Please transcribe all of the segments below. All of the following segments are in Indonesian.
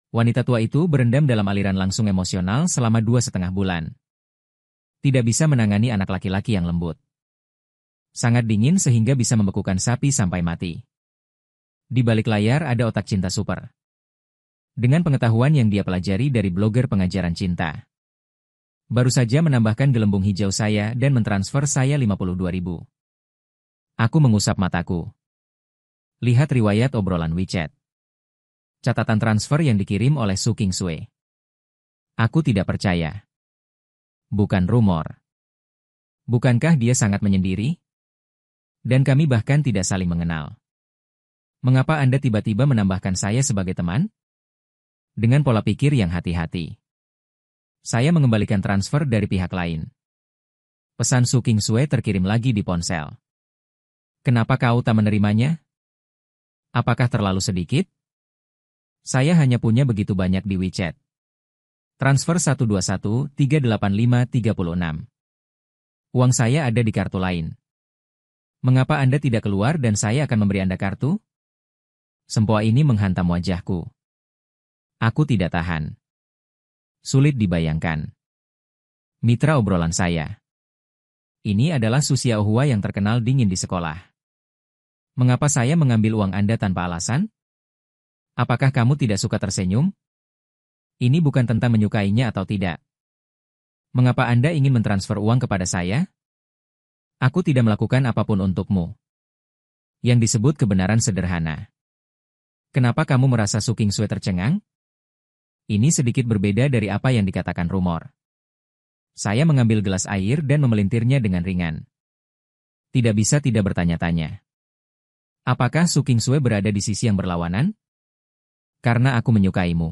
Wanita tua itu berendam dalam aliran langsung emosional selama 2,5 bulan. Tidak bisa menangani anak laki-laki yang lembut. Sangat dingin sehingga bisa membekukan sapi sampai mati. Di balik layar ada otak cinta super. Dengan pengetahuan yang dia pelajari dari blogger pengajaran cinta. Baru saja menambahkan gelembung hijau saya dan mentransfer saya 52.000. Aku mengusap mataku. Lihat riwayat obrolan WeChat. Catatan transfer yang dikirim oleh Su Qingsui. Aku tidak percaya. Bukan rumor. Bukankah dia sangat menyendiri? Dan kami bahkan tidak saling mengenal. Mengapa Anda tiba-tiba menambahkan saya sebagai teman? Dengan pola pikir yang hati-hati. Saya mengembalikan transfer dari pihak lain. Pesan Su Qingsui terkirim lagi di ponsel. Kenapa kau tak menerimanya? Apakah terlalu sedikit? Saya hanya punya begitu banyak di WeChat. Transfer 121-385-36. Uang saya ada di kartu lain. Mengapa Anda tidak keluar dan saya akan memberi Anda kartu? Sempoa ini menghantam wajahku. Aku tidak tahan. Sulit dibayangkan. Mitra obrolan saya. Ini adalah Su Xiaohua yang terkenal dingin di sekolah. Mengapa saya mengambil uang Anda tanpa alasan? Apakah kamu tidak suka tersenyum? Ini bukan tentang menyukainya atau tidak. Mengapa Anda ingin mentransfer uang kepada saya? Aku tidak melakukan apapun untukmu. Yang disebut kebenaran sederhana. Kenapa kamu merasa Su Qingsui tercengang? Ini sedikit berbeda dari apa yang dikatakan rumor. Saya mengambil gelas air dan memelintirnya dengan ringan. Tidak bisa tidak bertanya-tanya. Apakah Su Qingsui berada di sisi yang berlawanan? Karena aku menyukaimu.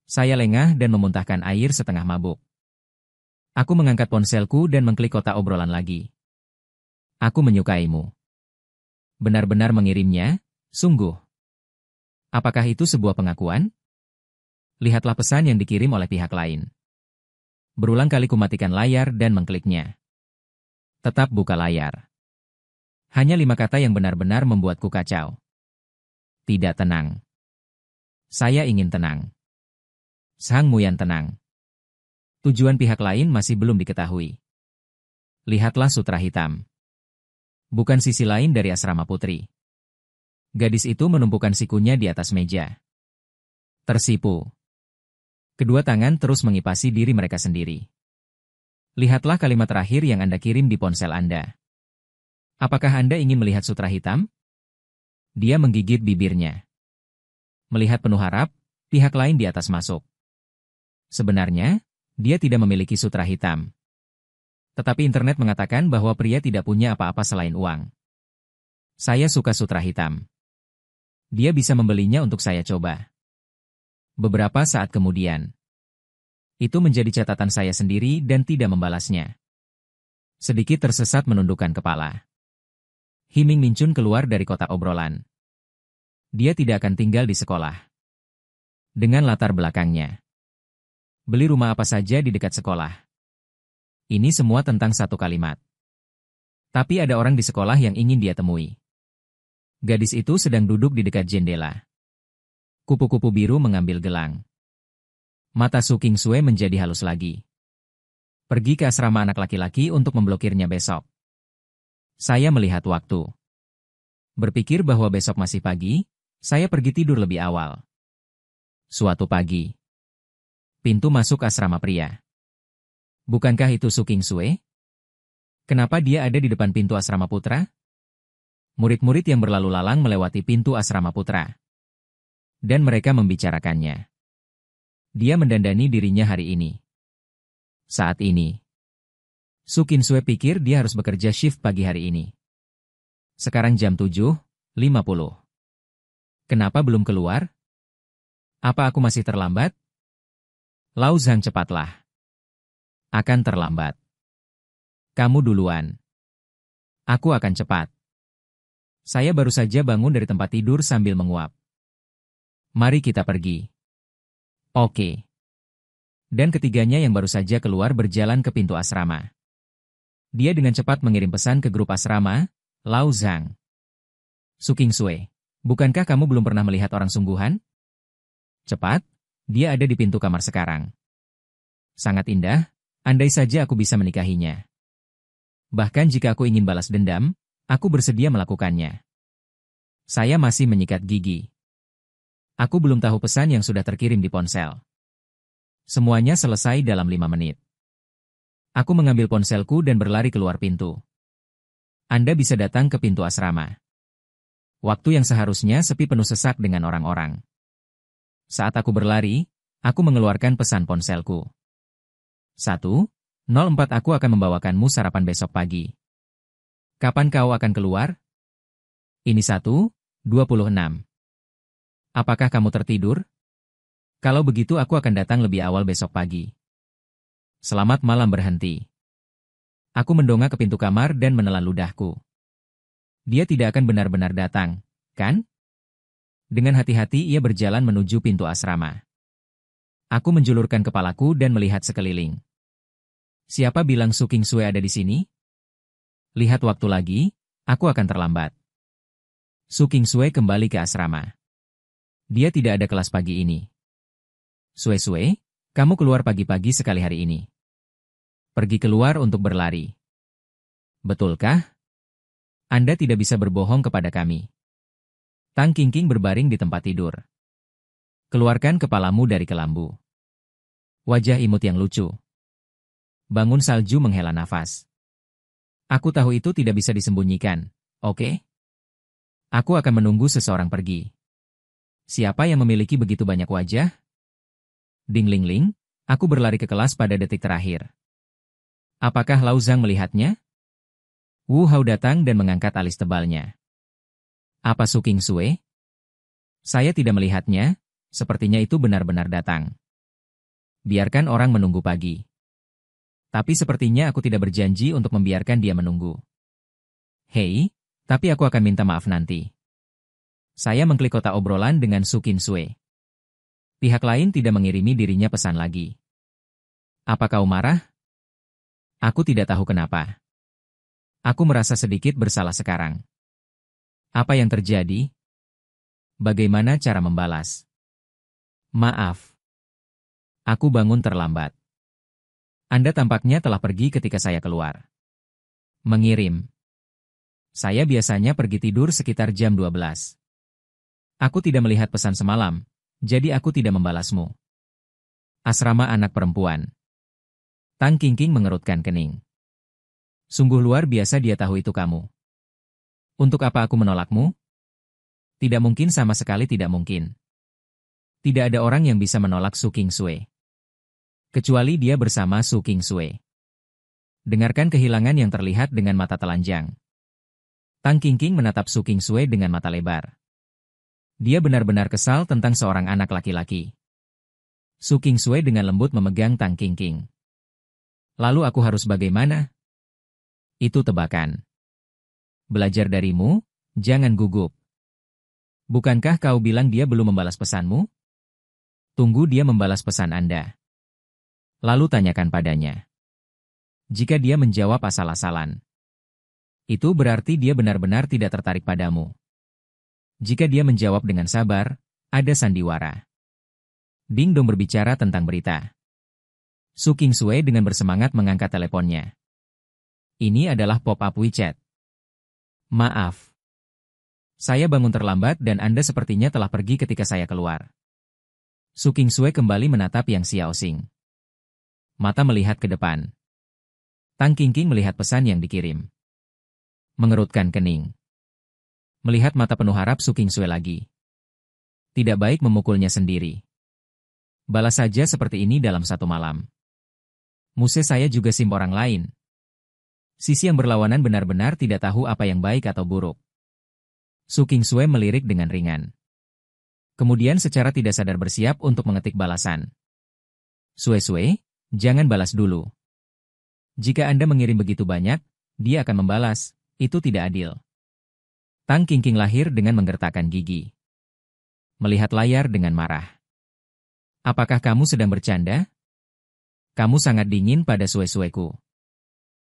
Saya lengah dan memuntahkan air setengah mabuk. Aku mengangkat ponselku dan mengklik kotak obrolan lagi. Aku menyukaimu. Benar-benar mengirimnya? Sungguh. Apakah itu sebuah pengakuan? Lihatlah pesan yang dikirim oleh pihak lain. Berulang kali kumatikan layar dan mengkliknya. Tetap buka layar. Hanya 5 kata yang benar-benar membuatku kacau. Tidak tenang. Saya ingin tenang. Sang Muyan tenang. Tujuan pihak lain masih belum diketahui. Lihatlah sutra hitam. Bukan sisi lain dari asrama putri. Gadis itu menumpukan sikunya di atas meja. Tersipu. Kedua tangan terus mengipasi diri mereka sendiri. Lihatlah kalimat terakhir yang Anda kirim di ponsel Anda. Apakah Anda ingin melihat sutra hitam? Dia menggigit bibirnya. Melihat penuh harap, pihak lain di atas masuk. Sebenarnya, dia tidak memiliki sutra hitam. Tetapi internet mengatakan bahwa pria tidak punya apa-apa selain uang. Saya suka sutra hitam. Dia bisa membelinya untuk saya coba. Beberapa saat kemudian. Itu menjadi catatan saya sendiri dan tidak membalasnya. Sedikit tersesat menundukkan kepala. Himing Minchun keluar dari kotak obrolan. Dia tidak akan tinggal di sekolah. Dengan latar belakangnya. Beli rumah apa saja di dekat sekolah. Ini semua tentang satu kalimat. Tapi ada orang di sekolah yang ingin dia temui. Gadis itu sedang duduk di dekat jendela. Kupu-kupu biru mengambil gelang. Mata Su Qingsui menjadi halus lagi. Pergi ke asrama anak laki-laki untuk memblokirnya besok. Saya melihat waktu. Berpikir bahwa besok masih pagi, saya pergi tidur lebih awal. Suatu pagi. Pintu masuk asrama pria. Bukankah itu Su Qingsui? Kenapa dia ada di depan pintu asrama putra? Murid-murid yang berlalu lalang melewati pintu asrama putra. Dan mereka membicarakannya. Dia mendandani dirinya hari ini. Saat ini. Su Qingsui pikir dia harus bekerja shift pagi hari ini. Sekarang jam 7:50. Kenapa belum keluar? Apa aku masih terlambat? Lao Zhang, cepatlah. Akan terlambat. Kamu duluan. Aku akan cepat. Saya baru saja bangun dari tempat tidur sambil menguap. Mari kita pergi. Oke. Dan ketiganya yang baru saja keluar berjalan ke pintu asrama. Dia dengan cepat mengirim pesan ke grup asrama, Lao Zhang. Su Qingsui, bukankah kamu belum pernah melihat orang sungguhan? Cepat, dia ada di pintu kamar sekarang. Sangat indah, andai saja aku bisa menikahinya. Bahkan jika aku ingin balas dendam, aku bersedia melakukannya. Saya masih menyikat gigi. Aku belum tahu pesan yang sudah terkirim di ponsel. Semuanya selesai dalam 5 menit. Aku mengambil ponselku dan berlari keluar pintu. Anda bisa datang ke pintu asrama. Waktu yang seharusnya sepi penuh sesak dengan orang-orang. Saat aku berlari, aku mengeluarkan pesan ponselku. 1:04 Aku akan membawakanmu sarapan besok pagi. Kapan kau akan keluar? Ini 1:26. Apakah kamu tertidur? Kalau begitu aku akan datang lebih awal besok pagi. Selamat malam berhenti. Aku mendongak ke pintu kamar dan menelan ludahku. Dia tidak akan benar-benar datang, kan? Dengan hati-hati ia berjalan menuju pintu asrama. Aku menjulurkan kepalaku dan melihat sekeliling. Siapa bilang Su Qingsue ada di sini? Lihat waktu lagi, aku akan terlambat. Su Qingsue kembali ke asrama. Dia tidak ada kelas pagi ini. Sue, kamu keluar pagi-pagi sekali hari ini. Pergi keluar untuk berlari. Betulkah? Anda tidak bisa berbohong kepada kami. Tang Qingqing berbaring di tempat tidur. Keluarkan kepalamu dari kelambu. Wajah imut yang lucu. Bangun salju menghela nafas. Aku tahu itu tidak bisa disembunyikan, oke? Aku akan menunggu seseorang pergi. Siapa yang memiliki begitu banyak wajah? Ding ling ling, aku berlari ke kelas pada detik terakhir. Apakah Lao Zhang melihatnya? Wu Hao datang dan mengangkat alis tebalnya. Apa Su Qingsue? Saya tidak melihatnya, sepertinya itu benar-benar datang. Biarkan orang menunggu pagi. Tapi sepertinya aku tidak berjanji untuk membiarkan dia menunggu. Hei, tapi aku akan minta maaf nanti. Saya mengklik kotak obrolan dengan Su Qingsue. Pihak lain tidak mengirimi dirinya pesan lagi. Apa kau marah? Aku tidak tahu kenapa. Aku merasa sedikit bersalah sekarang. Apa yang terjadi? Bagaimana cara membalas? Maaf. Aku bangun terlambat. Anda tampaknya telah pergi ketika saya keluar. Mengirim. Saya biasanya pergi tidur sekitar jam 12. Aku tidak melihat pesan semalam, jadi aku tidak membalasmu. Asrama anak perempuan. Tang Qingqing mengerutkan kening. Sungguh luar biasa dia tahu itu kamu. Untuk apa aku menolakmu? Tidak mungkin, sama sekali tidak mungkin. Tidak ada orang yang bisa menolak Su Qingsue. Kecuali dia bersama Su Qingsue. Dengarkan kehilangan yang terlihat dengan mata telanjang. Tang Qingqing menatap Su Qingsue dengan mata lebar. Dia benar-benar kesal tentang seorang anak laki-laki. Su Qingsue dengan lembut memegang Tang Qingqing. Lalu aku harus bagaimana? Itu tebakan. Belajar darimu, jangan gugup. Bukankah kau bilang dia belum membalas pesanmu? Tunggu dia membalas pesan Anda. Lalu tanyakan padanya. Jika dia menjawab asal-asalan, itu berarti dia benar-benar tidak tertarik padamu. Jika dia menjawab dengan sabar, ada sandiwara. Ding Dong berbicara tentang berita. Su Qingsue dengan bersemangat mengangkat teleponnya. Ini adalah pop-up WeChat. Maaf. Saya bangun terlambat dan Anda sepertinya telah pergi ketika saya keluar. Su Qingsue kembali menatap Yang Xiaoxing. Mata melihat ke depan. Tang Qingqing melihat pesan yang dikirim. Mengerutkan kening. Melihat mata penuh harap Su Qingsue lagi. Tidak baik memukulnya sendiri. Balas saja seperti ini dalam satu malam. Muse saya juga sim orang lain. Sisi yang berlawanan benar-benar tidak tahu apa yang baik atau buruk. Su Qingsue melirik dengan ringan. Kemudian secara tidak sadar bersiap untuk mengetik balasan. Sue, jangan balas dulu. Jika Anda mengirim begitu banyak, dia akan membalas. Itu tidak adil. Tang Qingqing lahir dengan menggertakkan gigi. Melihat layar dengan marah. Apakah kamu sedang bercanda? Kamu sangat dingin pada Sue-Sueku.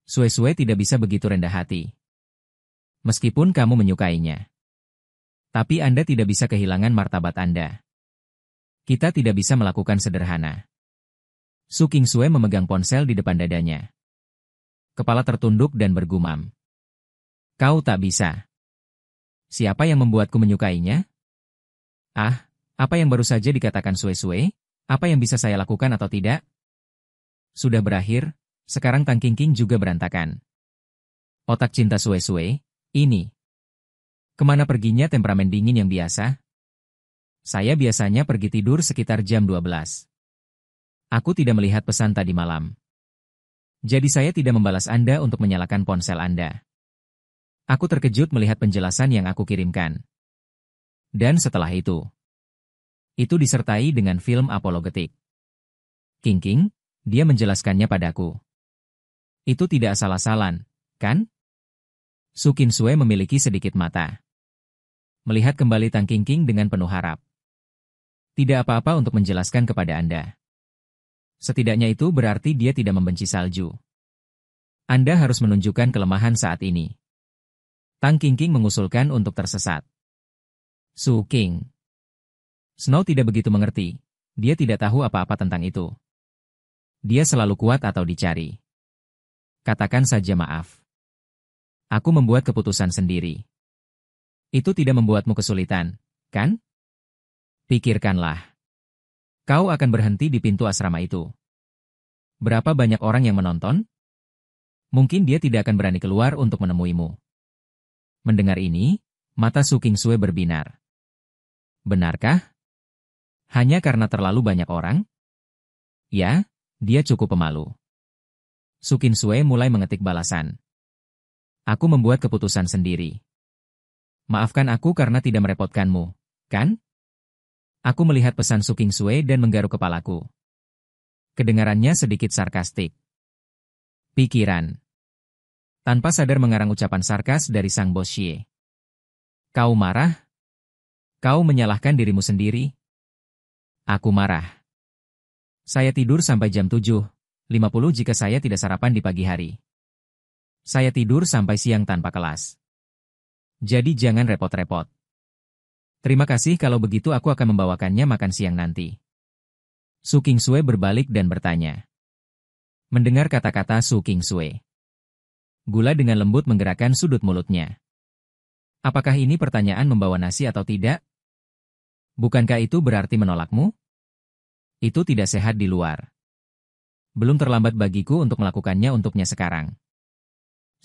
Sue tidak bisa begitu rendah hati. Meskipun kamu menyukainya. Tapi Anda tidak bisa kehilangan martabat Anda. Kita tidak bisa melakukan sederhana. Su Qingsue memegang ponsel di depan dadanya. Kepala tertunduk dan bergumam. Kau tak bisa. Siapa yang membuatku menyukainya? Ah, apa yang baru saja dikatakan Sue-Sue? Apa yang bisa saya lakukan atau tidak? Sudah berakhir, sekarang Tang Qingqing juga berantakan. Otak cinta Sue-Sue, ini. Kemana perginya temperamen dingin yang biasa? Saya biasanya pergi tidur sekitar jam 12. Aku tidak melihat pesan tadi malam. Jadi saya tidak membalas Anda untuk menyalakan ponsel Anda. Aku terkejut melihat penjelasan yang aku kirimkan. Dan setelah itu disertai dengan film apologetik. Qingqing, dia menjelaskannya padaku. Itu tidak asal-asalan, kan? Su Qingsue memiliki sedikit mata. Melihat kembali Tang Qingqing dengan penuh harap. Tidak apa-apa untuk menjelaskan kepada Anda. Setidaknya itu berarti dia tidak membenci salju. Anda harus menunjukkan kelemahan saat ini. Tang Qingqing mengusulkan untuk tersesat. Su Qing. Snow tidak begitu mengerti. Dia tidak tahu apa-apa tentang itu. Dia selalu kuat atau dicari. Katakan saja maaf. Aku membuat keputusan sendiri. Itu tidak membuatmu kesulitan, kan? Pikirkanlah. Kau akan berhenti di pintu asrama itu. Berapa banyak orang yang menonton? Mungkin dia tidak akan berani keluar untuk menemuimu. Mendengar ini, mata Su Qingsue berbinar. Benarkah? Hanya karena terlalu banyak orang? Ya, dia cukup pemalu. Su Qingsue mulai mengetik balasan. Aku membuat keputusan sendiri. Maafkan aku karena tidak merepotkanmu, kan? Aku melihat pesan Su Qingsue dan menggaruk kepalaku. Kedengarannya sedikit sarkastik. Pikiran. Tanpa sadar mengarang ucapan sarkas dari sang bos Xie. Kau marah? Kau menyalahkan dirimu sendiri? Aku marah. Saya tidur sampai jam 7.50 jika saya tidak sarapan di pagi hari. Saya tidur sampai siang tanpa kelas. Jadi jangan repot-repot. Terima kasih kalau begitu aku akan membawakannya makan siang nanti. Su Qingsue berbalik dan bertanya. Mendengar kata-kata Su Qingsue. Gula dengan lembut menggerakkan sudut mulutnya. Apakah ini pertanyaan membawa nasi atau tidak? Bukankah itu berarti menolakmu? Itu tidak sehat di luar. Belum terlambat bagiku untuk melakukannya untuknya sekarang.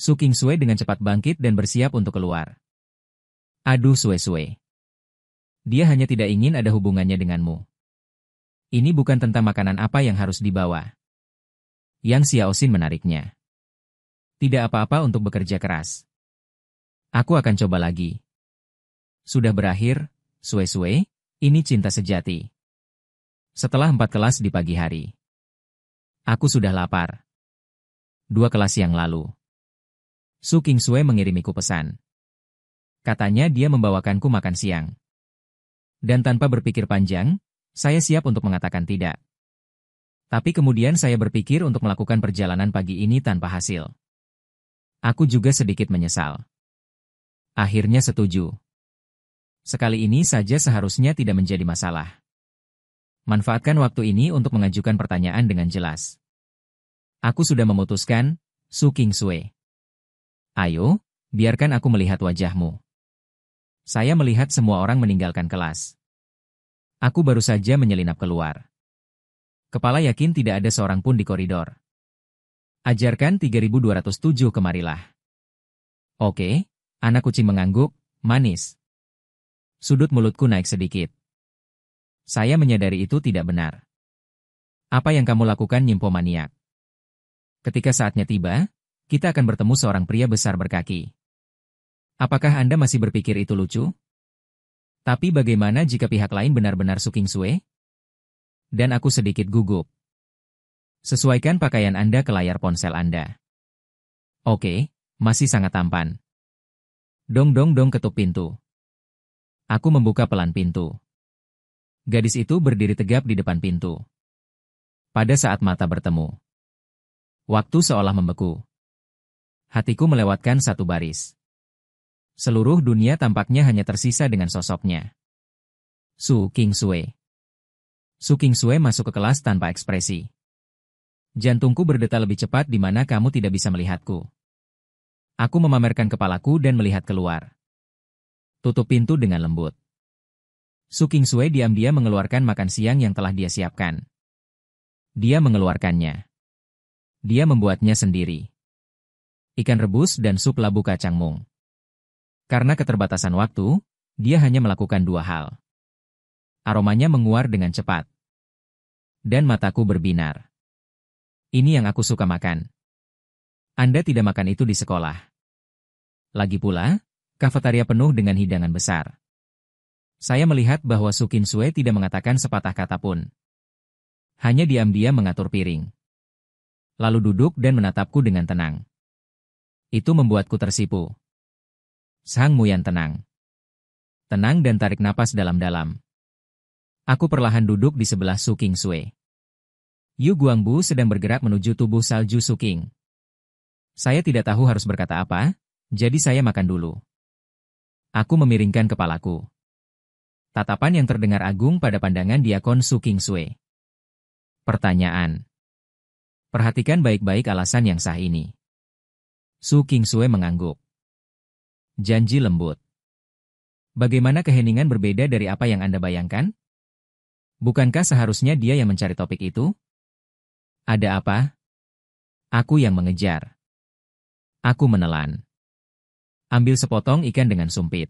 Su Qingsue dengan cepat bangkit dan bersiap untuk keluar. Aduh Sue-Sue. Dia hanya tidak ingin ada hubungannya denganmu. Ini bukan tentang makanan apa yang harus dibawa. Yang Xiaoxin menariknya. Tidak apa-apa untuk bekerja keras. Aku akan coba lagi. Sudah berakhir, Sue-Sue, ini cinta sejati. Setelah 4 kelas di pagi hari. Aku sudah lapar. 2 kelas yang lalu. Su Qingsue mengirimiku pesan. Katanya dia membawakanku makan siang. Dan tanpa berpikir panjang, saya siap untuk mengatakan tidak. Tapi kemudian saya berpikir untuk melakukan perjalanan pagi ini tanpa hasil. Aku juga sedikit menyesal. Akhirnya setuju. Sekali ini saja seharusnya tidak menjadi masalah. Manfaatkan waktu ini untuk mengajukan pertanyaan dengan jelas. Aku sudah memutuskan, Su Qingsue. Ayo, biarkan aku melihat wajahmu. Saya melihat semua orang meninggalkan kelas. Aku baru saja menyelinap keluar. Kepala yakin tidak ada seorang pun di koridor. Ajarkan 3207 kemarilah. Oke, anak kucing mengangguk, manis. Sudut mulutku naik sedikit. Saya menyadari itu tidak benar. Apa yang kamu lakukan, nyimpo maniak? Ketika saatnya tiba, kita akan bertemu seorang pria besar berkaki. Apakah Anda masih berpikir itu lucu? Tapi bagaimana jika pihak lain benar-benar Su Qingsue? Dan aku sedikit gugup. Sesuaikan pakaian Anda ke layar ponsel Anda. Oke, masih sangat tampan. Dong dong dong ketuk pintu. Aku membuka pelan pintu. Gadis itu berdiri tegap di depan pintu. Pada saat mata bertemu. Waktu seolah membeku. Hatiku melewatkan satu baris. Seluruh dunia tampaknya hanya tersisa dengan sosoknya. Su Qingsue. Su Qingsue masuk ke kelas tanpa ekspresi. Jantungku berdetak lebih cepat di mana kamu tidak bisa melihatku. Aku memamerkan kepalaku dan melihat keluar. Tutup pintu dengan lembut. Su Qingsue diam-diam mengeluarkan makan siang yang telah dia siapkan. Dia mengeluarkannya. Dia membuatnya sendiri. Ikan rebus dan sup labu kacang mung. Karena keterbatasan waktu, dia hanya melakukan 2 hal. Aromanya menguar dengan cepat. Dan mataku berbinar. Ini yang aku suka makan. Anda tidak makan itu di sekolah. Lagi pula, kafetaria penuh dengan hidangan besar. Saya melihat bahwa Su Qingsue tidak mengatakan sepatah kata pun. Hanya diam-diam mengatur piring. Lalu duduk dan menatapku dengan tenang. Itu membuatku tersipu. Sang Muyan tenang. Tenang dan tarik napas dalam-dalam. Aku perlahan duduk di sebelah Su Qingsue. Yu Guangbu sedang bergerak menuju tubuh salju Su Qing. Saya tidak tahu harus berkata apa, jadi saya makan dulu. Aku memiringkan kepalaku. Tatapan yang terdengar agung pada pandangan diakon Su Qingsue. Pertanyaan. Perhatikan baik-baik alasan yang sah ini. Su Qingsue mengangguk. Janji lembut. Bagaimana keheningan berbeda dari apa yang Anda bayangkan? Bukankah seharusnya dia yang mencari topik itu? Ada apa? Aku yang mengejar. Aku menelan. Ambil sepotong ikan dengan sumpit.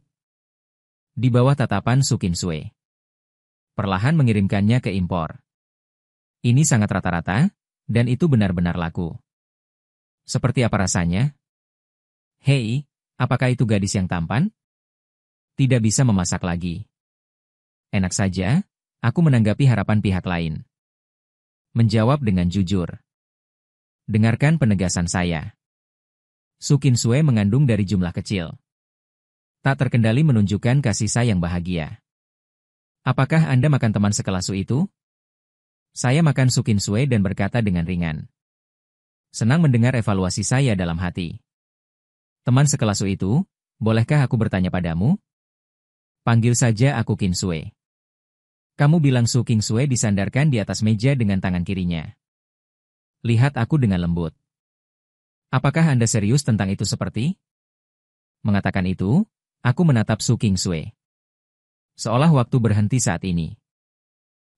Di bawah tatapan Su Qingsue. Perlahan mengirimkannya ke impor. Ini sangat rata-rata, dan itu benar-benar laku. Seperti apa rasanya? Hei, apakah itu gadis yang tampan? Tidak bisa memasak lagi. Enak saja, aku menanggapi harapan pihak lain. Menjawab dengan jujur. Dengarkan penegasan saya. Su Qingsue mengandung dari jumlah kecil. Tak terkendali menunjukkan kasih sayang bahagia. Apakah Anda makan teman sekelas Su itu? Saya makan Su Qingsue dan berkata dengan ringan. Senang mendengar evaluasi saya dalam hati. Teman sekelas Su itu, bolehkah aku bertanya padamu? Panggil saja aku Qingsue. Kamu bilang Su Qingsue disandarkan di atas meja dengan tangan kirinya. Lihat aku dengan lembut. Apakah Anda serius tentang itu seperti? Mengatakan itu, aku menatap Su Qingsue. Seolah waktu berhenti saat ini.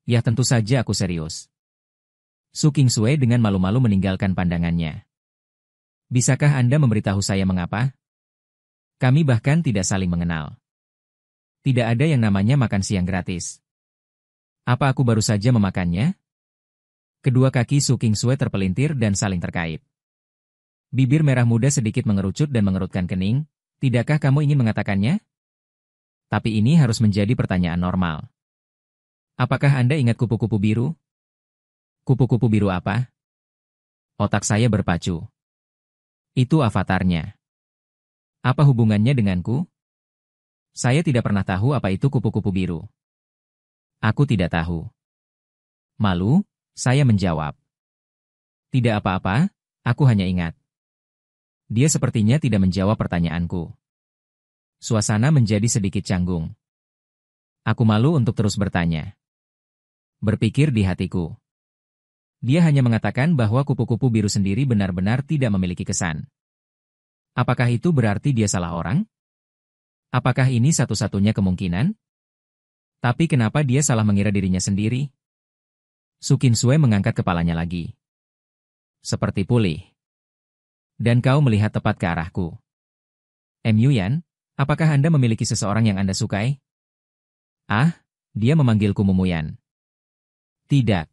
Ya tentu saja aku serius. Su Qingsue dengan malu-malu meninggalkan pandangannya. Bisakah Anda memberitahu saya mengapa? Kami bahkan tidak saling mengenal. Tidak ada yang namanya makan siang gratis. Apa aku baru saja memakannya? Kedua kaki Su Qingsue terpelintir dan saling terkait. Bibir merah muda sedikit mengerucut dan mengerutkan kening. Tidakkah kamu ingin mengatakannya? Tapi ini harus menjadi pertanyaan normal. Apakah Anda ingat kupu-kupu biru? Kupu-kupu biru apa? Otak saya berpacu. Itu avatarnya. Apa hubungannya denganku? Saya tidak pernah tahu apa itu kupu-kupu biru. Aku tidak tahu. Malu, saya menjawab. Tidak apa-apa, aku hanya ingat. Dia sepertinya tidak menjawab pertanyaanku. Suasana menjadi sedikit canggung. Aku malu untuk terus bertanya. Berpikir di hatiku. Dia hanya mengatakan bahwa kupu-kupu biru sendiri benar-benar tidak memiliki kesan. Apakah itu berarti dia salah orang? Apakah ini satu-satunya kemungkinan? Tapi kenapa dia salah mengira dirinya sendiri? Su Qingsue mengangkat kepalanya lagi. Seperti pulih. Dan kau melihat tepat ke arahku. Yuyan, apakah Anda memiliki seseorang yang Anda sukai? Ah, dia memanggilku Mumuyan. Tidak.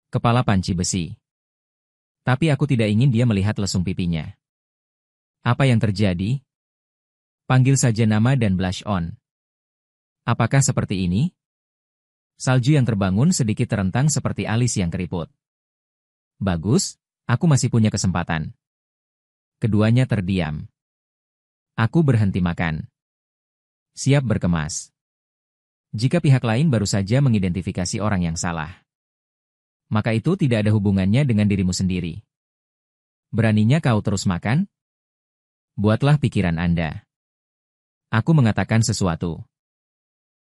Kepala panci besi. Tapi aku tidak ingin dia melihat lesung pipinya. Apa yang terjadi? Panggil saja nama dan blush on. Apakah seperti ini? Salju yang terbangun sedikit terentang seperti alis yang keriput. Bagus, aku masih punya kesempatan. Keduanya terdiam. Aku berhenti makan. Siap berkemas. Jika pihak lain baru saja mengidentifikasi orang yang salah, maka itu tidak ada hubungannya dengan dirimu sendiri. Beraninya kau terus makan? Buatlah pikiran Anda. Aku mengatakan sesuatu.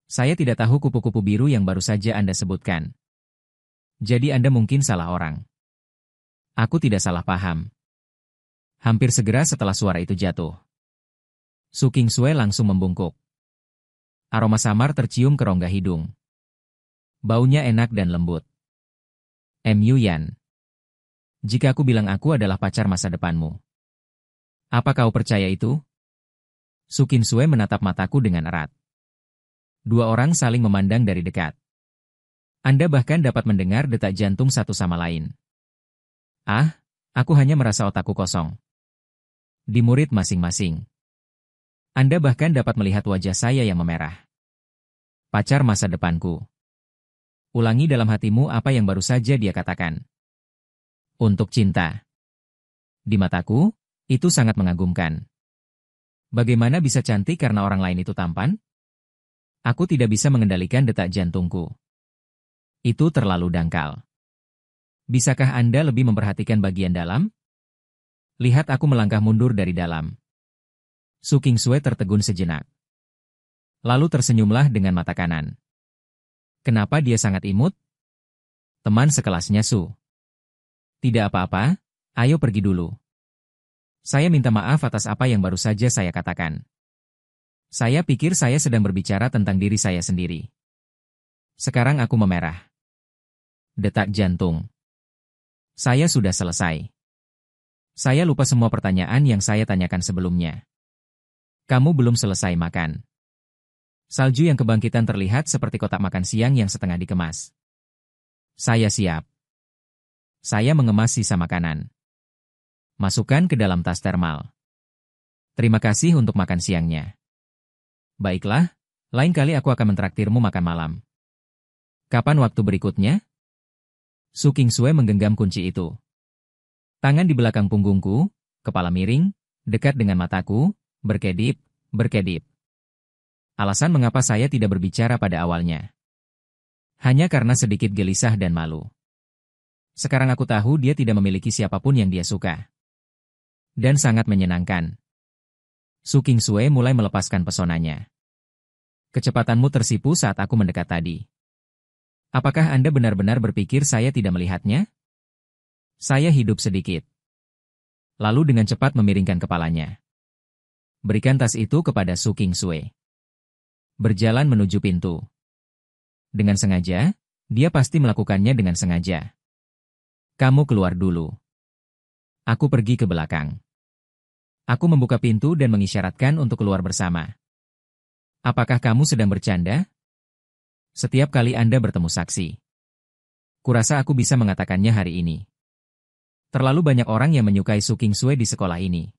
Saya tidak tahu kupu-kupu biru yang baru saja Anda sebutkan. Jadi Anda mungkin salah orang. Aku tidak salah paham. Hampir segera setelah suara itu jatuh, Su Qingsui langsung membungkuk. Aroma samar tercium ke rongga hidung. Baunya enak dan lembut. Mu Yan. Jika aku bilang aku adalah pacar masa depanmu, apa kau percaya itu? Su Qingsui menatap mataku dengan erat. Dua orang saling memandang dari dekat. Anda bahkan dapat mendengar detak jantung satu sama lain. Ah, aku hanya merasa otakku kosong. Di murid masing-masing. Anda bahkan dapat melihat wajah saya yang memerah. Pacar masa depanku. Ulangi dalam hatimu apa yang baru saja dia katakan. Untuk cinta. Di mataku, itu sangat mengagumkan. Bagaimana bisa cantik karena orang lain itu tampan? Aku tidak bisa mengendalikan detak jantungku. Itu terlalu dangkal. Bisakah Anda lebih memperhatikan bagian dalam? Lihat aku melangkah mundur dari dalam. Su Qingsui tertegun sejenak. Lalu tersenyumlah dengan mata kanan. Kenapa dia sangat imut? Teman sekelasnya Su. Tidak apa-apa, ayo pergi dulu. Saya minta maaf atas apa yang baru saja saya katakan. Saya pikir saya sedang berbicara tentang diri saya sendiri. Sekarang aku memerah. Detak jantung. Saya sudah selesai. Saya lupa semua pertanyaan yang saya tanyakan sebelumnya. Kamu belum selesai makan. Salju yang kebangkitan terlihat seperti kotak makan siang yang setengah dikemas. Saya siap. Saya mengemas sisa makanan. Masukkan ke dalam tas termal. Terima kasih untuk makan siangnya. Baiklah, lain kali aku akan mentraktirmu makan malam. Kapan waktu berikutnya? Su Qingsui menggenggam kunci itu. Tangan di belakang punggungku, kepala miring, dekat dengan mataku, berkedip, berkedip. Alasan mengapa saya tidak berbicara pada awalnya. Hanya karena sedikit gelisah dan malu. Sekarang aku tahu dia tidak memiliki siapapun yang dia suka. Dan sangat menyenangkan. Su Qingsui mulai melepaskan pesonanya. Kecepatanmu tersipu saat aku mendekat tadi. Apakah Anda benar-benar berpikir saya tidak melihatnya? Saya hidup sedikit. Lalu dengan cepat memiringkan kepalanya. Berikan tas itu kepada Su Qingsui. Berjalan menuju pintu. Dengan sengaja, dia pasti melakukannya dengan sengaja. Kamu keluar dulu. Aku pergi ke belakang. Aku membuka pintu dan mengisyaratkan untuk keluar bersama. Apakah kamu sedang bercanda? Setiap kali Anda bertemu saksi. Kurasa aku bisa mengatakannya hari ini. Terlalu banyak orang yang menyukai Su Qingsui di sekolah ini.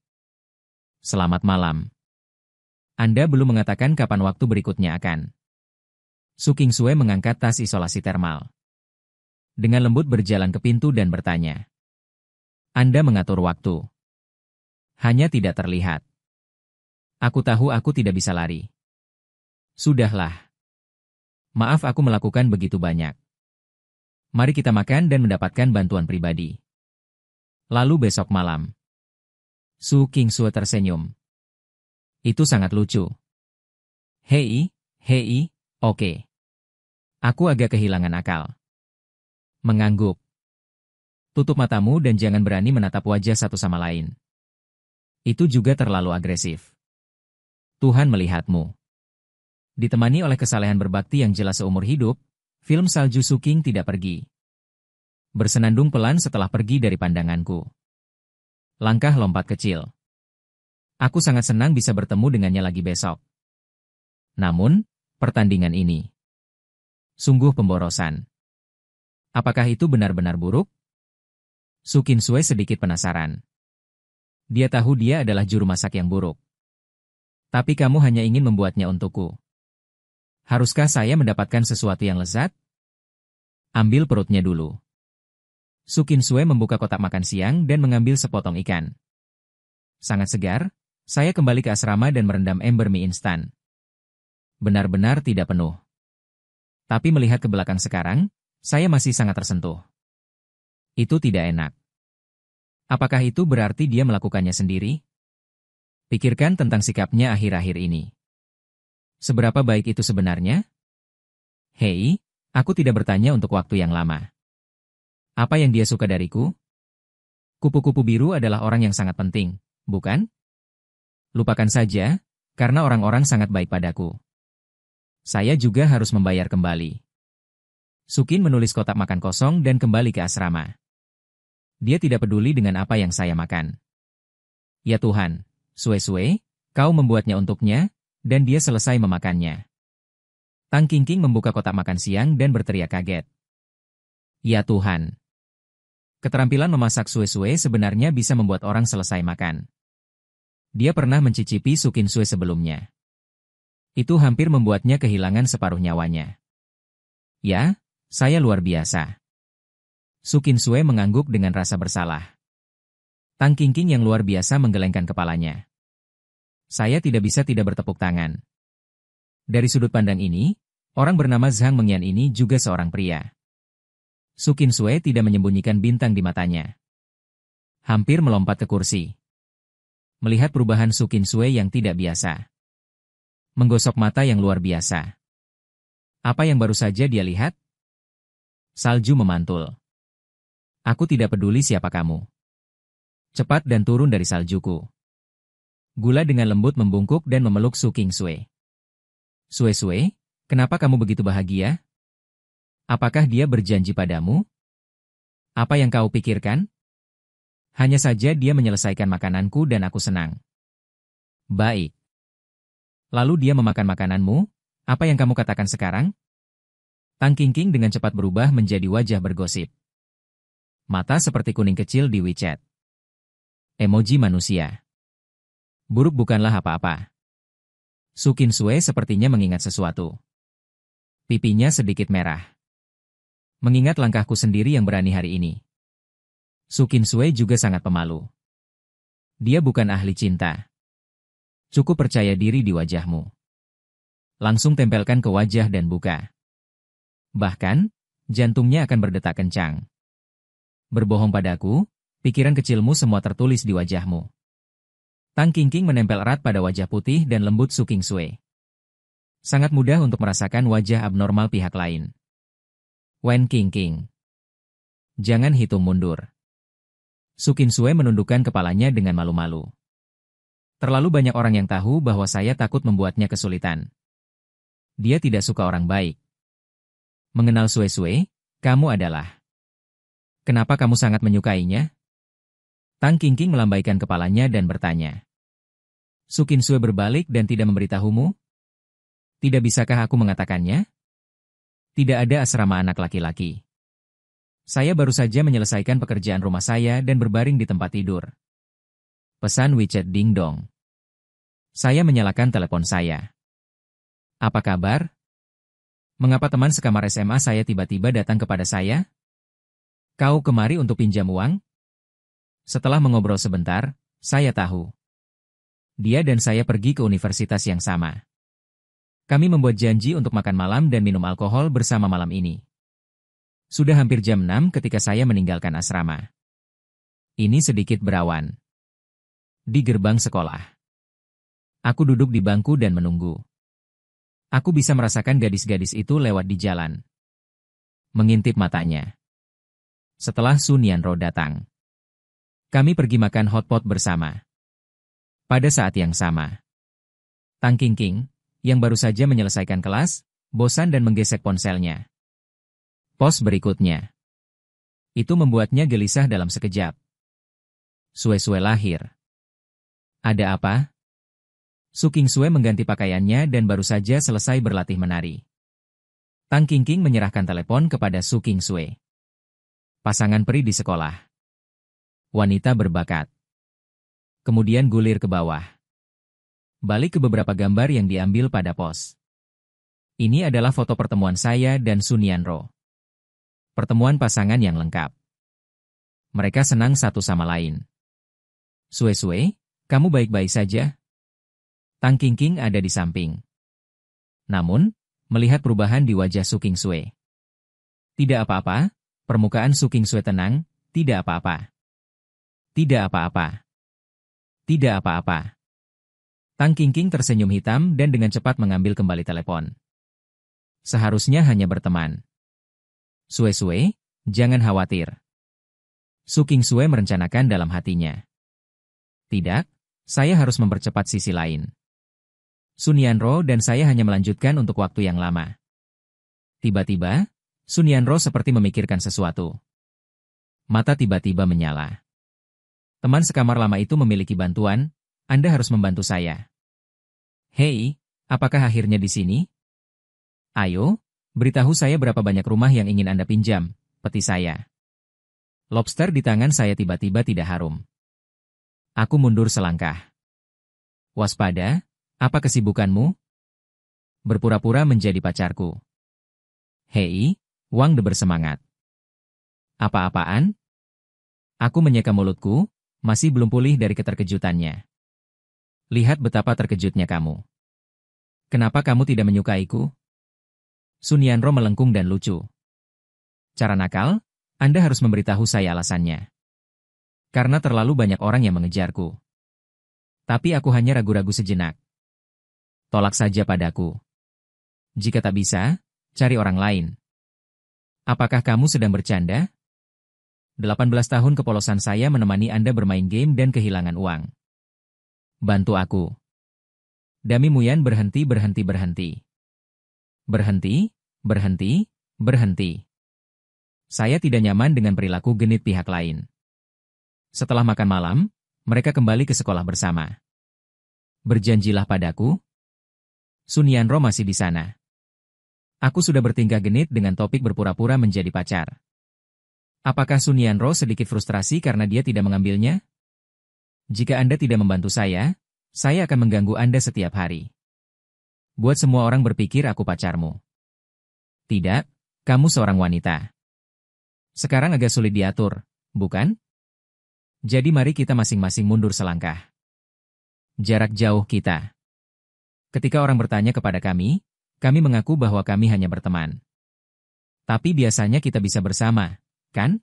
Selamat malam. Anda belum mengatakan kapan waktu berikutnya akan. Su Qingsui mengangkat tas isolasi termal. Dengan lembut berjalan ke pintu dan bertanya. Anda mengatur waktu. Hanya tidak terlihat. Aku tahu aku tidak bisa lari. Sudahlah. Maaf aku melakukan begitu banyak. Mari kita makan dan mendapatkan bantuan pribadi. Lalu besok malam. Su Qingsui tersenyum. Itu sangat lucu. Hei, oke. Aku agak kehilangan akal. Mengangguk. Tutup matamu dan jangan berani menatap wajah satu sama lain. Itu juga terlalu agresif. Tuhan melihatmu. Ditemani oleh kesalehan berbakti yang jelas seumur hidup, film salju Su Qing tidak pergi. Bersenandung pelan setelah pergi dari pandanganku. Langkah lompat kecil. Aku sangat senang bisa bertemu dengannya lagi besok. Namun, pertandingan ini sungguh pemborosan. Apakah itu benar-benar buruk? Su Qingsui sedikit penasaran. Dia tahu dia adalah juru masak yang buruk. Tapi kamu hanya ingin membuatnya untukku. Haruskah saya mendapatkan sesuatu yang lezat? Ambil perutnya dulu. Su Qingsui membuka kotak makan siang dan mengambil sepotong ikan. Sangat segar, saya kembali ke asrama dan merendam ember mie instan. Benar-benar tidak penuh. Tapi melihat ke belakang sekarang, saya masih sangat tersentuh. Itu tidak enak. Apakah itu berarti dia melakukannya sendiri? Pikirkan tentang sikapnya akhir-akhir ini. Seberapa baik itu sebenarnya? Hei, aku tidak bertanya untuk waktu yang lama. Apa yang dia suka dariku? Kupu-kupu biru adalah orang yang sangat penting, bukan? Lupakan saja, karena orang-orang sangat baik padaku. Saya juga harus membayar kembali. Sukin menulis kotak makan kosong dan kembali ke asrama. Dia tidak peduli dengan apa yang saya makan. Ya Tuhan, Sue-Sue, kau membuatnya untuknya, dan dia selesai memakannya. Tang Qingqing membuka kotak makan siang dan berteriak kaget. Ya Tuhan. Keterampilan memasak Sue-Sue sebenarnya bisa membuat orang selesai makan. Dia pernah mencicipi Sukin Sue sebelumnya. Itu hampir membuatnya kehilangan separuh nyawanya. Ya, saya luar biasa. Sukin Sue mengangguk dengan rasa bersalah. Tang Qingqing yang luar biasa menggelengkan kepalanya. Saya tidak bisa tidak bertepuk tangan. Dari sudut pandang ini, orang bernama Zhang Mengyan ini juga seorang pria. Sukin Sue tidak menyembunyikan bintang di matanya. Hampir melompat ke kursi. Melihat perubahan Sukin Sue yang tidak biasa. Menggosok mata yang luar biasa. Apa yang baru saja dia lihat? Salju memantul. Aku tidak peduli siapa kamu. Cepat dan turun dari saljuku. Gula dengan lembut membungkuk dan memeluk Sukin Sue. Sue-Sue, kenapa kamu begitu bahagia? Apakah dia berjanji padamu? Apa yang kau pikirkan? Hanya saja dia menyelesaikan makananku dan aku senang. Baik. Lalu dia memakan makananmu? Apa yang kamu katakan sekarang? Tang Qingqing dengan cepat berubah menjadi wajah bergosip. Mata seperti kuning kecil di WeChat. Emoji manusia. Buruk bukanlah apa-apa. Sukin Sue sepertinya mengingat sesuatu. Pipinya sedikit merah. Mengingat langkahku sendiri yang berani hari ini. Sukin Sue juga sangat pemalu. Dia bukan ahli cinta. Cukup percaya diri di wajahmu. Langsung tempelkan ke wajah dan buka. Bahkan, jantungnya akan berdetak kencang. Berbohong padaku, pikiran kecilmu semua tertulis di wajahmu. Tang Qingqing menempel erat pada wajah putih dan lembut Sukin Sue. Sangat mudah untuk merasakan wajah abnormal pihak lain. Wen Qingqing. Jangan hitung mundur. Sukin Sue menundukkan kepalanya dengan malu-malu. Terlalu banyak orang yang tahu bahwa saya takut membuatnya kesulitan. Dia tidak suka orang baik. Mengenal Sue-Sue, kamu adalah. Kenapa kamu sangat menyukainya? Tang Qingqing melambaikan kepalanya dan bertanya. Sukin Sue berbalik dan tidak memberitahumu? Tidak bisakah aku mengatakannya? Tidak ada asrama anak laki-laki. Saya baru saja menyelesaikan pekerjaan rumah saya dan berbaring di tempat tidur. Pesan WeChat ding dong. Saya menyalakan telepon saya. Apa kabar? Mengapa teman sekamar SMA saya tiba-tiba datang kepada saya? Kau kemari untuk pinjam uang? Setelah mengobrol sebentar, saya tahu. Dia dan saya pergi ke universitas yang sama. Kami membuat janji untuk makan malam dan minum alkohol bersama malam ini. Sudah hampir jam 6 ketika saya meninggalkan asrama. Ini sedikit berawan. Di gerbang sekolah. Aku duduk di bangku dan menunggu. Aku bisa merasakan gadis-gadis itu lewat di jalan. Mengintip matanya. Setelah Sun Yanro datang. Kami pergi makan hotpot bersama. Pada saat yang sama. Tang Qingqing, yang baru saja menyelesaikan kelas, bosan dan menggesek ponselnya. Pos berikutnya. Itu membuatnya gelisah dalam sekejap. Sue-Sue lahir. Ada apa? Sukin Sue mengganti pakaiannya dan baru saja selesai berlatih menari. Tang Qingqing menyerahkan telepon kepada Sukin Sue. Pasangan peri di sekolah. Wanita berbakat. Kemudian gulir ke bawah. Balik ke beberapa gambar yang diambil pada pos. Ini adalah foto pertemuan saya dan Sun Yanro. Pertemuan pasangan yang lengkap. Mereka senang satu sama lain. Sue-Sue, kamu baik-baik saja? Tang Qingqing ada di samping. Namun, melihat perubahan di wajah Sukin Sue. Tidak apa-apa, permukaan Sukin Sue tenang, tidak apa-apa. Tidak apa-apa. Tidak apa-apa. Tang Qingqing tersenyum hitam dan dengan cepat mengambil kembali telepon. Seharusnya hanya berteman. Sue, jangan khawatir. Su Qingsue merencanakan dalam hatinya. Tidak, saya harus mempercepat sisi lain. Sun Yanro dan saya hanya melanjutkan untuk waktu yang lama. Tiba-tiba, Sun Yanro seperti memikirkan sesuatu. Mata tiba-tiba menyala. Teman sekamar lama itu memiliki bantuan, Anda harus membantu saya. Hei, apakah akhirnya di sini? Ayo, beritahu saya berapa banyak rumah yang ingin Anda pinjam, peti saya. Lobster di tangan saya tiba-tiba tidak harum. Aku mundur selangkah. Waspada, apa kesibukanmu? Berpura-pura menjadi pacarku. Hei, Wang De bersemangat. Apa-apaan? Aku menyeka mulutku, masih belum pulih dari keterkejutannya. Lihat betapa terkejutnya kamu. Kenapa kamu tidak menyukaiku? Sun Yanro melengkung dan lucu. Cara nakal, Anda harus memberitahu saya alasannya. Karena terlalu banyak orang yang mengejarku. Tapi aku hanya ragu-ragu sejenak. Tolak saja padaku. Jika tak bisa, cari orang lain. Apakah kamu sedang bercanda? 18 tahun kepolosan saya menemani Anda bermain game dan kehilangan uang. Bantu aku. Dami Muyan berhenti. Berhenti. Saya tidak nyaman dengan perilaku genit pihak lain. Setelah makan malam, mereka kembali ke sekolah bersama. Berjanjilah padaku. Sun Yanro masih di sana. Aku sudah bertingkah genit dengan topik berpura-pura menjadi pacar. Apakah Sun Yanro sedikit frustrasi karena dia tidak mengambilnya? Jika Anda tidak membantu saya akan mengganggu Anda setiap hari. Buat semua orang berpikir aku pacarmu. Tidak, kamu seorang wanita. Sekarang agak sulit diatur, bukan? Jadi mari kita masing-masing mundur selangkah. Jarak jauh kita. Ketika orang bertanya kepada kami mengaku bahwa kami hanya berteman. Tapi biasanya kita bisa bersama, kan?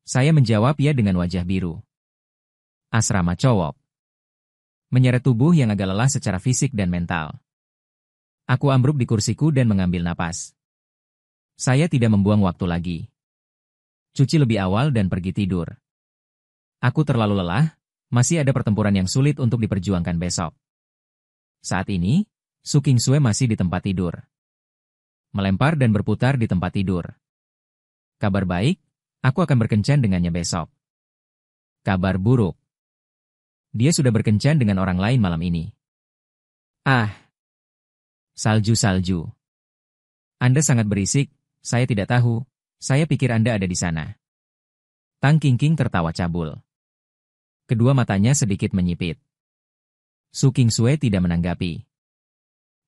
Saya menjawab ya dengan wajah biru. Asrama cowok. Menyeret tubuh yang agak lelah secara fisik dan mental. Aku ambruk di kursiku dan mengambil napas. Saya tidak membuang waktu lagi. Cuci lebih awal dan pergi tidur. Aku terlalu lelah, masih ada pertempuran yang sulit untuk diperjuangkan besok. Saat ini, Su Qingsue masih di tempat tidur. Melempar dan berputar di tempat tidur. Kabar baik, aku akan berkencan dengannya besok. Kabar buruk. Dia sudah berkencan dengan orang lain malam ini. Ah! Salju. Anda sangat berisik, saya tidak tahu, saya pikir Anda ada di sana. Tang Qingqing tertawa cabul. Kedua matanya sedikit menyipit. Su Qingsue tidak menanggapi.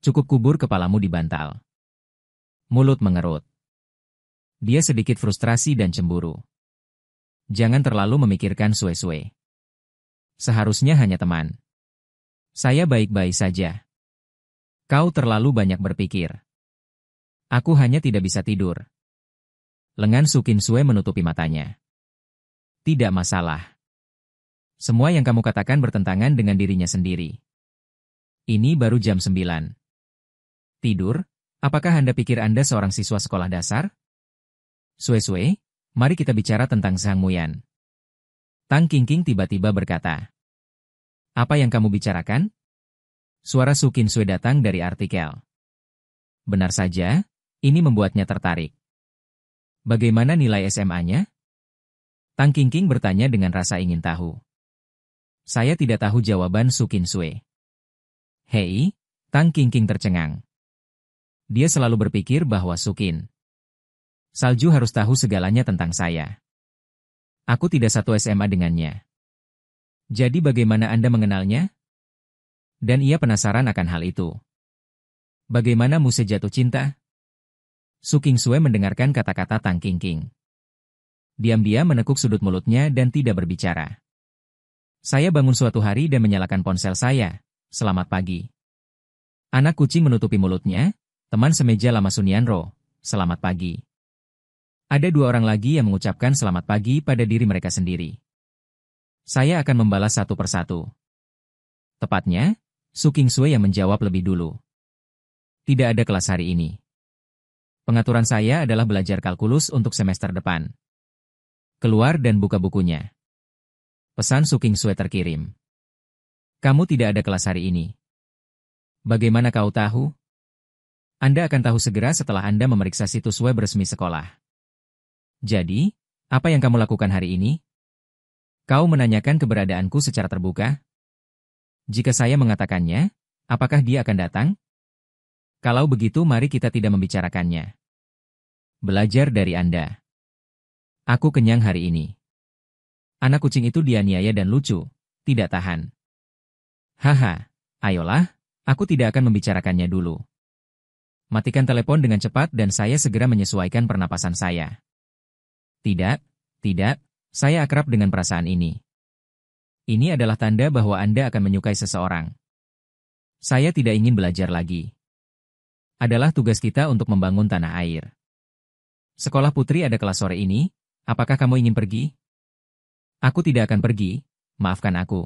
Cukup kubur kepalamu di bantal. Mulut mengerut. Dia sedikit frustrasi dan cemburu. Jangan terlalu memikirkan Sue. Seharusnya hanya teman. Saya baik-baik saja. Kau terlalu banyak berpikir. Aku hanya tidak bisa tidur. Lengan Su Qingsue menutupi matanya. Tidak masalah. Semua yang kamu katakan bertentangan dengan dirinya sendiri. Ini baru jam 9. Tidur? Apakah Anda pikir Anda seorang siswa sekolah dasar? Sue, mari kita bicara tentang Zhang Muyan. Tang Qingqing tiba-tiba berkata. Apa yang kamu bicarakan? Suara Su Qingsue datang dari artikel. Benar saja, ini membuatnya tertarik. Bagaimana nilai SMA-nya? Tang Qingqing bertanya dengan rasa ingin tahu. Saya tidak tahu jawaban Su Qingsue. Hei, Tang Qingqing tercengang. Dia selalu berpikir bahwa Su Qin Salju harus tahu segalanya tentang saya. Aku tidak satu SMA dengannya. Jadi bagaimana Anda mengenalnya? Dan ia penasaran akan hal itu. Bagaimana Muse jatuh cinta? Su Qingsue mendengarkan kata-kata Tang Qingqing. Diam-diam menekuk sudut mulutnya dan tidak berbicara. Saya bangun suatu hari dan menyalakan ponsel saya. Selamat pagi. Anak kucing menutupi mulutnya. Teman semeja lama Sun Yanro. Selamat pagi. Ada dua orang lagi yang mengucapkan selamat pagi pada diri mereka sendiri. Saya akan membalas satu persatu. Tepatnya, Su Qingsue yang menjawab lebih dulu. Tidak ada kelas hari ini. Pengaturan saya adalah belajar kalkulus untuk semester depan. Keluar dan buka bukunya. Pesan Su Qingsue terkirim. Kamu tidak ada kelas hari ini. Bagaimana kau tahu? Anda akan tahu segera setelah Anda memeriksa situs web resmi sekolah. Jadi, apa yang kamu lakukan hari ini? Kau menanyakan keberadaanku secara terbuka? Jika saya mengatakannya, apakah dia akan datang? Kalau begitu mari kita tidak membicarakannya. Belajar dari Anda. Aku kenyang hari ini. Anak kucing itu dianiaya dan lucu, tidak tahan. Haha, ayolah, aku tidak akan membicarakannya dulu. Matikan telepon dengan cepat dan saya segera menyesuaikan pernapasan saya. Tidak, saya akrab dengan perasaan ini. Ini adalah tanda bahwa Anda akan menyukai seseorang. Saya tidak ingin belajar lagi. Adalah tugas kita untuk membangun tanah air. Sekolah putri ada kelas sore ini. Apakah kamu ingin pergi? Aku tidak akan pergi, maafkan aku.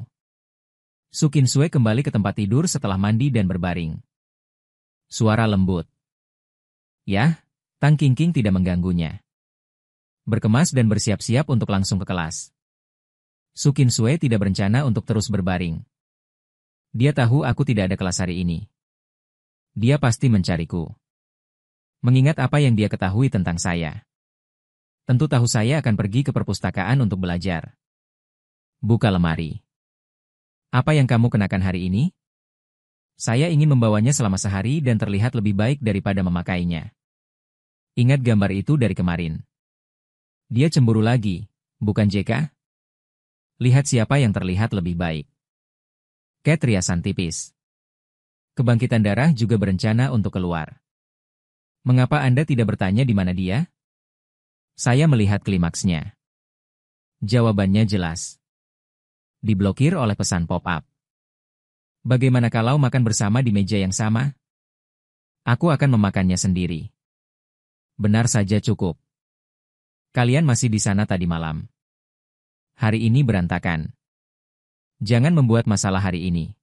Su Qingsue kembali ke tempat tidur setelah mandi dan berbaring. Suara lembut. Yah, Tang Qingqing tidak mengganggunya. Berkemas dan bersiap-siap untuk langsung ke kelas. Su Qingsue tidak berencana untuk terus berbaring. Dia tahu aku tidak ada kelas hari ini. Dia pasti mencariku. Mengingat apa yang dia ketahui tentang saya. Tentu tahu saya akan pergi ke perpustakaan untuk belajar. Buka lemari. Apa yang kamu kenakan hari ini? Saya ingin membawanya selama sehari dan terlihat lebih baik daripada memakainya. Ingat gambar itu dari kemarin. Dia cemburu lagi, bukan JK? Lihat siapa yang terlihat lebih baik. Cat riasan tipis. Kebangkitan darah juga berencana untuk keluar. Mengapa Anda tidak bertanya di mana dia? Saya melihat klimaksnya. Jawabannya jelas. Diblokir oleh pesan pop-up. Bagaimana kalau makan bersama di meja yang sama? Aku akan memakannya sendiri. Benar saja cukup. Kalian masih di sana tadi malam. Hari ini berantakan. Jangan membuat masalah hari ini.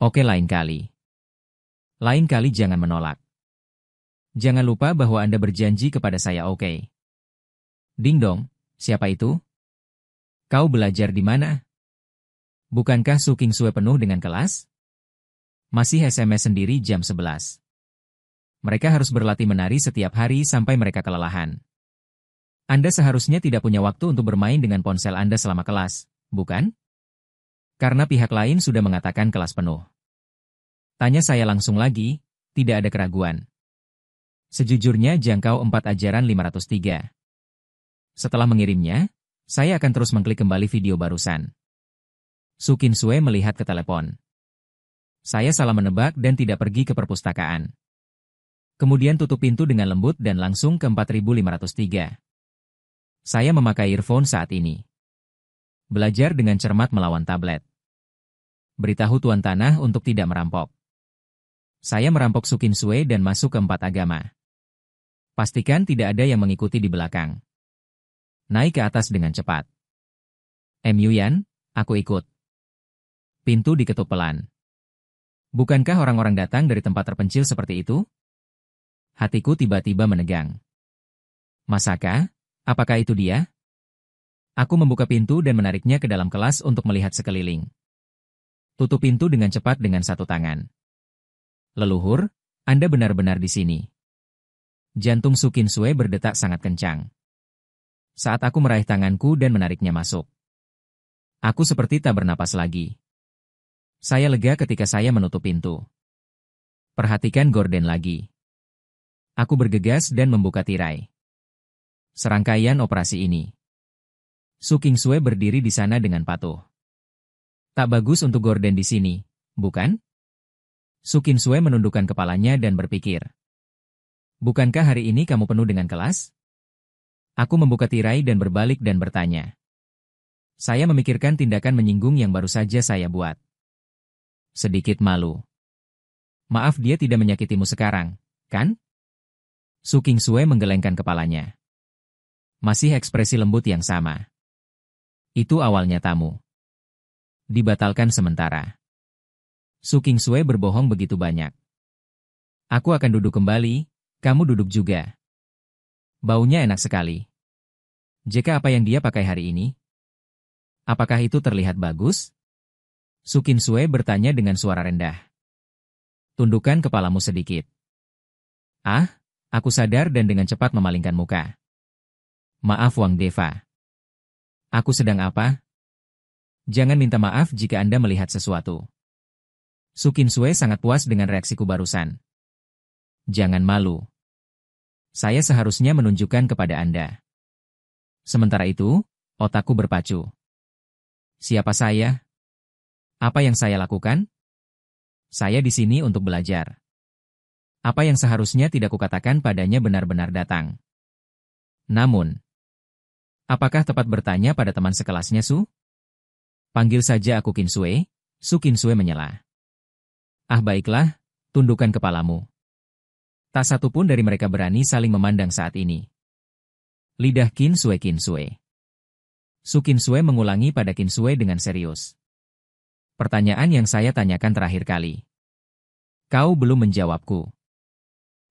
Oke, lain kali. Lain kali jangan menolak. Jangan lupa bahwa Anda berjanji kepada saya, oke? Ding dong, siapa itu? Kau belajar di mana? Bukankah Su Qingsue penuh dengan kelas? Masih SMS sendiri jam 11. Mereka harus berlatih menari setiap hari sampai mereka kelelahan. Anda seharusnya tidak punya waktu untuk bermain dengan ponsel Anda selama kelas, bukan? Karena pihak lain sudah mengatakan kelas penuh. Tanya saya langsung lagi, tidak ada keraguan. Sejujurnya jangkau 4 ajaran 503. Setelah mengirimnya, saya akan terus mengklik kembali video barusan. Su Qingsue melihat ke telepon. Saya salah menebak dan tidak pergi ke perpustakaan. Kemudian tutup pintu dengan lembut dan langsung ke 4503. Saya memakai earphone saat ini. Belajar dengan cermat melawan tablet. Beritahu Tuan Tanah untuk tidak merampok. Saya merampok Su Qingsue dan masuk ke 4 agama. Pastikan tidak ada yang mengikuti di belakang. Naik ke atas dengan cepat. Mu Yan, aku ikut. Pintu diketuk pelan. Bukankah orang-orang datang dari tempat terpencil seperti itu? Hatiku tiba-tiba menegang. Masaka, apakah itu dia? Aku membuka pintu dan menariknya ke dalam kelas untuk melihat sekeliling. Tutup pintu dengan cepat dengan satu tangan. Leluhur, Anda benar-benar di sini. Jantung Su Qingsue berdetak sangat kencang. Saat aku meraih tanganku dan menariknya masuk. Aku seperti tak bernapas lagi. Saya lega ketika saya menutup pintu. Perhatikan gorden lagi. Aku bergegas dan membuka tirai. Serangkaian operasi ini. Su Qingsue berdiri di sana dengan patuh. Tak bagus untuk gorden di sini, bukan? Su Qingsue menundukkan kepalanya dan berpikir. Bukankah hari ini kamu penuh dengan kelas? Aku membuka tirai dan berbalik dan bertanya. Saya memikirkan tindakan menyinggung yang baru saja saya buat. Sedikit malu. Maaf dia tidak menyakitimu sekarang, kan? Su Qingsue menggelengkan kepalanya. Masih ekspresi lembut yang sama. Itu awalnya tamu. Dibatalkan sementara. Su Qingsue berbohong begitu banyak. Aku akan duduk kembali, Kamu duduk juga. Baunya enak sekali. Jika apa yang dia pakai hari ini? Apakah itu terlihat bagus? Su Qinsue bertanya dengan suara rendah. Tundukkan kepalamu sedikit. Ah, aku sadar dan dengan cepat memalingkan muka. Maaf Wang Deva. Aku sedang apa? Jangan minta maaf jika Anda melihat sesuatu. Su Qinsue sangat puas dengan reaksiku barusan. Jangan malu. Saya seharusnya menunjukkan kepada Anda. Sementara itu, otakku berpacu. Siapa saya? Apa yang saya lakukan? Saya di sini untuk belajar. Apa yang seharusnya tidak kukatakan padanya benar-benar datang. Namun, apakah tepat bertanya pada teman sekelasnya Su? Panggil saja aku Qinsue. Su Qinsue menyela. Ah baiklah, tundukkan kepalamu. Tak satu pun dari mereka berani saling memandang saat ini. Lidah Qinsue. Su Qinsue mengulangi pada Qinsue dengan serius. Pertanyaan yang saya tanyakan terakhir kali. Kau belum menjawabku.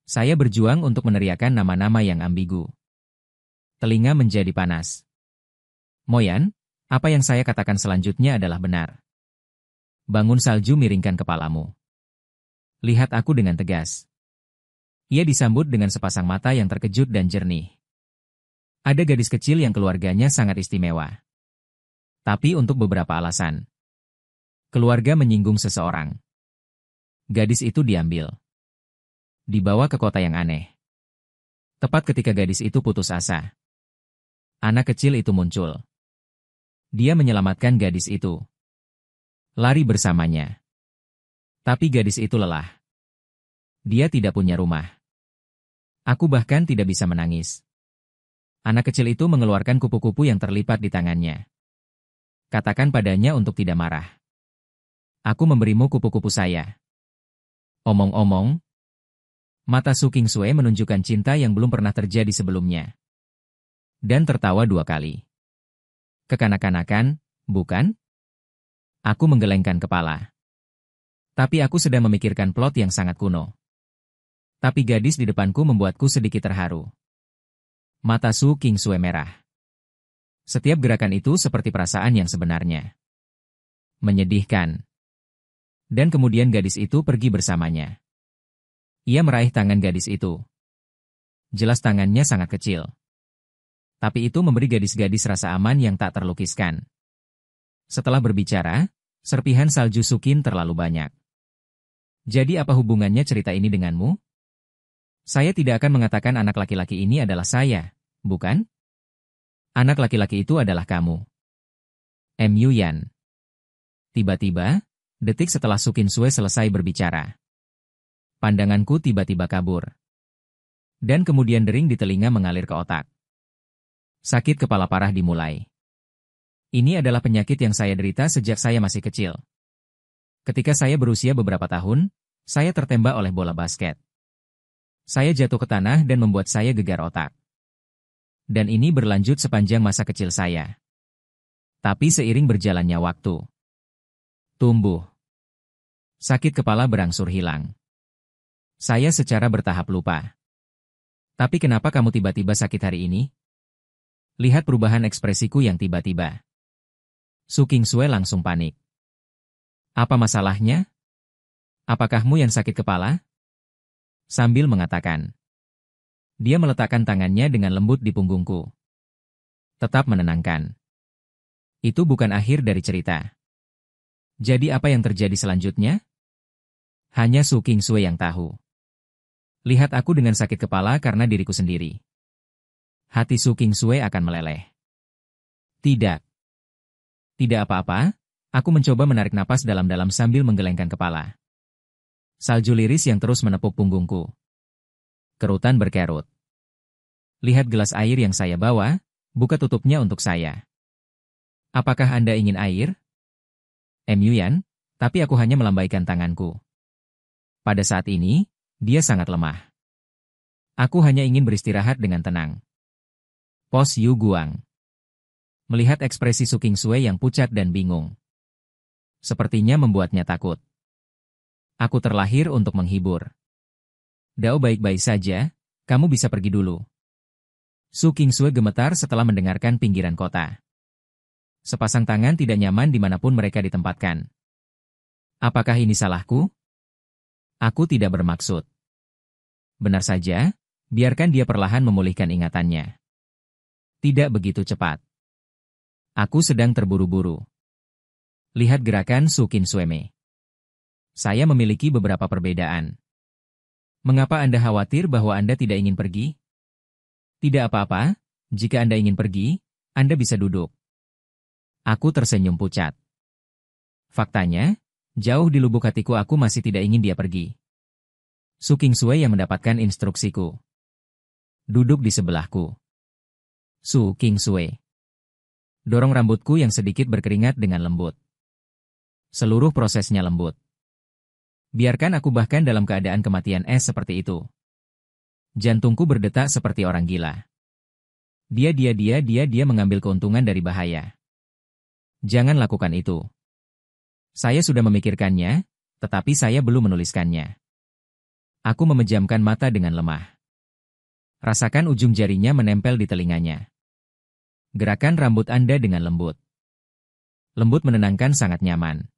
Saya berjuang untuk meneriakkan nama-nama yang ambigu. Telinga menjadi panas. Moyan, apa yang saya katakan selanjutnya adalah benar. Bangun salju, miringkan kepalamu. Lihat aku dengan tegas. Ia disambut dengan sepasang mata yang terkejut dan jernih. Ada gadis kecil yang keluarganya sangat istimewa. Tapi untuk beberapa alasan. Keluarga menyinggung seseorang. Gadis itu diambil. Dibawa ke kota yang aneh. Tepat ketika gadis itu putus asa. Anak kecil itu muncul. Dia menyelamatkan gadis itu. Lari bersamanya. Tapi gadis itu lelah. Dia tidak punya rumah. Aku bahkan tidak bisa menangis. Anak kecil itu mengeluarkan kupu-kupu yang terlipat di tangannya. Katakan padanya untuk tidak marah. Aku memberimu kupu-kupu saya. Omong-omong, mata Su Qinsue menunjukkan cinta yang belum pernah terjadi sebelumnya. Dan tertawa 2 kali. Kekanak-kanakan, bukan? Aku menggelengkan kepala. Tapi aku sedang memikirkan plot yang sangat kuno. Tapi gadis di depanku membuatku sedikit terharu. Mata Su Qinsue merah. Setiap gerakan itu seperti perasaan yang sebenarnya. Menyedihkan. Dan kemudian gadis itu pergi bersamanya. Ia meraih tangan gadis itu. Jelas tangannya sangat kecil. Tapi itu memberi gadis-gadis rasa aman yang tak terlukiskan. Setelah berbicara, serpihan salju Su Qin terlalu banyak. Jadi apa hubungannya cerita ini denganmu? Saya tidak akan mengatakan anak laki-laki ini adalah saya, bukan? Anak laki-laki itu adalah kamu. Mu Yan. Tiba-tiba, detik setelah Su Qinsue selesai berbicara. Pandanganku tiba-tiba kabur. Dan kemudian dering di telinga mengalir ke otak. Sakit kepala parah dimulai. Ini adalah penyakit yang saya derita sejak saya masih kecil. Ketika saya berusia beberapa tahun, saya tertembak oleh bola basket. Saya jatuh ke tanah dan membuat saya gegar otak. Dan ini berlanjut sepanjang masa kecil saya. Tapi seiring berjalannya waktu, tumbuh. Sakit kepala berangsur hilang. Saya secara bertahap lupa. Tapi kenapa kamu tiba-tiba sakit hari ini? Lihat perubahan ekspresiku yang tiba-tiba. Su Qinsue langsung panik. Apa masalahnya? Apakahmu yang sakit kepala? Sambil mengatakan. Dia meletakkan tangannya dengan lembut di punggungku. Tetap menenangkan. Itu bukan akhir dari cerita. Jadi apa yang terjadi selanjutnya? Hanya Su Qinsue yang tahu. Lihat aku dengan sakit kepala karena diriku sendiri. Hati Su Qinsue akan meleleh. Tidak. Tidak apa-apa, aku mencoba menarik napas dalam-dalam sambil menggelengkan kepala. Salju liris yang terus menepuk punggungku. Kerutan berkerut. Lihat gelas air yang saya bawa, buka tutupnya untuk saya. Apakah Anda ingin air? Mu Yan, tapi aku hanya melambaikan tanganku. Pada saat ini, dia sangat lemah. Aku hanya ingin beristirahat dengan tenang. Pos Yu Guang. Melihat ekspresi Su Qinsue yang pucat dan bingung. Sepertinya membuatnya takut. Aku terlahir untuk menghibur. Dao baik-baik saja, Kamu bisa pergi dulu. Su Qingsue gemetar setelah mendengarkan pinggiran kota. Sepasang tangan tidak nyaman dimanapun mereka ditempatkan. Apakah ini salahku? Aku tidak bermaksud. Benar saja, biarkan dia perlahan memulihkan ingatannya. Tidak begitu cepat. Aku sedang terburu-buru. Lihat gerakan Su Qingsue. Saya memiliki beberapa perbedaan. Mengapa Anda khawatir bahwa Anda tidak ingin pergi? Tidak apa-apa, jika Anda ingin pergi, Anda bisa duduk. Aku tersenyum pucat. Faktanya, jauh di lubuk hatiku aku masih tidak ingin dia pergi. Su Qingsue yang mendapatkan instruksiku. Duduk di sebelahku. Su Qingsue. Dorong rambutku yang sedikit berkeringat dengan lembut. Seluruh prosesnya lembut. Biarkan aku bahkan dalam keadaan kematian es seperti itu. Jantungku berdetak seperti orang gila. Dia mengambil keuntungan dari bahaya. Jangan lakukan itu. Saya sudah memikirkannya, tetapi saya belum menuliskannya. Aku memejamkan mata dengan lemah. Rasakan ujung jarinya menempel di telinganya. Gerakan rambut Anda dengan lembut. Lembut menenangkan sangat nyaman.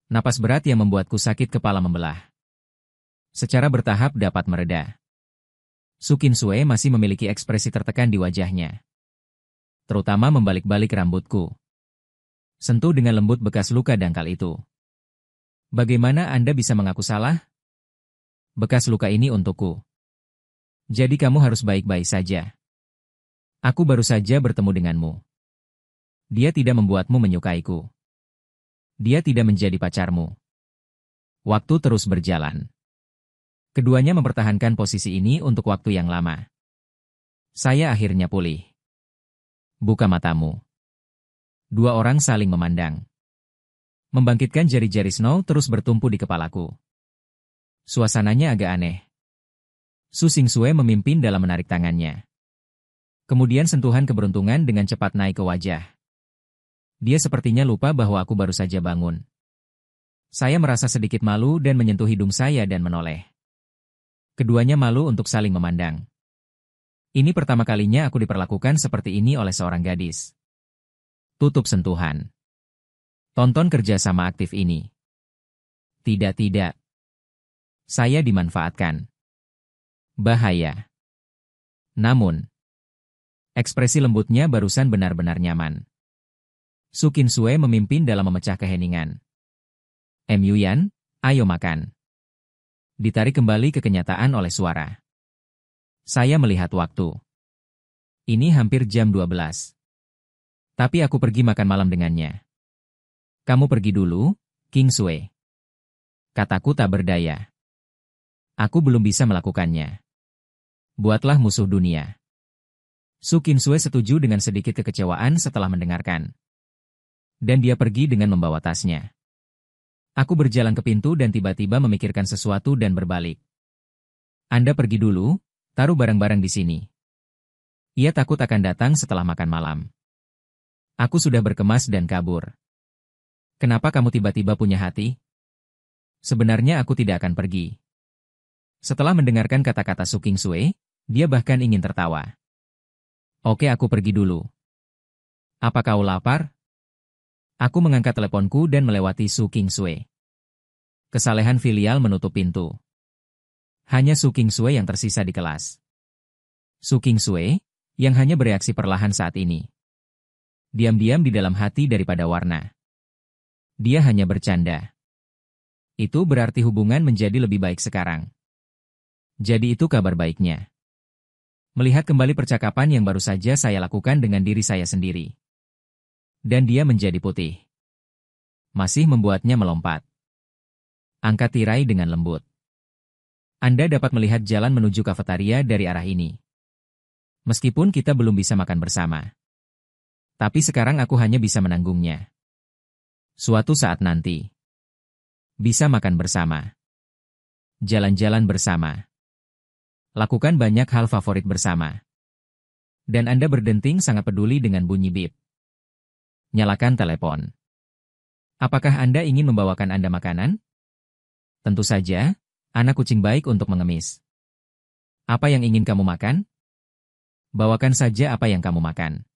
Napas berat yang membuatku sakit kepala membelah. Secara bertahap dapat mereda. Su Qingsue masih memiliki ekspresi tertekan di wajahnya. Terutama membalik-balik rambutku. Sentuh dengan lembut bekas luka dangkal itu. Bagaimana Anda bisa mengaku salah? Bekas luka ini untukku. Jadi kamu harus baik-baik saja. Aku baru saja bertemu denganmu. Dia tidak membuatmu menyukaiku. Dia tidak menjadi pacarmu. Waktu terus berjalan. Keduanya mempertahankan posisi ini untuk waktu yang lama. Saya akhirnya pulih. Buka matamu. Dua orang saling memandang. Membangkitkan jari-jari Snow terus bertumpu di kepalaku. Suasananya agak aneh. Su Qingsue memimpin dalam menarik tangannya. Kemudian sentuhan keberuntungan dengan cepat naik ke wajah. Dia sepertinya lupa bahwa aku baru saja bangun. Saya merasa sedikit malu dan menyentuh hidung saya dan menoleh. Keduanya malu untuk saling memandang. Ini pertama kalinya aku diperlakukan seperti ini oleh seorang gadis. Tutup sentuhan. Tonton kerjasama aktif ini. Tidak. Saya dimanfaatkan. Bahaya. Namun, ekspresi lembutnya barusan benar-benar nyaman. Su Qingsue memimpin dalam memecah keheningan. Yuyan, ayo makan. Ditarik kembali ke kenyataan oleh suara. Saya melihat waktu. Ini hampir jam 12. Tapi aku pergi makan malam dengannya. Kamu pergi dulu, Qingsue. Kataku tak berdaya. Aku belum bisa melakukannya. Buatlah musuh dunia. Su Qingsue setuju dengan sedikit kekecewaan setelah mendengarkan. Dan dia pergi dengan membawa tasnya. Aku berjalan ke pintu dan tiba-tiba memikirkan sesuatu dan berbalik. Anda pergi dulu, taruh barang-barang di sini. Ia takut akan datang setelah makan malam. Aku sudah berkemas dan kabur. Kenapa kamu tiba-tiba punya hati? Sebenarnya aku tidak akan pergi. Setelah mendengarkan kata-kata Su Qingsue, dia bahkan ingin tertawa. Oke, aku pergi dulu. Apa kau lapar? Aku mengangkat teleponku dan melewati Su Qingsue. Kesalehan filial menutup pintu. Hanya Su Qingsue yang tersisa di kelas. Su Qingsue, yang hanya bereaksi perlahan saat ini. Diam-diam di dalam hati daripada warna. Dia hanya bercanda. Itu berarti hubungan menjadi lebih baik sekarang. Jadi itu kabar baiknya. Melihat kembali percakapan yang baru saja saya lakukan dengan diri saya sendiri. Dan dia menjadi putih. Masih membuatnya melompat. Angkat tirai dengan lembut. Anda dapat melihat jalan menuju kafetaria dari arah ini. Meskipun kita belum bisa makan bersama. Tapi sekarang aku hanya bisa menanggungnya. Suatu saat nanti. Bisa makan bersama. Jalan-jalan bersama. Lakukan banyak hal favorit bersama. Dan Anda berdenting sangat peduli dengan bunyi bip. Nyalakan telepon. Apakah Anda ingin membawakan Anda makanan? Tentu saja, anak kucing baik untuk mengemis. Apa yang ingin kamu makan? Bawakan saja apa yang kamu makan.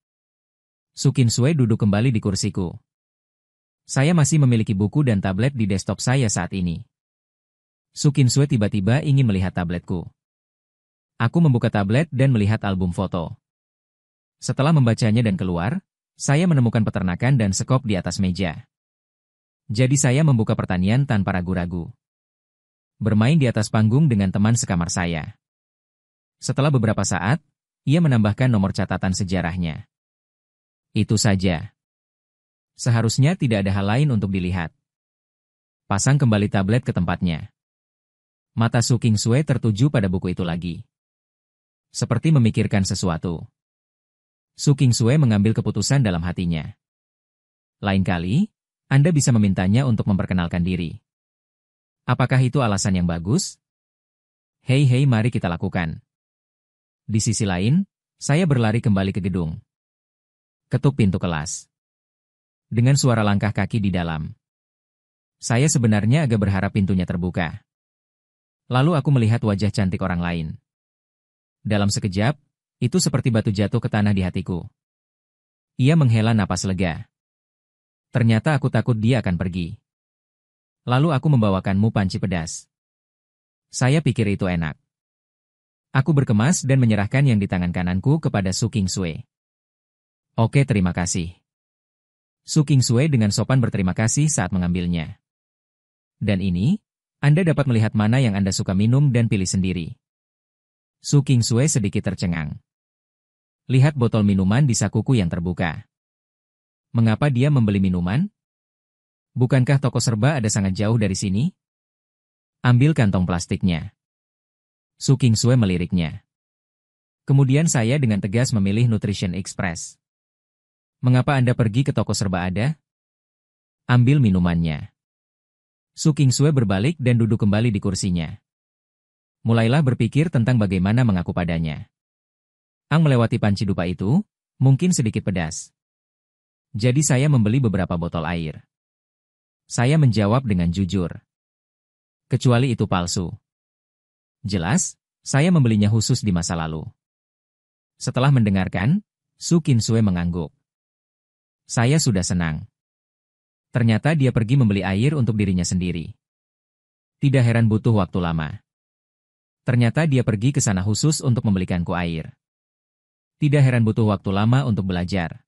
Su Qinsue duduk kembali di kursiku. Saya masih memiliki buku dan tablet di desktop saya saat ini. Su Qinsue tiba-tiba ingin melihat tabletku. Aku membuka tablet dan melihat album foto. Setelah membacanya dan keluar, saya menemukan peternakan dan sekop di atas meja. Jadi saya membuka pertanian tanpa ragu-ragu. Bermain di atas panggung dengan teman sekamar saya. Setelah beberapa saat, ia menambahkan nomor catatan sejarahnya. Itu saja. Seharusnya tidak ada hal lain untuk dilihat. Pasang kembali tablet ke tempatnya. Mata Su Qinsue tertuju pada buku itu lagi. Seperti memikirkan sesuatu. Su Qinsue mengambil keputusan dalam hatinya. Lain kali, Anda bisa memintanya untuk memperkenalkan diri. Apakah itu alasan yang bagus? Hei, mari kita lakukan. Di sisi lain, saya berlari kembali ke gedung. Ketuk pintu kelas. Dengan suara langkah kaki di dalam. Saya sebenarnya agak berharap pintunya terbuka. Lalu aku melihat wajah cantik orang lain. Dalam sekejap, itu seperti batu jatuh ke tanah di hatiku. Ia menghela napas lega. Ternyata aku takut dia akan pergi. Lalu aku membawakanmu panci pedas. Saya pikir itu enak. Aku berkemas dan menyerahkan yang di tangan kananku kepada Su Qinsue. Oke, terima kasih. Su Qinsue dengan sopan berterima kasih saat mengambilnya. Dan ini, Anda dapat melihat mana yang Anda suka minum dan pilih sendiri. Su Qinsue sedikit tercengang. Lihat botol minuman di sakuku yang terbuka. Mengapa dia membeli minuman? Bukankah toko serba ada sangat jauh dari sini? Ambil kantong plastiknya. Su Qinsue meliriknya. Kemudian saya dengan tegas memilih Nutrition Express. Mengapa Anda pergi ke toko serba ada? Ambil minumannya. Su Qinsue berbalik dan duduk kembali di kursinya. Mulailah berpikir tentang bagaimana mengaku padanya. Ang melewati panci dupa itu, mungkin sedikit pedas. Jadi saya membeli beberapa botol air. Saya menjawab dengan jujur. Kecuali itu palsu. Jelas, saya membelinya khusus di masa lalu. Setelah mendengarkan, Su Qinsue mengangguk. Saya sudah senang. Ternyata dia pergi membeli air untuk dirinya sendiri. Tidak heran butuh waktu lama. Ternyata dia pergi ke sana khusus untuk membelikanku air. Tidak heran butuh waktu lama untuk belajar.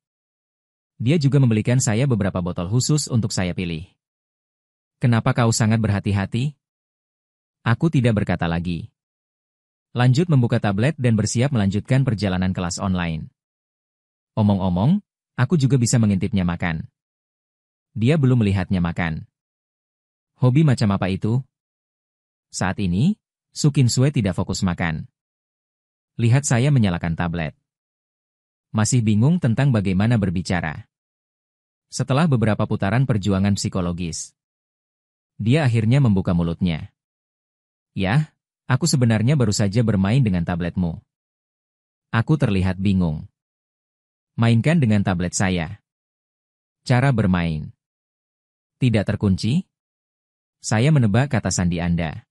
Dia juga membelikan saya beberapa botol khusus untuk saya pilih. Kenapa kau sangat berhati-hati? Aku tidak berkata lagi. Lanjut membuka tablet dan bersiap melanjutkan perjalanan kelas online. Omong-omong, aku juga bisa mengintipnya makan. Dia belum melihatnya makan. Hobi macam apa itu? Saat ini, Su Qinsue tidak fokus makan. Lihat saya menyalakan tablet. Masih bingung tentang bagaimana berbicara. Setelah beberapa putaran perjuangan psikologis, dia akhirnya membuka mulutnya. Ya, aku sebenarnya baru saja bermain dengan tabletmu. Aku terlihat bingung. Mainkan dengan tablet saya. Cara bermain. Tidak terkunci? Saya menebak kata sandi Anda.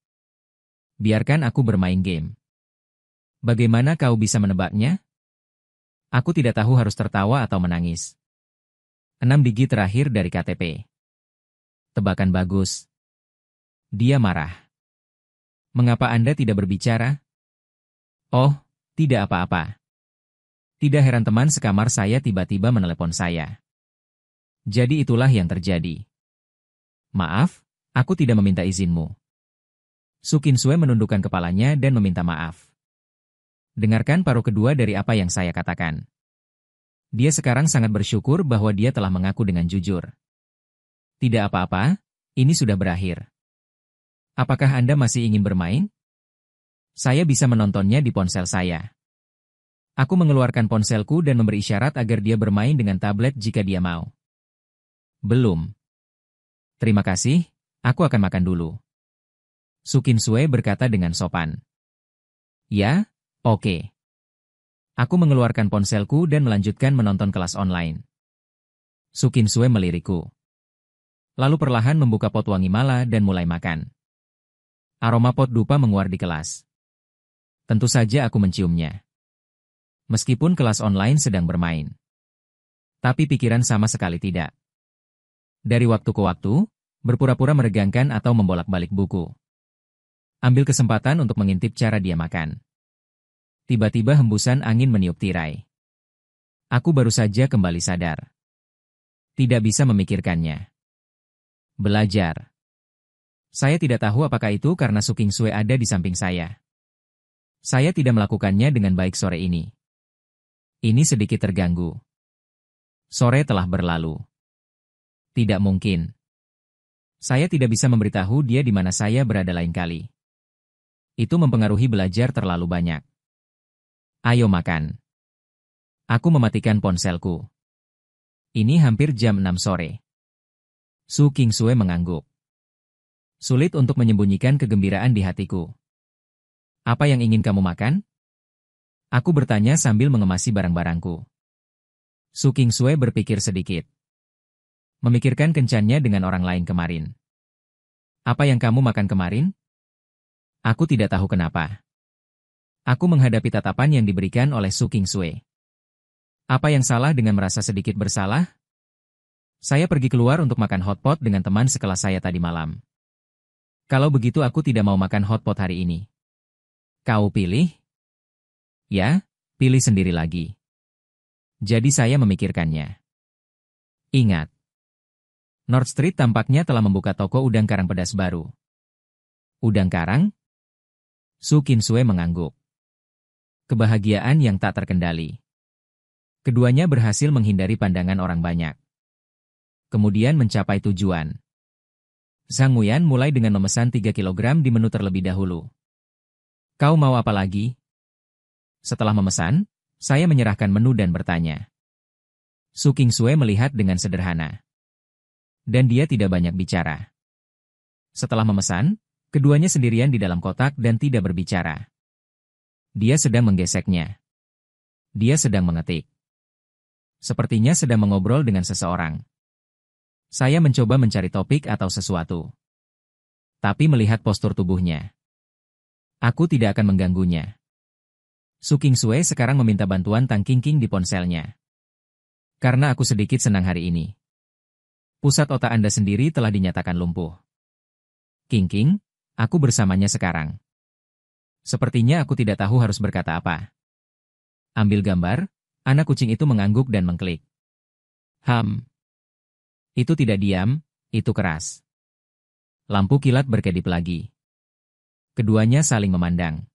Biarkan aku bermain game. Bagaimana kau bisa menebaknya? Aku tidak tahu harus tertawa atau menangis. 6 digit terakhir dari KTP. Tebakan bagus. Dia marah. Mengapa Anda tidak berbicara? Oh, tidak apa-apa. Tidak heran teman sekamar saya tiba-tiba menelepon saya. Jadi itulah yang terjadi. Maaf, aku tidak meminta izinmu. Su Qinsue menundukkan kepalanya dan meminta maaf. Dengarkan paruh kedua dari apa yang saya katakan. Dia sekarang sangat bersyukur bahwa dia telah mengaku dengan jujur. Tidak apa-apa, ini sudah berakhir. Apakah Anda masih ingin bermain? Saya bisa menontonnya di ponsel saya. Aku mengeluarkan ponselku dan memberi isyarat agar dia bermain dengan tablet jika dia mau. Belum. Terima kasih, aku akan makan dulu. Su Qinsue berkata dengan sopan. Ya, oke. Aku mengeluarkan ponselku dan melanjutkan menonton kelas online. Su Qinsue melirikku. Lalu perlahan membuka pot wangi mala dan mulai makan. Aroma pot dupa menguar di kelas. Tentu saja aku menciumnya. Meskipun kelas online sedang bermain. Tapi pikiran sama sekali tidak. Dari waktu ke waktu, berpura-pura meregangkan atau membolak-balik buku. Ambil kesempatan untuk mengintip cara dia makan. Tiba-tiba hembusan angin meniup tirai. Aku baru saja kembali sadar. Tidak bisa memikirkannya. Belajar. Saya tidak tahu apakah itu karena Su Qingsui ada di samping saya. Saya tidak melakukannya dengan baik sore ini. Ini sedikit terganggu. Sore telah berlalu. Tidak mungkin. Saya tidak bisa memberitahu dia di mana saya berada lain kali. Itu mempengaruhi belajar terlalu banyak. Ayo makan. Aku mematikan ponselku. Ini hampir jam 6 sore. Su Qingsui mengangguk. Sulit untuk menyembunyikan kegembiraan di hatiku. Apa yang ingin kamu makan? Aku bertanya sambil mengemasi barang-barangku. Su Qingsui berpikir sedikit. Memikirkan kencannya dengan orang lain kemarin. Apa yang kamu makan kemarin? Aku tidak tahu kenapa. Aku menghadapi tatapan yang diberikan oleh Su Qingsui. Apa yang salah dengan merasa sedikit bersalah? Saya pergi keluar untuk makan hotpot dengan teman sekelas saya tadi malam. Kalau begitu aku tidak mau makan hotpot hari ini. Kau pilih? Ya, pilih sendiri lagi. Jadi saya memikirkannya. Ingat. North Street tampaknya telah membuka toko udang karang pedas baru. Udang karang? Su Qingsui mengangguk. Kebahagiaan yang tak terkendali. Keduanya berhasil menghindari pandangan orang banyak. Kemudian mencapai tujuan. Zhang Nguyen mulai dengan memesan 3 kilogram di menu terlebih dahulu. Kau mau apa lagi? Setelah memesan, saya menyerahkan menu dan bertanya. Su Qingsui melihat dengan sederhana. Dan dia tidak banyak bicara. Setelah memesan, keduanya sendirian di dalam kotak dan tidak berbicara. Dia sedang menggeseknya. Dia sedang mengetik. Sepertinya sedang mengobrol dengan seseorang. Saya mencoba mencari topik atau sesuatu. Tapi melihat postur tubuhnya. Aku tidak akan mengganggunya. Su Qingsui sekarang meminta bantuan Tang Qingqing di ponselnya. Karena aku sedikit senang hari ini. Pusat otak Anda sendiri telah dinyatakan lumpuh. Qingqing, aku bersamanya sekarang. Sepertinya aku tidak tahu harus berkata apa. Ambil gambar, anak kucing itu mengangguk dan mengklik. Itu tidak diam, itu keras. Lampu kilat berkedip lagi. Keduanya saling memandang.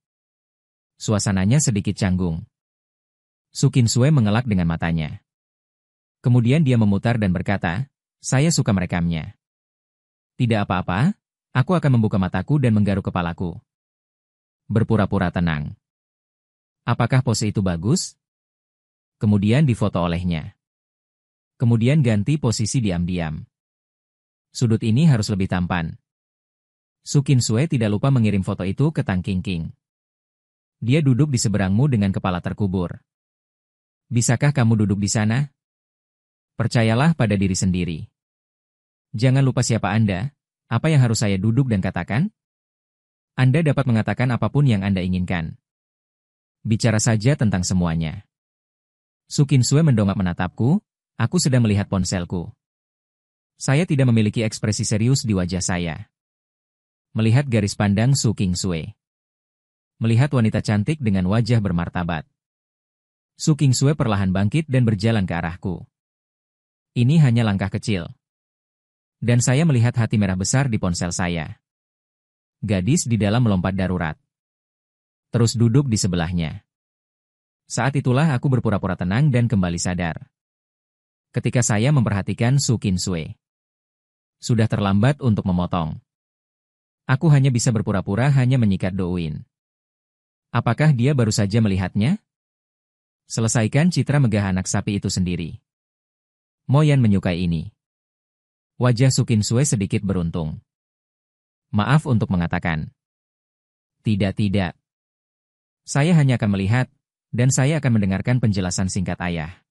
Suasananya sedikit canggung. Su Qingsui mengelak dengan matanya. Kemudian dia memutar dan berkata, saya suka merekamnya. Tidak apa-apa, aku akan membuka mataku dan menggaruk kepalaku. Berpura-pura tenang. Apakah pose itu bagus? Kemudian difoto olehnya. Kemudian ganti posisi diam-diam. Sudut ini harus lebih tampan. Su Qingsui tidak lupa mengirim foto itu ke Tang Qingqing. Dia duduk di seberangmu dengan kepala terkubur. Bisakah kamu duduk di sana? Percayalah pada diri sendiri. Jangan lupa siapa Anda, apa yang harus saya duduk dan katakan? Anda dapat mengatakan apapun yang Anda inginkan. Bicara saja tentang semuanya. Su Qingsui mendongak menatapku, aku sedang melihat ponselku. Saya tidak memiliki ekspresi serius di wajah saya. Melihat garis pandang Su Qingsui. Melihat wanita cantik dengan wajah bermartabat. Su Qingsui perlahan bangkit dan berjalan ke arahku. Ini hanya langkah kecil. Dan saya melihat hati merah besar di ponsel saya. Gadis di dalam melompat darurat. Terus duduk di sebelahnya. Saat itulah aku berpura-pura tenang dan kembali sadar. Ketika saya memperhatikan Su Qingsui. Sudah terlambat untuk memotong. Aku hanya bisa berpura-pura hanya menyikat Douyin. Apakah dia baru saja melihatnya? Selesaikan citra megah anak sapi itu sendiri. Mo Yan menyukai ini. Wajah Su Qingsui sedikit beruntung. Maaf untuk mengatakan. Tidak. Saya hanya akan melihat, dan saya akan mendengarkan penjelasan singkat ayah.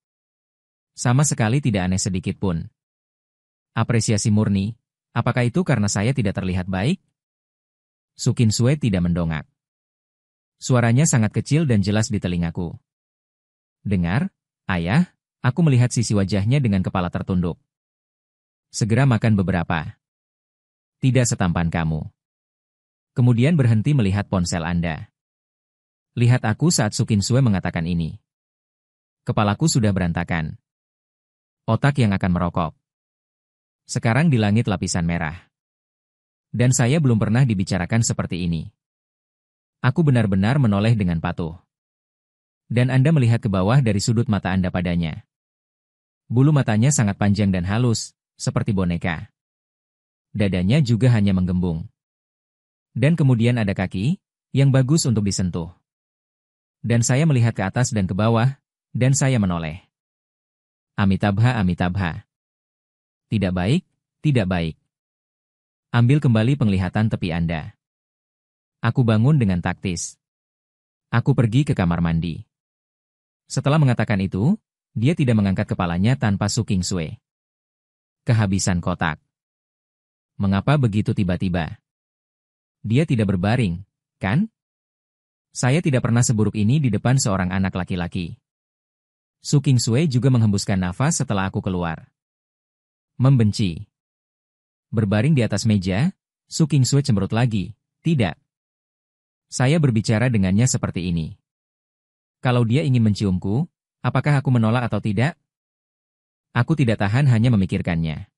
Sama sekali tidak aneh sedikit pun. Apresiasi murni, apakah itu karena saya tidak terlihat baik? Su Qingsui tidak mendongak. Suaranya sangat kecil dan jelas di telingaku. Dengar, ayah, aku melihat sisi wajahnya dengan kepala tertunduk. Segera makan beberapa. Tidak setampan kamu. Kemudian berhenti melihat ponsel Anda. Lihat aku saat Su Qinsue mengatakan ini. Kepalaku sudah berantakan. Otak yang akan merokok. Sekarang di langit lapisan merah. Dan saya belum pernah dibicarakan seperti ini. Aku benar-benar menoleh dengan patuh. Dan Anda melihat ke bawah dari sudut mata Anda padanya. Bulu matanya sangat panjang dan halus, seperti boneka. Dadanya juga hanya menggembung. Dan kemudian ada kaki, yang bagus untuk disentuh. Dan saya melihat ke atas dan ke bawah, dan saya menoleh. Amitabha, Amitabha. Tidak baik, tidak baik. Ambil kembali penglihatan tepi Anda. Aku bangun dengan taktis. Aku pergi ke kamar mandi. Setelah mengatakan itu, dia tidak mengangkat kepalanya tanpa Su Qinsue. Kehabisan kotak. Mengapa begitu tiba-tiba? Dia tidak berbaring, kan? Saya tidak pernah seburuk ini di depan seorang anak laki-laki. Su Qinsue juga menghembuskan nafas setelah aku keluar. Membenci. Berbaring di atas meja, Su Qinsue cemberut lagi. Tidak. Saya berbicara dengannya seperti ini. Kalau dia ingin menciumku, apakah aku menolak atau tidak? Aku tidak tahan hanya memikirkannya.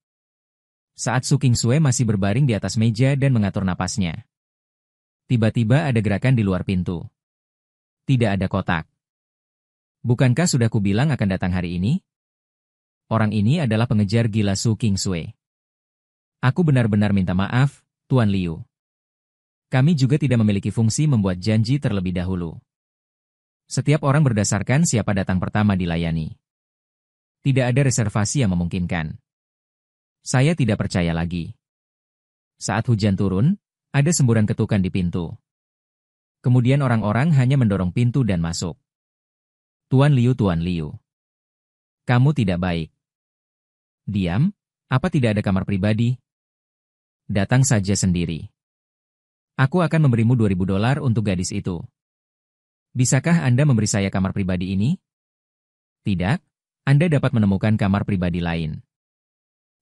Saat Su Qinsue masih berbaring di atas meja dan mengatur napasnya. Tiba-tiba ada gerakan di luar pintu. Tidak ada kotak. Bukankah sudah kubilang akan datang hari ini? Orang ini adalah pengejar gila Su Qinsue. Aku benar-benar minta maaf, Tuan Liu. Kami juga tidak memiliki fungsi membuat janji terlebih dahulu. Setiap orang berdasarkan siapa datang pertama dilayani. Tidak ada reservasi yang memungkinkan. Saya tidak percaya lagi. Saat hujan turun, ada semburan ketukan di pintu. Kemudian orang-orang hanya mendorong pintu dan masuk. Tuan Liu, Tuan Liu. Kamu tidak baik. Diam, apa tidak ada kamar pribadi? Datang saja sendiri. Aku akan memberimu $2.000 untuk gadis itu. Bisakah Anda memberi saya kamar pribadi ini? Tidak, Anda dapat menemukan kamar pribadi lain.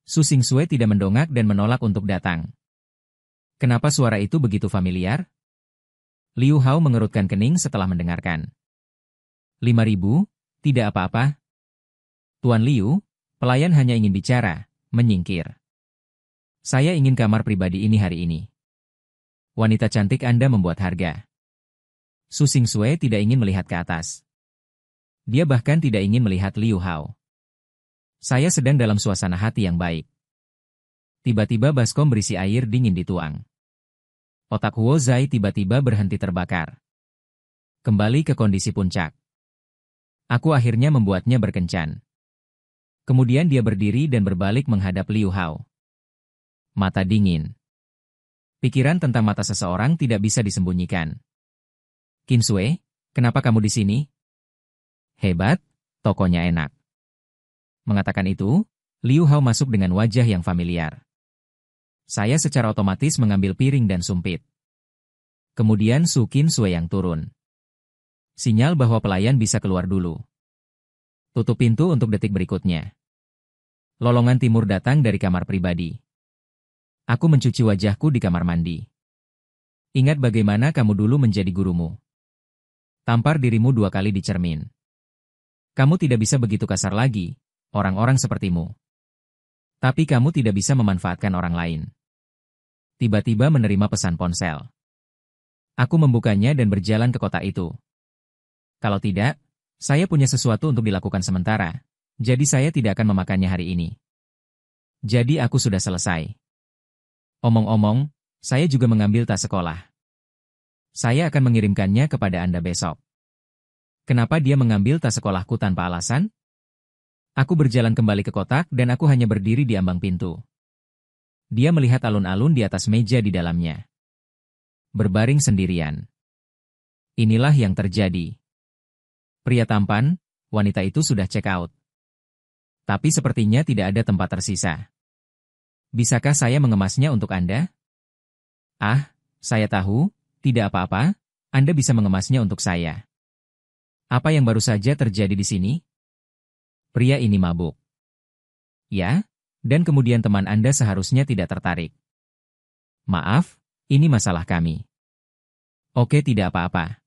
Su Qinsue tidak mendongak dan menolak untuk datang. Kenapa suara itu begitu familiar? Liu Hao mengerutkan kening setelah mendengarkan. 5.000, tidak apa-apa. Tuan Liu, pelayan hanya ingin bicara, menyingkir. Saya ingin kamar pribadi ini hari ini. Wanita cantik Anda membuat harga. Su Qinsue tidak ingin melihat ke atas. Dia bahkan tidak ingin melihat Liu Hao. Saya sedang dalam suasana hati yang baik. Tiba-tiba baskom berisi air dingin dituang. Otak Huo Zai tiba-tiba berhenti terbakar. Kembali ke kondisi puncak. Aku akhirnya membuatnya berkencan. Kemudian dia berdiri dan berbalik menghadap Liu Hao. Mata dingin. Pikiran tentang mata seseorang tidak bisa disembunyikan. Qinsue, kenapa kamu di sini? Hebat, tokonya enak. Mengatakan itu, Liu Hao masuk dengan wajah yang familiar. Saya secara otomatis mengambil piring dan sumpit. Kemudian Su Qinsue yang turun. Sinyal bahwa pelayan bisa keluar dulu. Tutup pintu untuk detik berikutnya. Lolongan timur datang dari kamar pribadi. Aku mencuci wajahku di kamar mandi. Ingat bagaimana kamu dulu menjadi gurumu. Tampar dirimu 2 kali di cermin. Kamu tidak bisa begitu kasar lagi, orang-orang sepertimu. Tapi kamu tidak bisa memanfaatkan orang lain. Tiba-tiba menerima pesan ponsel. Aku membukanya dan berjalan ke kota itu. Kalau tidak, saya punya sesuatu untuk dilakukan sementara, jadi saya tidak akan memakannya hari ini. Jadi aku sudah selesai. Omong-omong, saya juga mengambil tas sekolah. Saya akan mengirimkannya kepada Anda besok. Kenapa dia mengambil tas sekolahku tanpa alasan? Aku berjalan kembali ke kotak dan aku hanya berdiri di ambang pintu. Dia melihat alun-alun di atas meja di dalamnya. Berbaring sendirian. Inilah yang terjadi. Pria tampan, wanita itu sudah check out. Tapi sepertinya tidak ada tempat tersisa. Bisakah saya mengemasnya untuk Anda? Ah, saya tahu, tidak apa-apa, Anda bisa mengemasnya untuk saya. Apa yang baru saja terjadi di sini? Pria ini mabuk. Ya, dan kemudian teman Anda seharusnya tidak tertarik. Maaf, ini masalah kami. Oke, tidak apa-apa.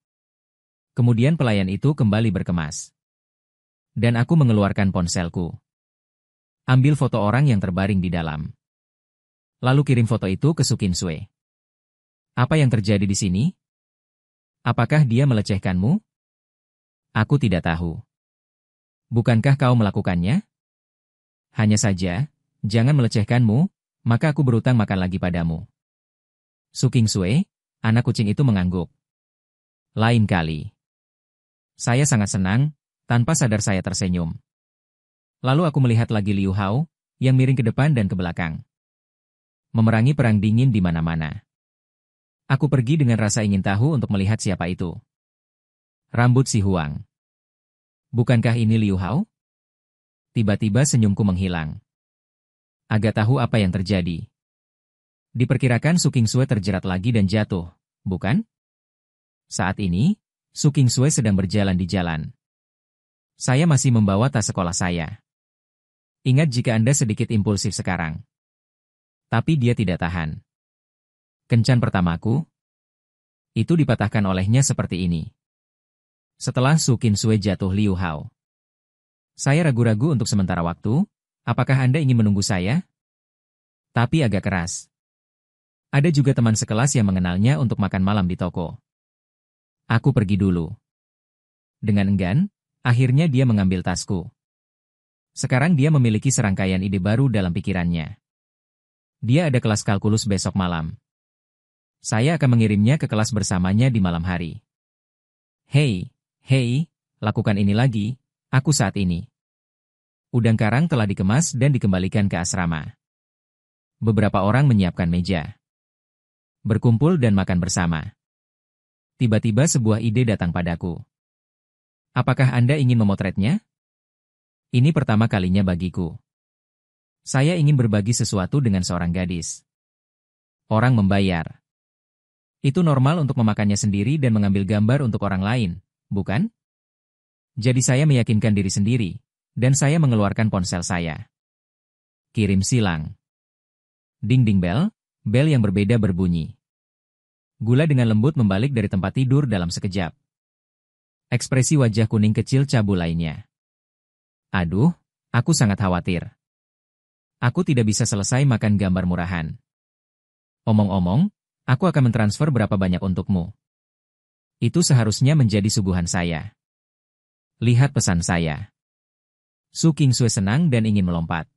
Kemudian pelayan itu kembali berkemas. Dan aku mengeluarkan ponselku. Ambil foto orang yang terbaring di dalam. Lalu kirim foto itu ke Su Qingsui. Apa yang terjadi di sini? Apakah dia melecehkanmu? Aku tidak tahu. Bukankah kau melakukannya? Hanya saja, jangan melecehkanmu, maka aku berutang makan lagi padamu. Su Qingsui, anak kucing itu mengangguk. Lain kali. Saya sangat senang, tanpa sadar saya tersenyum. Lalu aku melihat lagi Liu Hao, yang miring ke depan dan ke belakang. Memerangi perang dingin di mana-mana. Aku pergi dengan rasa ingin tahu untuk melihat siapa itu. Rambut si Huang. Bukankah ini Liu Hao? Tiba-tiba senyumku menghilang. Agak tahu apa yang terjadi. Diperkirakan Su Qingsui terjerat lagi dan jatuh, bukan? Saat ini, Su Qingsui sedang berjalan di jalan. Saya masih membawa tas sekolah saya. Ingat jika Anda sedikit impulsif sekarang. Tapi dia tidak tahan. Kencan pertamaku, itu dipatahkan olehnya seperti ini. Setelah Su Qingsui jatuh Liu Hao. Saya ragu-ragu untuk sementara waktu, apakah Anda ingin menunggu saya? Tapi agak keras. Ada juga teman sekelas yang mengenalnya untuk makan malam di toko. Aku pergi dulu. Dengan enggan, akhirnya dia mengambil tasku. Sekarang dia memiliki serangkaian ide baru dalam pikirannya. Dia ada kelas kalkulus besok malam. Saya akan mengirimnya ke kelas bersamanya di malam hari. Hei, lakukan ini lagi, aku saat ini. Udang karang telah dikemas dan dikembalikan ke asrama. Beberapa orang menyiapkan meja. Berkumpul dan makan bersama. Tiba-tiba sebuah ide datang padaku. Apakah Anda ingin memotretnya? Ini pertama kalinya bagiku. Saya ingin berbagi sesuatu dengan seorang gadis. Orang membayar. Itu normal untuk memakannya sendiri dan mengambil gambar untuk orang lain, bukan? Jadi saya meyakinkan diri sendiri, dan saya mengeluarkan ponsel saya. Kirim silang. Ding-ding bel yang berbeda berbunyi. Gula dengan lembut membalik dari tempat tidur dalam sekejap. Ekspresi wajah kuning kecil cabul lainnya. Aduh, aku sangat khawatir. Aku tidak bisa selesai makan gambar murahan. Omong-omong, aku akan mentransfer berapa banyak untukmu. Itu seharusnya menjadi suguhan saya. Lihat pesan saya. Su Qingsui senang dan ingin melompat.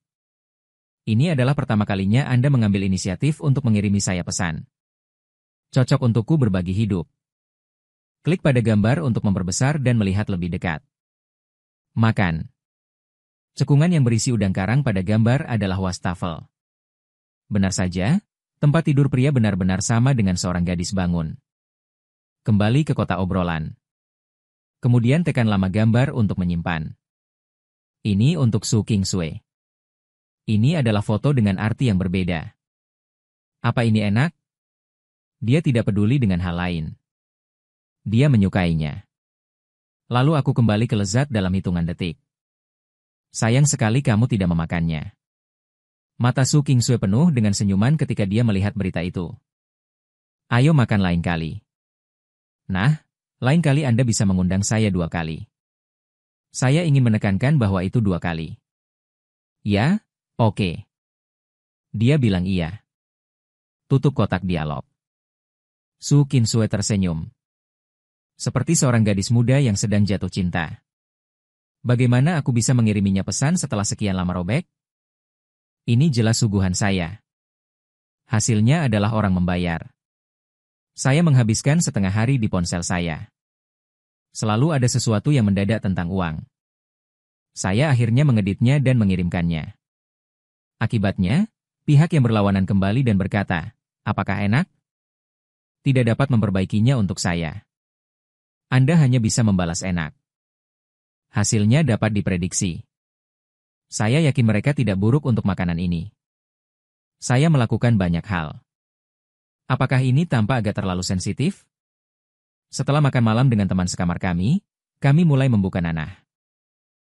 Ini adalah pertama kalinya Anda mengambil inisiatif untuk mengirimi saya pesan. Cocok untukku berbagi hidup. Klik pada gambar untuk memperbesar dan melihat lebih dekat. Makan. Cekungan yang berisi udang karang pada gambar adalah wastafel. Benar saja, tempat tidur pria benar-benar sama dengan seorang gadis bangun. Kembali ke kotak obrolan. Kemudian tekan lama gambar untuk menyimpan. Ini untuk Su Qingsui. Ini adalah foto dengan arti yang berbeda. Apa ini enak? Dia tidak peduli dengan hal lain. Dia menyukainya. Lalu aku kembali ke lezat dalam hitungan detik. Sayang sekali kamu tidak memakannya. Mata Su Qingsui penuh dengan senyuman ketika dia melihat berita itu. Ayo makan lain kali. Nah, lain kali Anda bisa mengundang saya 2 kali. Saya ingin menekankan bahwa itu 2 kali. Ya, oke. Dia bilang iya. Tutup kotak dialog. Su Qingsui tersenyum. Seperti seorang gadis muda yang sedang jatuh cinta. Bagaimana aku bisa mengiriminya pesan setelah sekian lama robek? Ini jelas suguhan saya. Hasilnya adalah orang membayar. Saya menghabiskan setengah hari di ponsel saya. Selalu ada sesuatu yang mendadak tentang uang. Saya akhirnya mengeditnya dan mengirimkannya. Akibatnya, pihak yang berlawanan kembali dan berkata, apakah enak? Tidak dapat memperbaikinya untuk saya. Anda hanya bisa membalas enak. Hasilnya dapat diprediksi. Saya yakin mereka tidak buruk untuk makanan ini. Saya melakukan banyak hal. Apakah ini tampak agak terlalu sensitif? Setelah makan malam dengan teman sekamar kami mulai membuka nanah.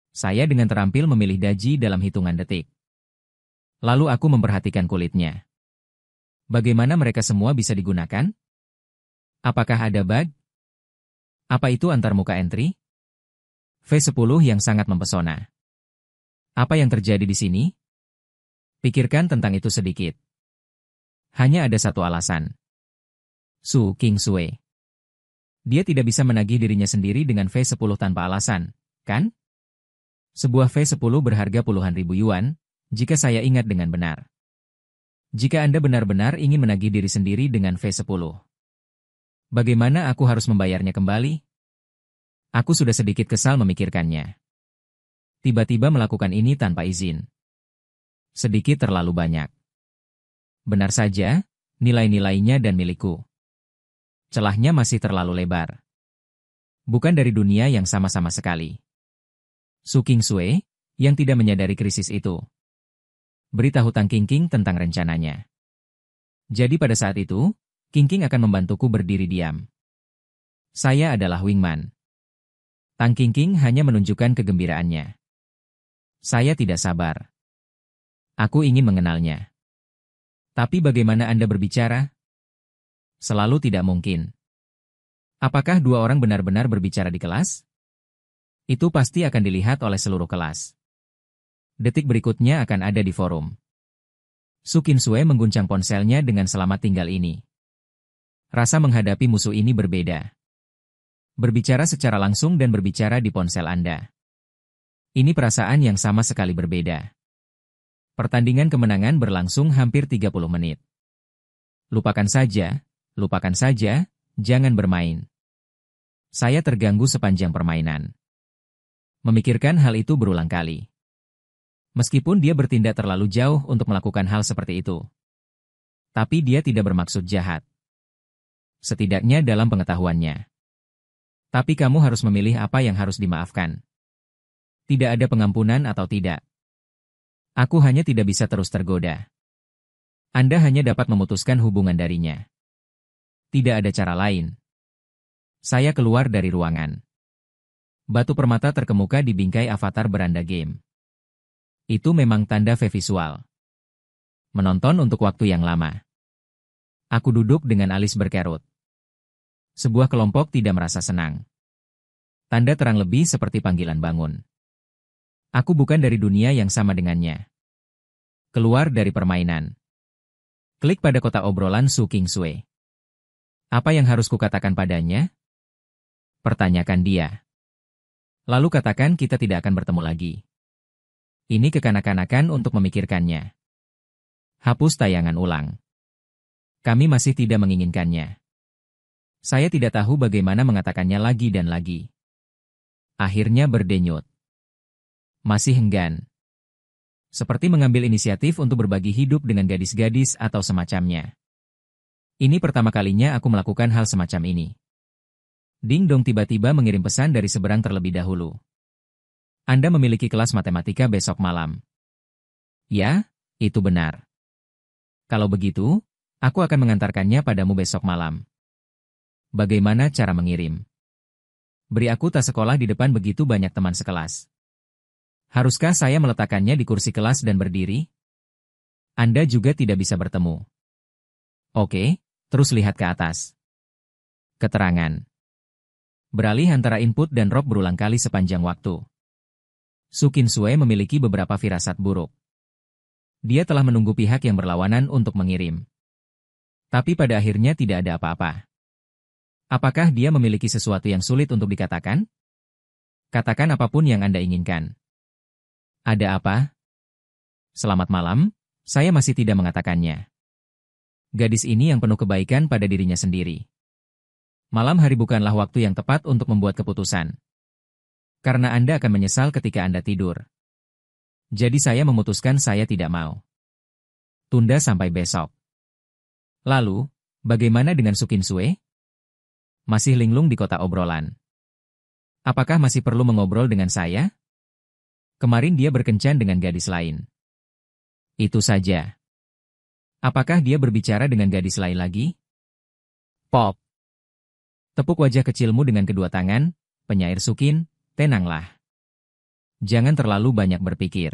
Saya dengan terampil memilih daji dalam hitungan detik. Lalu aku memperhatikan kulitnya. Bagaimana mereka semua bisa digunakan? Apakah ada bug? Apa itu antarmuka entry? V10 yang sangat mempesona. Apa yang terjadi di sini? Pikirkan tentang itu sedikit. Hanya ada satu alasan. Su Qingsui. Dia tidak bisa menagih dirinya sendiri dengan V10 tanpa alasan, kan? Sebuah V10 berharga puluhan ribu yuan, jika saya ingat dengan benar. Jika Anda benar-benar ingin menagih diri sendiri dengan V10, bagaimana aku harus membayarnya kembali? Aku sudah sedikit kesal memikirkannya. Tiba-tiba melakukan ini tanpa izin. Sedikit terlalu banyak. Benar saja, nilai-nilainya dan milikku. Celahnya masih terlalu lebar. Bukan dari dunia yang sama-sama sekali. Su Qingsui, yang tidak menyadari krisis itu, beritahu Tang Qingqing tentang rencananya. Jadi pada saat itu, Qingqing akan membantuku berdiri diam. Saya adalah wingman. Tang Qingqing hanya menunjukkan kegembiraannya. Saya tidak sabar. Aku ingin mengenalnya. Tapi bagaimana Anda berbicara? Selalu tidak mungkin. Apakah dua orang benar-benar berbicara di kelas? Itu pasti akan dilihat oleh seluruh kelas. Detik berikutnya akan ada di forum. Su Qingsui mengguncang ponselnya dengan selamat tinggal ini. Rasa menghadapi musuh ini berbeda. Berbicara secara langsung dan berbicara di ponsel Anda. Ini perasaan yang sama sekali berbeda. Pertandingan kemenangan berlangsung hampir 30 menit. Lupakan saja, jangan bermain. Saya terganggu sepanjang permainan. Memikirkan hal itu berulang kali. Meskipun dia bertindak terlalu jauh untuk melakukan hal seperti itu. Tapi dia tidak bermaksud jahat. Setidaknya dalam pengetahuannya. Tapi kamu harus memilih apa yang harus dimaafkan. Tidak ada pengampunan atau tidak. Aku hanya tidak bisa terus tergoda. Anda hanya dapat memutuskan hubungan darinya. Tidak ada cara lain. Saya keluar dari ruangan. Batu permata terkemuka di bingkai avatar beranda game. Itu memang tanda V-visual. Menonton untuk waktu yang lama. Aku duduk dengan alis berkerut. Sebuah kelompok tidak merasa senang. Tanda terang lebih seperti panggilan bangun. Aku bukan dari dunia yang sama dengannya. Keluar dari permainan. Klik pada kotak obrolan Su Qingsui. Apa yang harus kukatakan padanya? Pertanyakan dia. Lalu katakan kita tidak akan bertemu lagi. Ini kekanak-kanakan untuk memikirkannya. Hapus tayangan ulang. Kami masih tidak menginginkannya. Saya tidak tahu bagaimana mengatakannya lagi dan lagi. Akhirnya berdenyut. Masih enggan. Seperti mengambil inisiatif untuk berbagi hidup dengan gadis-gadis atau semacamnya. Ini pertama kalinya aku melakukan hal semacam ini. Ding dong tiba-tiba mengirim pesan dari seberang terlebih dahulu. Anda memiliki kelas matematika besok malam. Ya, itu benar. Kalau begitu, aku akan mengantarkannya padamu besok malam. Bagaimana cara mengirim? Beri aku tas sekolah di depan begitu banyak teman sekelas. Haruskah saya meletakkannya di kursi kelas dan berdiri? Anda juga tidak bisa bertemu. Oke, terus lihat ke atas. Keterangan. Beralih antara input dan drop berulang kali sepanjang waktu. Su Qingsui memiliki beberapa firasat buruk. Dia telah menunggu pihak yang berlawanan untuk mengirim. Tapi pada akhirnya tidak ada apa-apa. Apakah dia memiliki sesuatu yang sulit untuk dikatakan? Katakan apapun yang Anda inginkan. Ada apa? Selamat malam, saya masih tidak mengatakannya. Gadis ini yang penuh kebaikan pada dirinya sendiri. Malam hari bukanlah waktu yang tepat untuk membuat keputusan. Karena Anda akan menyesal ketika Anda tidur. Jadi saya memutuskan saya tidak mau. Tunda sampai besok. Lalu, bagaimana dengan Su Qingsui? Masih linglung di kotak obrolan. Apakah masih perlu mengobrol dengan saya? Kemarin dia berkencan dengan gadis lain. Itu saja. Apakah dia berbicara dengan gadis lain lagi? Pop. Tepuk wajah kecilmu dengan kedua tangan, penyair Sukin, tenanglah. Jangan terlalu banyak berpikir.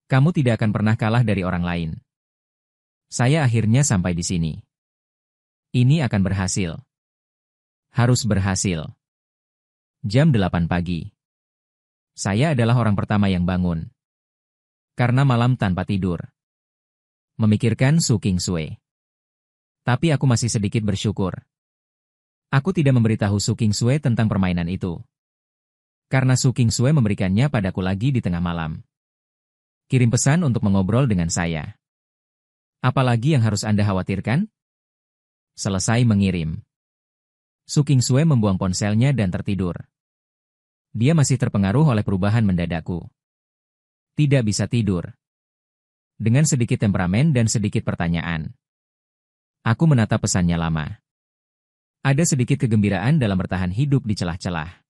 Kamu tidak akan pernah kalah dari orang lain. Saya akhirnya sampai di sini. Ini akan berhasil. Harus berhasil. Jam 8 pagi. Saya adalah orang pertama yang bangun. Karena malam tanpa tidur. Memikirkan Su Qingsui. Tapi aku masih sedikit bersyukur. Aku tidak memberitahu Su Qingsui tentang permainan itu. Karena Su Qingsui memberikannya padaku lagi di tengah malam. Kirim pesan untuk mengobrol dengan saya. Apalagi yang harus Anda khawatirkan? Selesai mengirim. Su Qingsui membuang ponselnya dan tertidur. Dia masih terpengaruh oleh perubahan mendadakku. Tidak bisa tidur. Dengan sedikit temperamen dan sedikit pertanyaan. Aku menatap pesannya lama. Ada sedikit kegembiraan dalam bertahan hidup di celah-celah.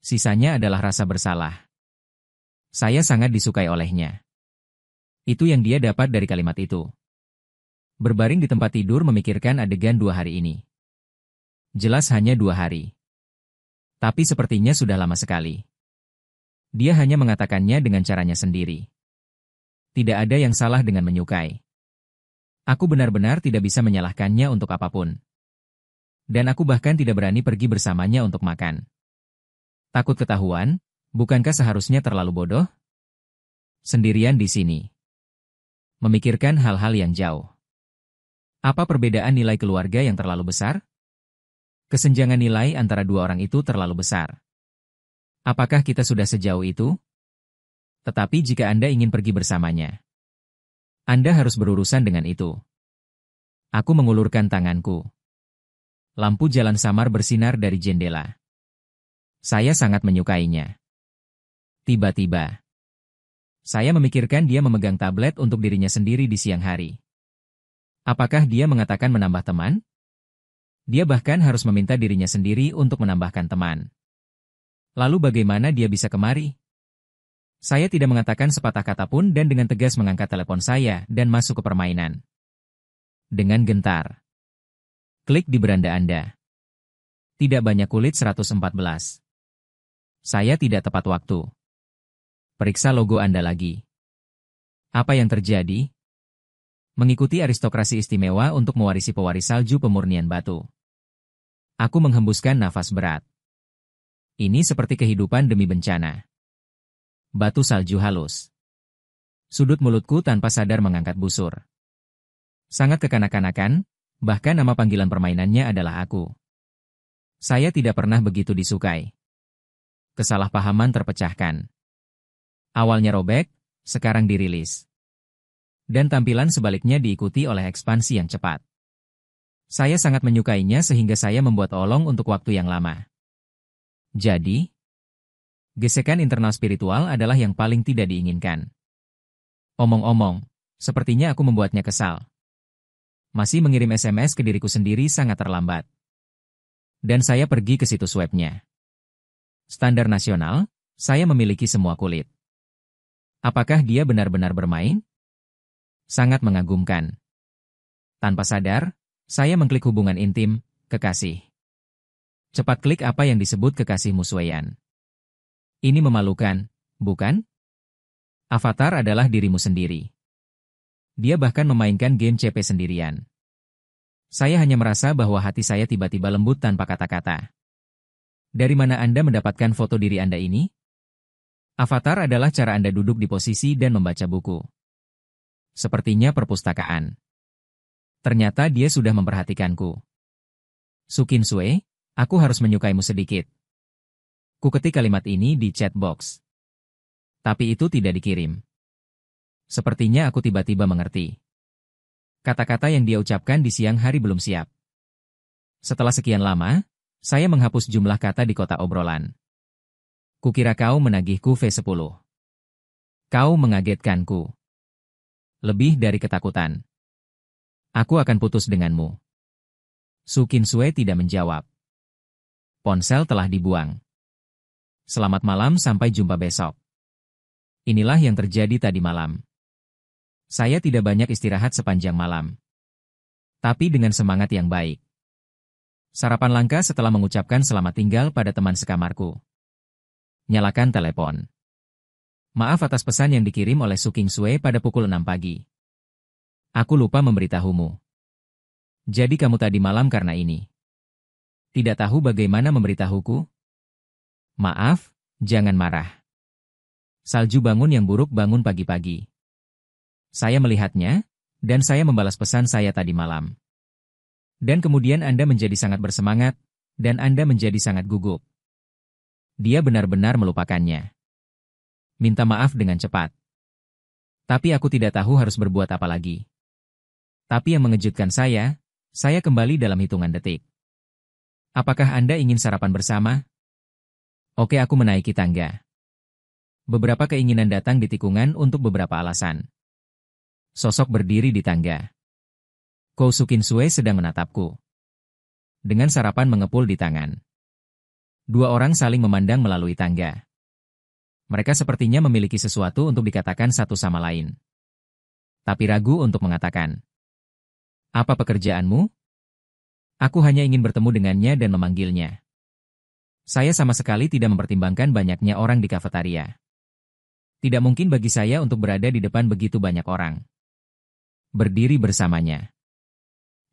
Sisanya adalah rasa bersalah. Saya sangat disukai olehnya. Itu yang dia dapat dari kalimat itu. Berbaring di tempat tidur memikirkan adegan 2 hari ini. Jelas hanya 2 hari. Tapi sepertinya sudah lama sekali. Dia hanya mengatakannya dengan caranya sendiri. Tidak ada yang salah dengan menyukai. Aku benar-benar tidak bisa menyalahkannya untuk apapun. Dan aku bahkan tidak berani pergi bersamanya untuk makan. Takut ketahuan, bukankah seharusnya terlalu bodoh? Sendirian di sini. Memikirkan hal-hal yang jauh. Apa perbedaan nilai keluarga yang terlalu besar? Kesenjangan nilai antara dua orang itu terlalu besar. Apakah kita sudah sejauh itu? Tetapi jika Anda ingin pergi bersamanya, Anda harus berurusan dengan itu. Aku mengulurkan tanganku. Lampu jalan samar bersinar dari jendela. Saya sangat menyukainya. Tiba-tiba, saya memikirkan dia memegang tablet untuk dirinya sendiri di siang hari. Apakah dia mengatakan menambah teman? Dia bahkan harus meminta dirinya sendiri untuk menambahkan teman. Lalu bagaimana dia bisa kemari? Saya tidak mengatakan sepatah kata pun dan dengan tegas mengangkat telepon saya dan masuk ke permainan. Dengan gentar. Klik di beranda Anda. Tidak banyak kulit 114. Saya tidak tepat waktu. Periksa logo Anda lagi. Apa yang terjadi? Mengikuti aristokrasi istimewa untuk mewarisi pewaris salju pemurnian batu. Aku menghembuskan nafas berat. Ini seperti kehidupan demi bencana. Batu salju halus. Sudut mulutku tanpa sadar mengangkat busur. Sangat kekanak-kanakan, bahkan nama panggilan permainannya adalah aku. Saya tidak pernah begitu disukai. Kesalahpahaman terpecahkan. Awalnya robek, sekarang dirilis. Dan tampilan sebaliknya diikuti oleh ekspansi yang cepat. Saya sangat menyukainya sehingga saya membuat olong untuk waktu yang lama. Jadi, gesekan internal spiritual adalah yang paling tidak diinginkan. Omong-omong, sepertinya aku membuatnya kesal. Masih mengirim SMS ke diriku sendiri sangat terlambat. Dan saya pergi ke situs webnya. Standar nasional, saya memiliki semua kulit. Apakah dia benar-benar bermain? Sangat mengagumkan. Tanpa sadar, saya mengklik hubungan intim, kekasih. Cepat klik apa yang disebut kekasih Musweyan. Ini memalukan, bukan? Avatar adalah dirimu sendiri. Dia bahkan memainkan game CP sendirian. Saya hanya merasa bahwa hati saya tiba-tiba lembut tanpa kata-kata. Dari mana Anda mendapatkan foto diri Anda ini? Avatar adalah cara Anda duduk di posisi dan membaca buku. Sepertinya perpustakaan. Ternyata dia sudah memperhatikanku. Su Qingsui, aku harus menyukaimu sedikit. Ku ketik kalimat ini di chat box. Tapi itu tidak dikirim. Sepertinya aku tiba-tiba mengerti. Kata-kata yang dia ucapkan di siang hari belum siap. Setelah sekian lama, saya menghapus jumlah kata di kotak obrolan. Kukira kau menagihku V10. Kau mengagetkanku. Lebih dari ketakutan. Aku akan putus denganmu. Su Qingsui tidak menjawab. Ponsel telah dibuang. Selamat malam sampai jumpa besok. Inilah yang terjadi tadi malam. Saya tidak banyak istirahat sepanjang malam. Tapi dengan semangat yang baik. Sarapan langka setelah mengucapkan selamat tinggal pada teman sekamarku. Nyalakan telepon. Maaf atas pesan yang dikirim oleh Su Kingsway pada pukul 6 pagi. Aku lupa memberitahumu. Jadi kamu tadi malam karena ini. Tidak tahu bagaimana memberitahuku? Maaf, jangan marah. Salju bangun yang buruk bangun pagi-pagi. Saya melihatnya, dan saya membalas pesan saya tadi malam. Dan kemudian Anda menjadi sangat bersemangat, dan Anda menjadi sangat gugup. Dia benar-benar melupakannya. Minta maaf dengan cepat. Tapi aku tidak tahu harus berbuat apa lagi. Tapi yang mengejutkan saya kembali dalam hitungan detik. Apakah Anda ingin sarapan bersama? Oke, aku menaiki tangga. Beberapa keinginan datang di tikungan untuk beberapa alasan. Sosok berdiri di tangga. Ko Su Kingsway sedang menatapku. Dengan sarapan mengepul di tangan. Dua orang saling memandang melalui tangga. Mereka sepertinya memiliki sesuatu untuk dikatakan satu sama lain. Tapi ragu untuk mengatakan. Apa pekerjaanmu? Aku hanya ingin bertemu dengannya dan memanggilnya. Saya sama sekali tidak mempertimbangkan banyaknya orang di kafetaria. Tidak mungkin bagi saya untuk berada di depan begitu banyak orang. Berdiri bersamanya.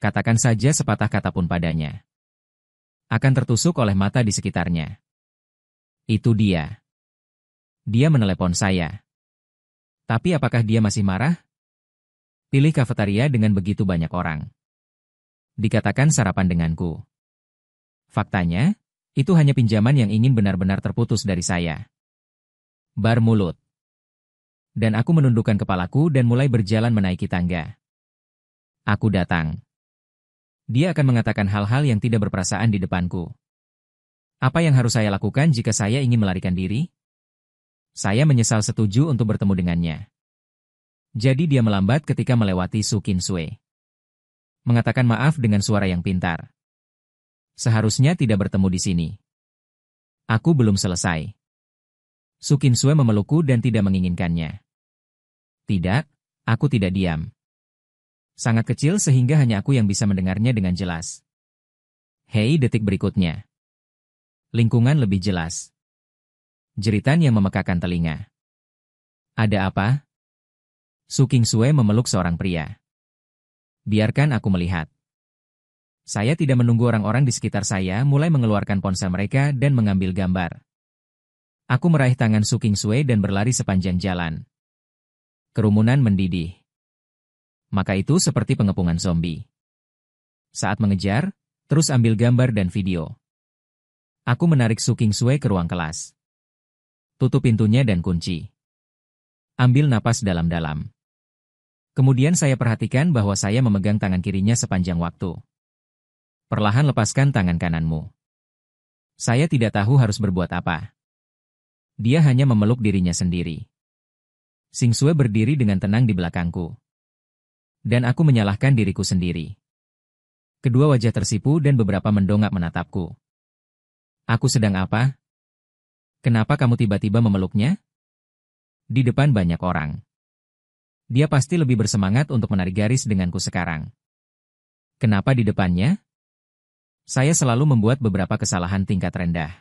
Katakan saja sepatah kata pun padanya. Akan tertusuk oleh mata di sekitarnya. Itu dia. Dia menelepon saya. Tapi apakah dia masih marah? Pilih kafetaria dengan begitu banyak orang. Dikatakan sarapan denganku. Faktanya, itu hanya pinjaman yang ingin benar-benar terputus dari saya. Bar mulut. Dan aku menundukkan kepalaku dan mulai berjalan menaiki tangga. Aku datang. Dia akan mengatakan hal-hal yang tidak berperasaan di depanku. Apa yang harus saya lakukan jika saya ingin melarikan diri? Saya menyesal setuju untuk bertemu dengannya. Jadi dia melambat ketika melewati Su Kingsway. Mengatakan maaf dengan suara yang pintar. Seharusnya tidak bertemu di sini. Aku belum selesai. Su Kingsway memelukku dan tidak menginginkannya. Tidak, aku tidak diam. Sangat kecil sehingga hanya aku yang bisa mendengarnya dengan jelas. Hei, detik berikutnya. Lingkungan lebih jelas. Jeritan yang memekakan telinga. Ada apa? Su Kingsway memeluk seorang pria. Biarkan aku melihat. Saya tidak menunggu orang-orang di sekitar saya mulai mengeluarkan ponsel mereka dan mengambil gambar. Aku meraih tangan Su Kingsway dan berlari sepanjang jalan. Kerumunan mendidih. Maka itu seperti pengepungan zombie. Saat mengejar, terus ambil gambar dan video. Aku menarik Su Kingsway ke ruang kelas. Tutup pintunya dan kunci. Ambil napas dalam-dalam. Kemudian saya perhatikan bahwa saya memegang tangan kirinya sepanjang waktu. Perlahan lepaskan tangan kananmu. Saya tidak tahu harus berbuat apa. Dia hanya memeluk dirinya sendiri. Kingsway berdiri dengan tenang di belakangku. Dan aku menyalahkan diriku sendiri. Kedua wajah tersipu dan beberapa mendongak menatapku. Aku sedang apa? Kenapa kamu tiba-tiba memeluknya? Di depan banyak orang. Dia pasti lebih bersemangat untuk menarik garis denganku sekarang. Kenapa di depannya? Saya selalu membuat beberapa kesalahan tingkat rendah.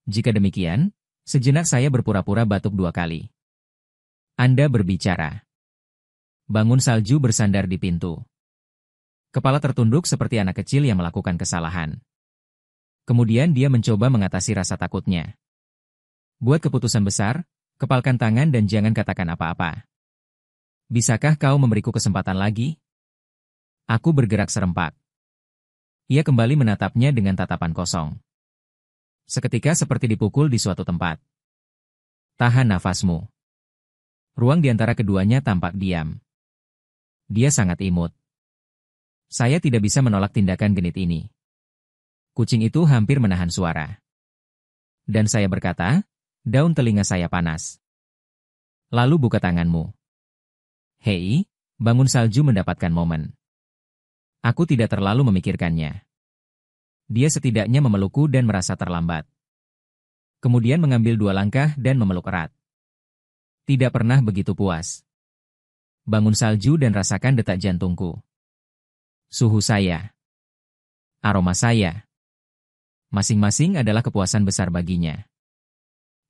Jika demikian, sejenak saya berpura-pura batuk 2 kali. Anda berbicara. Bangun salju bersandar di pintu. Kepala tertunduk seperti anak kecil yang melakukan kesalahan. Kemudian dia mencoba mengatasi rasa takutnya. Buat keputusan besar, kepalkan tangan dan jangan katakan apa-apa. Bisakah kau memberiku kesempatan lagi? Aku bergerak serempak. Ia kembali menatapnya dengan tatapan kosong. Seketika seperti dipukul di suatu tempat. Tahan nafasmu. Ruang di antara keduanya tampak diam. Dia sangat imut. Saya tidak bisa menolak tindakan genit ini. Kucing itu hampir menahan suara. Dan saya berkata, daun telinga saya panas. Lalu buka tanganmu. Hei, bangun salju mendapatkan momen. Aku tidak terlalu memikirkannya. Dia setidaknya memelukku dan merasa terlambat. Kemudian mengambil 2 langkah dan memeluk erat. Tidak pernah begitu puas. Bangun salju dan rasakan detak jantungku. Suhu saya. Aroma saya. Masing-masing adalah kepuasan besar baginya.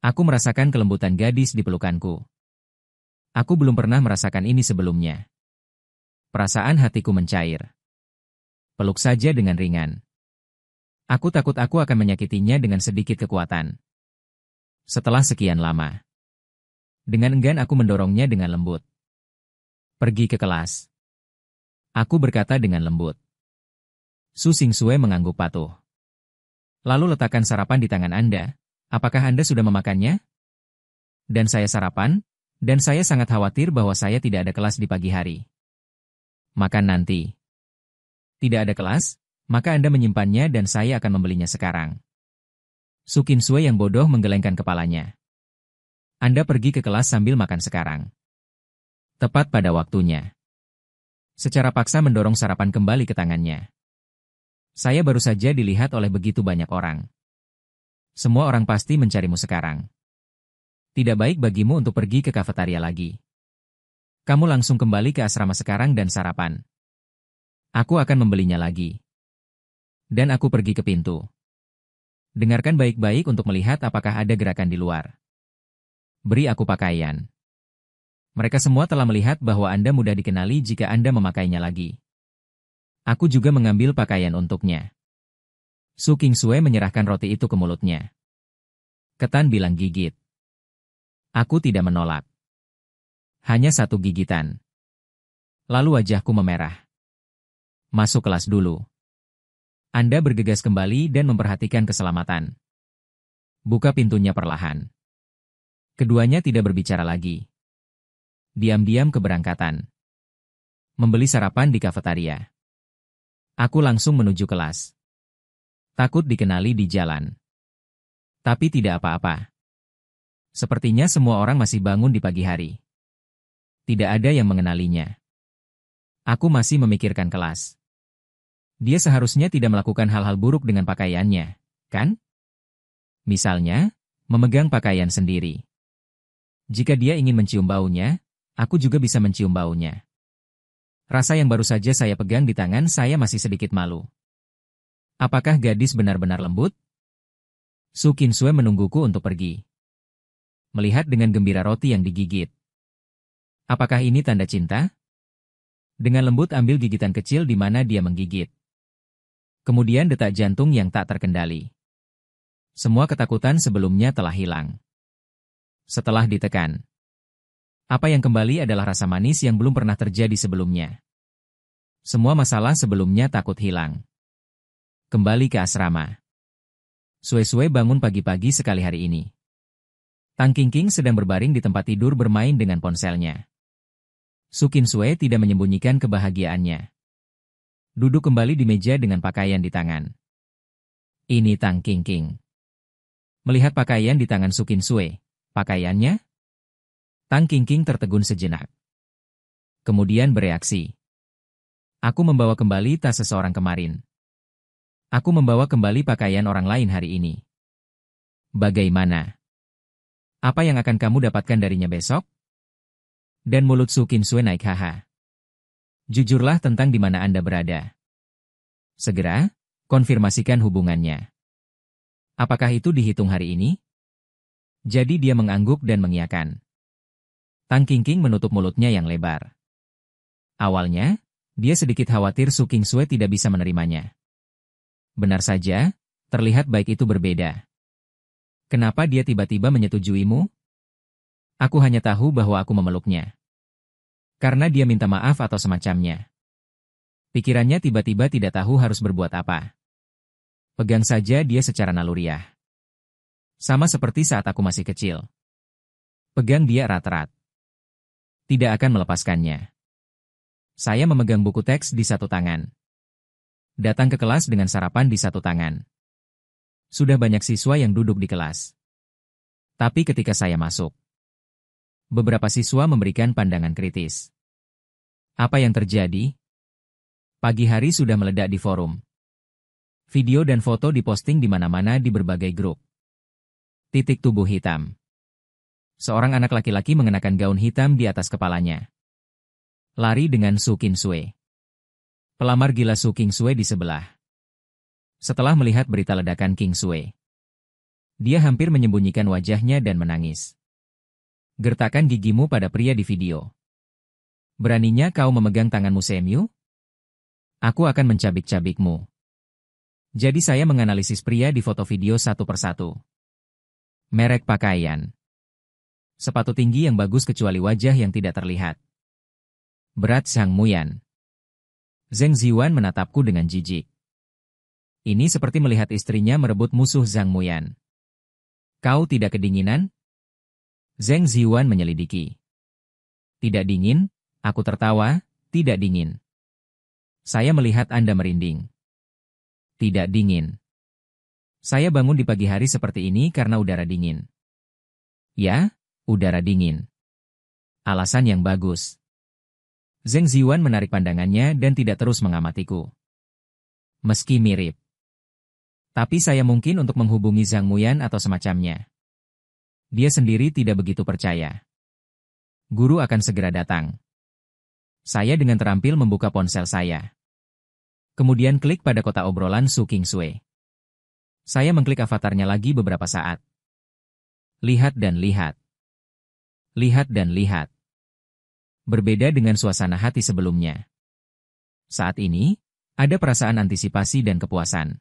Aku merasakan kelembutan gadis di pelukanku. Aku belum pernah merasakan ini sebelumnya. Perasaan hatiku mencair. Peluk saja dengan ringan. Aku takut aku akan menyakitinya dengan sedikit kekuatan. Setelah sekian lama. Dengan enggan aku mendorongnya dengan lembut. Pergi ke kelas. Aku berkata dengan lembut. Su Xingsue mengangguk patuh. Lalu letakkan sarapan di tangan Anda. Apakah Anda sudah memakannya? Dan saya sarapan, dan saya sangat khawatir bahwa saya tidak ada kelas di pagi hari. Makan nanti. Tidak ada kelas, maka Anda menyimpannya dan saya akan membelinya sekarang. Su Xingsue yang bodoh menggelengkan kepalanya. Anda pergi ke kelas sambil makan sekarang. Tepat pada waktunya. Secara paksa mendorong sarapan kembali ke tangannya. Saya baru saja dilihat oleh begitu banyak orang. Semua orang pasti mencarimu sekarang. Tidak baik bagimu untuk pergi ke kafetaria lagi. Kamu langsung kembali ke asrama sekarang dan sarapan. Aku akan membelinya lagi. Dan aku pergi ke pintu. Dengarkan baik-baik untuk melihat apakah ada gerakan di luar. Beri aku pakaian. Mereka semua telah melihat bahwa Anda mudah dikenali jika Anda memakainya lagi. Aku juga mengambil pakaian untuknya. Su Xingsue menyerahkan roti itu ke mulutnya. Ketan bilang gigit. Aku tidak menolak. Hanya satu gigitan. Lalu wajahku memerah. Masuk kelas dulu. Anda bergegas kembali dan memperhatikan keselamatan. Buka pintunya perlahan. Keduanya tidak berbicara lagi. Diam-diam keberangkatan. Membeli sarapan di kafetaria. Aku langsung menuju kelas. Takut dikenali di jalan. Tapi tidak apa-apa. Sepertinya semua orang masih bangun di pagi hari. Tidak ada yang mengenalinya. Aku masih memikirkan kelas. Dia seharusnya tidak melakukan hal-hal buruk dengan pakaiannya, kan? Misalnya, memegang pakaian sendiri. Jika dia ingin mencium baunya, aku juga bisa mencium baunya. Rasa yang baru saja saya pegang di tangan saya masih sedikit malu. Apakah gadis benar-benar lembut? Su Xingsue menungguku untuk pergi. Melihat dengan gembira roti yang digigit. Apakah ini tanda cinta? Dengan lembut ambil gigitan kecil di mana dia menggigit. Kemudian detak jantung yang tak terkendali. Semua ketakutan sebelumnya telah hilang. Setelah ditekan. Apa yang kembali adalah rasa manis yang belum pernah terjadi sebelumnya. Semua masalah sebelumnya takut hilang. Kembali ke asrama. Sue bangun pagi-pagi sekali hari ini. Tang Qingqing sedang berbaring di tempat tidur bermain dengan ponselnya. Su Xingsue tidak menyembunyikan kebahagiaannya. Duduk kembali di meja dengan pakaian di tangan. Ini Tang Qingqing. Melihat pakaian di tangan Su Xingsue, pakaiannya? Tang Qingqing tertegun sejenak. Kemudian bereaksi. Aku membawa kembali tas seseorang kemarin. Aku membawa kembali pakaian orang lain hari ini. Bagaimana? Apa yang akan kamu dapatkan darinya besok? Dan mulut Su Xingsue naik haha. Jujurlah tentang di mana Anda berada. Segera, konfirmasikan hubungannya. Apakah itu dihitung hari ini? Jadi dia mengangguk dan mengiyakan. Tang Qingqing menutup mulutnya yang lebar. Awalnya, dia sedikit khawatir Su Xingsue tidak bisa menerimanya. Benar saja, terlihat baik itu berbeda. Kenapa dia tiba-tiba menyetujuimu? Aku hanya tahu bahwa aku memeluknya. Karena dia minta maaf atau semacamnya. Pikirannya tiba-tiba tidak tahu harus berbuat apa. Pegang saja dia secara naluriah. Sama seperti saat aku masih kecil. Pegang dia erat-erat. Tidak akan melepaskannya. Saya memegang buku teks di satu tangan. Datang ke kelas dengan sarapan di satu tangan. Sudah banyak siswa yang duduk di kelas. Tapi ketika saya masuk, beberapa siswa memberikan pandangan kritis. Apa yang terjadi? Pagi hari sudah meledak di forum. Video dan foto diposting di mana-mana di berbagai grup. Titik tubuh hitam. Seorang anak laki-laki mengenakan gaun hitam di atas kepalanya. Lari dengan Su Xingsue. Pelamar gila Su Xingsue di sebelah. Setelah melihat berita ledakan King Sui, dia hampir menyembunyikan wajahnya dan menangis. Gertakan gigimu pada pria di video. Beraninya kau memegang tanganmu Semyu? Aku akan mencabik-cabikmu. Jadi saya menganalisis pria di foto video satu persatu. Merek pakaian. Sepatu tinggi yang bagus kecuali wajah yang tidak terlihat. Berat Zhang Muyan. Zheng Ziwan menatapku dengan jijik. Ini seperti melihat istrinya merebut musuh Zhang Muyan. Kau tidak kedinginan? Zheng Ziwan menyelidiki. Tidak dingin, aku tertawa, tidak dingin. Saya melihat Anda merinding. Tidak dingin. Saya bangun di pagi hari seperti ini karena udara dingin. Ya, udara dingin. Alasan yang bagus. Zheng Ziwan menarik pandangannya dan tidak terus mengamatiku. Meski mirip. Tapi saya mungkin untuk menghubungi Zhang Muyan atau semacamnya. Dia sendiri tidak begitu percaya. Guru akan segera datang. Saya dengan terampil membuka ponsel saya. Kemudian klik pada kotak obrolan Su King Sui. Saya mengklik avatarnya lagi beberapa saat. Lihat dan lihat. Lihat dan lihat. Berbeda dengan suasana hati sebelumnya. Saat ini, ada perasaan antisipasi dan kepuasan.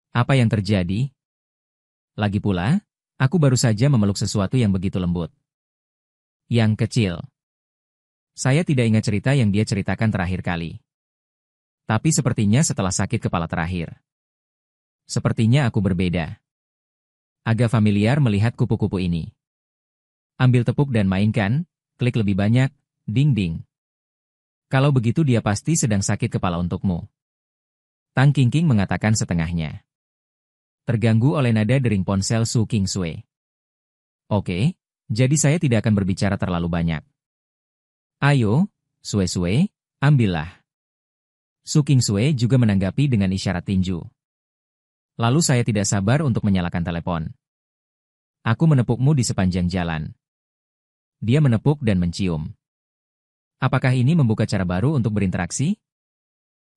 Apa yang terjadi? Lagi pula, aku baru saja memeluk sesuatu yang begitu lembut. Yang kecil. Saya tidak ingat cerita yang dia ceritakan terakhir kali. Tapi sepertinya setelah sakit kepala terakhir. Sepertinya aku berbeda. Agak familiar melihat kupu-kupu ini. Ambil tepuk dan mainkan, klik lebih banyak, ding-ding. Kalau begitu dia pasti sedang sakit kepala untukmu. Tang Qingqing mengatakan setengahnya. Terganggu oleh nada dering ponsel Su King Sui. Oke, jadi saya tidak akan berbicara terlalu banyak. Ayo, Sui, ambillah. Su King Sui juga menanggapi dengan isyarat tinju. Lalu saya tidak sabar untuk menyalakan telepon. Aku menepukmu di sepanjang jalan. Dia menepuk dan mencium. Apakah ini membuka cara baru untuk berinteraksi?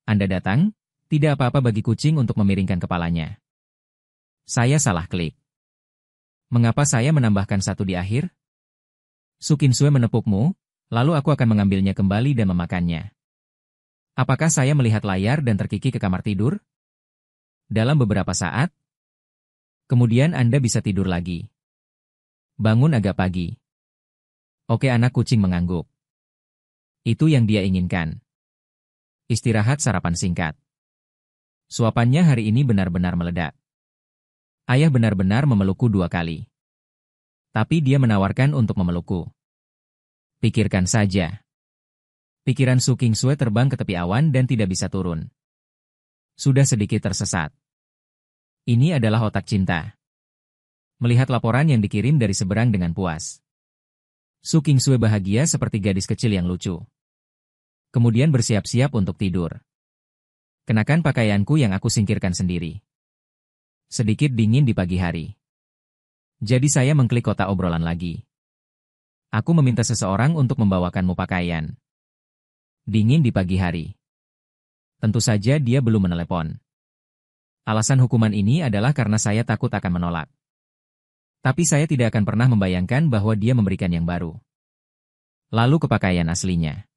Anda datang, tidak apa-apa bagi kucing untuk memiringkan kepalanya. Saya salah klik. Mengapa saya menambahkan satu di akhir? Su King Sui menepukmu, lalu aku akan mengambilnya kembali dan memakannya. Apakah saya melihat layar dan terkikik ke kamar tidur? Dalam beberapa saat, kemudian Anda bisa tidur lagi. Bangun agak pagi. Oke, anak kucing mengangguk. Itu yang dia inginkan. Istirahat sarapan singkat. Suapannya hari ini benar-benar meledak. Ayah benar-benar memelukku 2 kali. Tapi dia menawarkan untuk memelukku. Pikirkan saja. Pikiran Su King Sui terbang ke tepi awan dan tidak bisa turun. Sudah sedikit tersesat. Ini adalah otak cinta. Melihat laporan yang dikirim dari seberang dengan puas. Su King Sui bahagia seperti gadis kecil yang lucu. Kemudian bersiap-siap untuk tidur. Kenakan pakaianku yang aku singkirkan sendiri. Sedikit dingin di pagi hari. Jadi saya mengklik kotak obrolan lagi. Aku meminta seseorang untuk membawakanmu pakaian. Dingin di pagi hari. Tentu saja dia belum menelepon. Alasan hukuman ini adalah karena saya takut akan menolak. Tapi saya tidak akan pernah membayangkan bahwa dia memberikan yang baru. Lalu ke pakaian aslinya.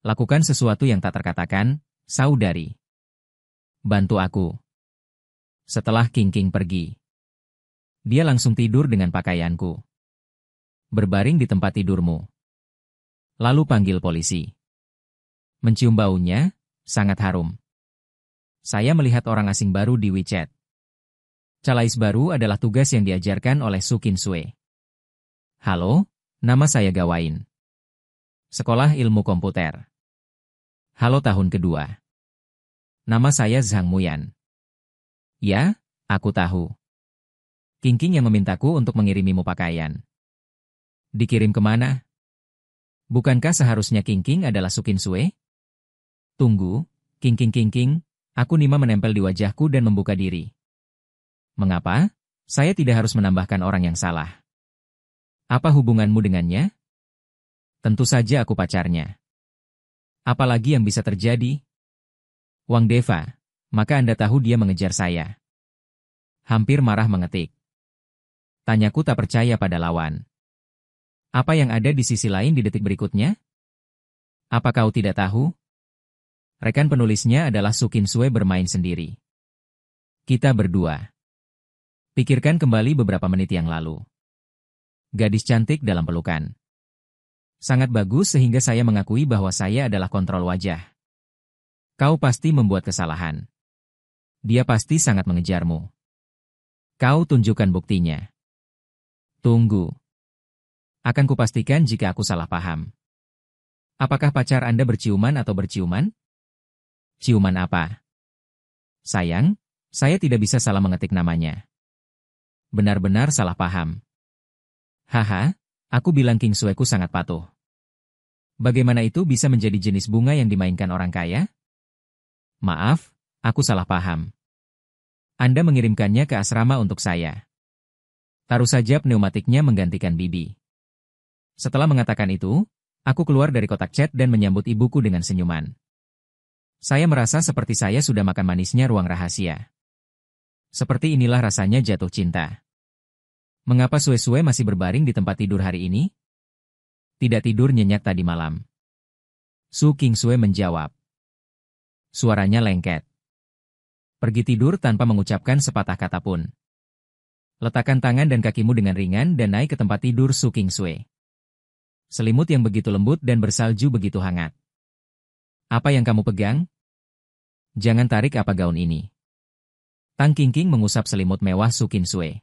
Lakukan sesuatu yang tak terkatakan, saudari. Bantu aku. Setelah Qingqing pergi, dia langsung tidur dengan pakaianku. Berbaring di tempat tidurmu. Lalu panggil polisi. Mencium baunya, sangat harum. Saya melihat orang asing baru di WeChat. Calais baru adalah tugas yang diajarkan oleh Su King Sui. Halo, nama saya Gawain. Sekolah Ilmu Komputer. Halo tahun kedua. Nama saya Zhang Muyan. Ya, aku tahu. Qingqing yang memintaku untuk mengirimimu pakaian. Dikirim kemana? Bukankah seharusnya Qingqing adalah Su King Sui? Tunggu, Qingqing, aku Nima menempel di wajahku dan membuka diri. Mengapa? Saya tidak harus menambahkan orang yang salah. Apa hubunganmu dengannya? Tentu saja aku pacarnya. Apalagi yang bisa terjadi? Wang Deva, Maka Anda tahu dia mengejar saya. Hampir marah mengetik. Tanyaku tak percaya pada lawan. Apa yang ada di sisi lain di detik berikutnya? Apa kau tidak tahu? Rekan penulisnya adalah Su Qinsue bermain sendiri. Kita berdua. Pikirkan kembali beberapa menit yang lalu. Gadis cantik dalam pelukan. Sangat bagus sehingga saya mengakui bahwa saya adalah kontrol wajah. Kau pasti membuat kesalahan. Dia pasti sangat mengejarmu. Kau tunjukkan buktinya. Tunggu. Akan kupastikan jika aku salah paham. Apakah pacar Anda berciuman atau berciuman? Ciuman apa? Sayang, saya tidak bisa salah mengetik namanya. Benar-benar salah paham. Haha, aku bilang Qingsueku sangat patuh. Bagaimana itu bisa menjadi jenis bunga yang dimainkan orang kaya? Maaf, aku salah paham. Anda mengirimkannya ke asrama untuk saya. Taruh saja pneumatiknya menggantikan bibi. Setelah mengatakan itu, aku keluar dari kotak chat dan menyambut ibuku dengan senyuman. Saya merasa seperti saya sudah makan manisnya ruang rahasia. Seperti inilah rasanya jatuh cinta. Mengapa Sue masih berbaring di tempat tidur hari ini? Tidak tidur nyenyak tadi malam. Su Qinsue menjawab. Suaranya lengket. Pergi tidur tanpa mengucapkan sepatah kata pun. Letakkan tangan dan kakimu dengan ringan dan naik ke tempat tidur Su Qinsue. Selimut yang begitu lembut dan bersalju begitu hangat. Apa yang kamu pegang? Jangan tarik apa gaun ini. Tang Qingqing mengusap selimut mewah Su Qinsue.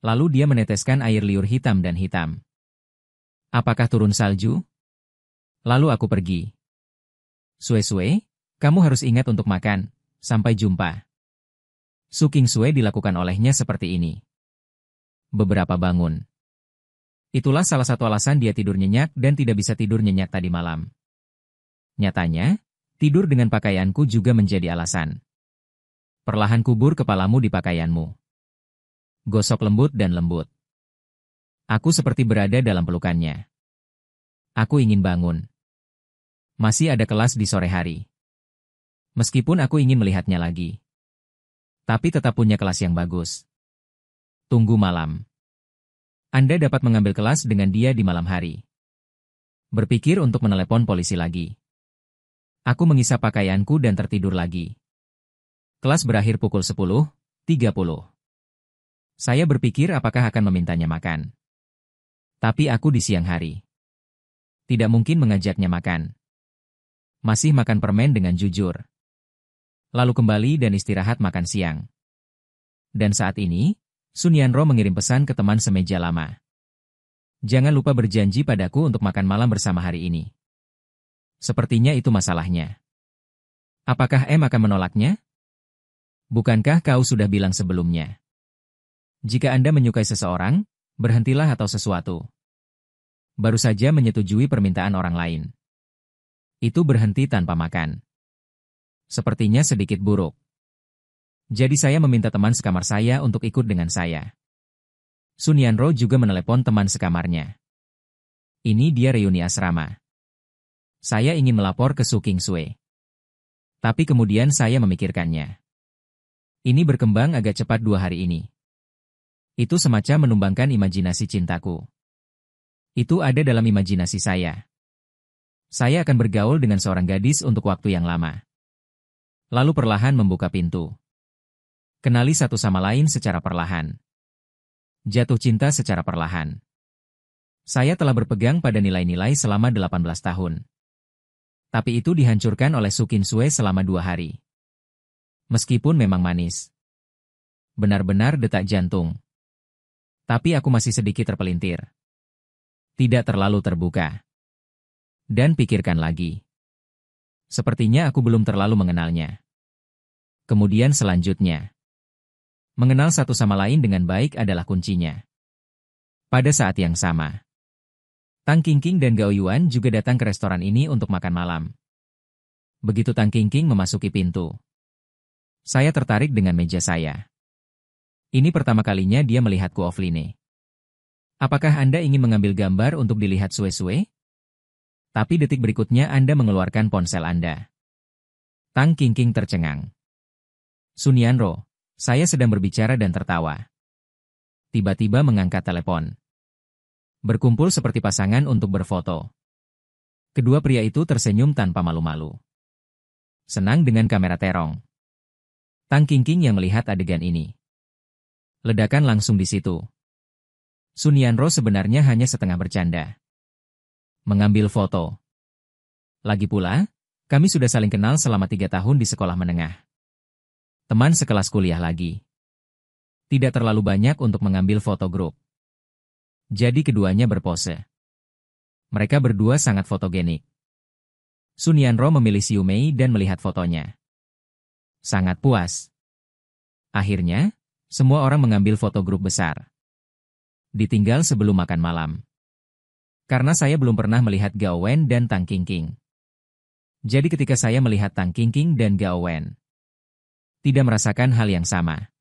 Lalu dia meneteskan air liur hitam dan hitam. Apakah turun salju? Lalu aku pergi. Sue, kamu harus ingat untuk makan. Sampai jumpa. Su Qinsue dilakukan olehnya seperti ini. Beberapa bangun. Itulah salah satu alasan dia tidur nyenyak dan tidak bisa tidur nyenyak tadi malam. Nyatanya, tidur dengan pakaianku juga menjadi alasan. Perlahan kubur kepalamu di pakaianmu. Gosok lembut dan lembut. Aku seperti berada dalam pelukannya. Aku ingin bangun. Masih ada kelas di sore hari. Meskipun aku ingin melihatnya lagi. Tapi tetap punya kelas yang bagus. Tunggu malam. Anda dapat mengambil kelas dengan dia di malam hari. Berpikir untuk menelepon polisi lagi. Aku mengisap pakaianku dan tertidur lagi. Kelas berakhir pukul 10.30. Saya berpikir apakah akan memintanya makan. Tapi aku di siang hari. Tidak mungkin mengajaknya makan. Masih makan permen dengan jujur. Lalu kembali dan istirahat makan siang. Dan saat ini, Sun Yanro mengirim pesan ke teman semeja lama. Jangan lupa berjanji padaku untuk makan malam bersama hari ini. Sepertinya itu masalahnya. Apakah M akan menolaknya? Bukankah kau sudah bilang sebelumnya? Jika Anda menyukai seseorang, berhentilah atau sesuatu. Baru saja menyetujui permintaan orang lain. Itu berhenti tanpa makan. Sepertinya sedikit buruk. Jadi saya meminta teman sekamar saya untuk ikut dengan saya. Sun Yanro juga menelepon teman sekamarnya. Ini dia reuni asrama. Saya ingin melapor ke Su Qinsue. Tapi kemudian saya memikirkannya. Ini berkembang agak cepat 2 hari ini. Itu semacam menumbangkan imajinasi cintaku. Itu ada dalam imajinasi saya. Saya akan bergaul dengan seorang gadis untuk waktu yang lama. Lalu perlahan membuka pintu. Kenali satu sama lain secara perlahan. Jatuh cinta secara perlahan. Saya telah berpegang pada nilai-nilai selama 18 tahun. Tapi itu dihancurkan oleh Su Qinsue selama 2 hari. Meskipun memang manis. Benar-benar detak jantung. Tapi aku masih sedikit terpelintir. Tidak terlalu terbuka. Dan pikirkan lagi. Sepertinya aku belum terlalu mengenalnya. Kemudian selanjutnya. Mengenal satu sama lain dengan baik adalah kuncinya. Pada saat yang sama. Tang Qingqing dan Gao Yuan juga datang ke restoran ini untuk makan malam. Begitu Tang Qingqing memasuki pintu. Saya tertarik dengan meja saya. Ini pertama kalinya dia melihatku offline. Apakah Anda ingin mengambil gambar untuk dilihat Sue? Tapi detik berikutnya Anda mengeluarkan ponsel Anda. Tang Qingqing tercengang. Sunyanro, saya sedang berbicara dan tertawa. Tiba-tiba mengangkat telepon. Berkumpul seperti pasangan untuk berfoto. Kedua pria itu tersenyum tanpa malu-malu. Senang dengan kamera terong. Tang Qingqing yang melihat adegan ini. Ledakan langsung di situ. Sunyanro sebenarnya hanya setengah bercanda. Mengambil foto. Lagi pula, kami sudah saling kenal selama 3 tahun di sekolah menengah. Teman sekelas kuliah lagi. Tidak terlalu banyak untuk mengambil foto grup. Jadi keduanya berpose. Mereka berdua sangat fotogenik. Sunyanro memilih Xiu Mei dan melihat fotonya. Sangat puas. Akhirnya, semua orang mengambil foto grup besar. Ditinggal sebelum makan malam. Karena saya belum pernah melihat Gao Wen dan Tang Qingqing. Jadi ketika saya melihat Tang Qingqing dan Gao Wen, tidak merasakan hal yang sama.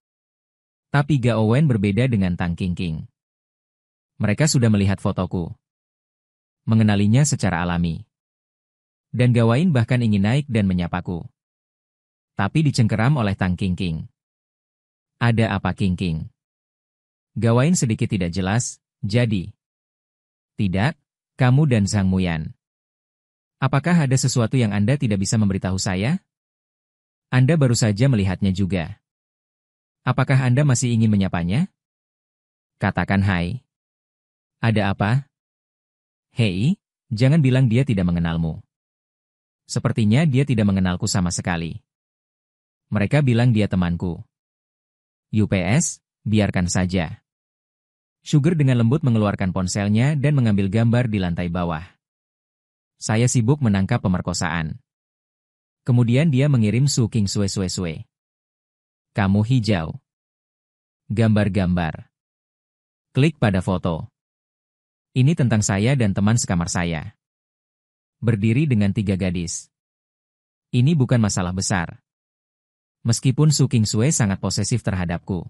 Tapi Gao Wen berbeda dengan Tang Qingqing. Mereka sudah melihat fotoku. Mengenalinya secara alami. Dan Gawain bahkan ingin naik dan menyapaku. Tapi dicengkeram oleh Tang Qingqing. Ada apa Qingqing? Gawain sedikit tidak jelas, jadi. Tidak, kamu dan Zhang Muyan. Apakah ada sesuatu yang Anda tidak bisa memberitahu saya? Anda baru saja melihatnya juga. Apakah Anda masih ingin menyapanya? Katakan hai. Ada apa? Hei, jangan bilang dia tidak mengenalmu. Sepertinya dia tidak mengenalku sama sekali. Mereka bilang dia temanku. UPS, biarkan saja. Sugar dengan lembut mengeluarkan ponselnya dan mengambil gambar di lantai bawah. Saya sibuk menangkap pemerkosaan. Kemudian dia mengirim Su King Sue. Kamu hijau. Gambar-gambar. Klik pada foto. Ini tentang saya dan teman sekamar saya. Berdiri dengan 3 gadis. Ini bukan masalah besar. Meskipun Su King Sue sangat posesif terhadapku.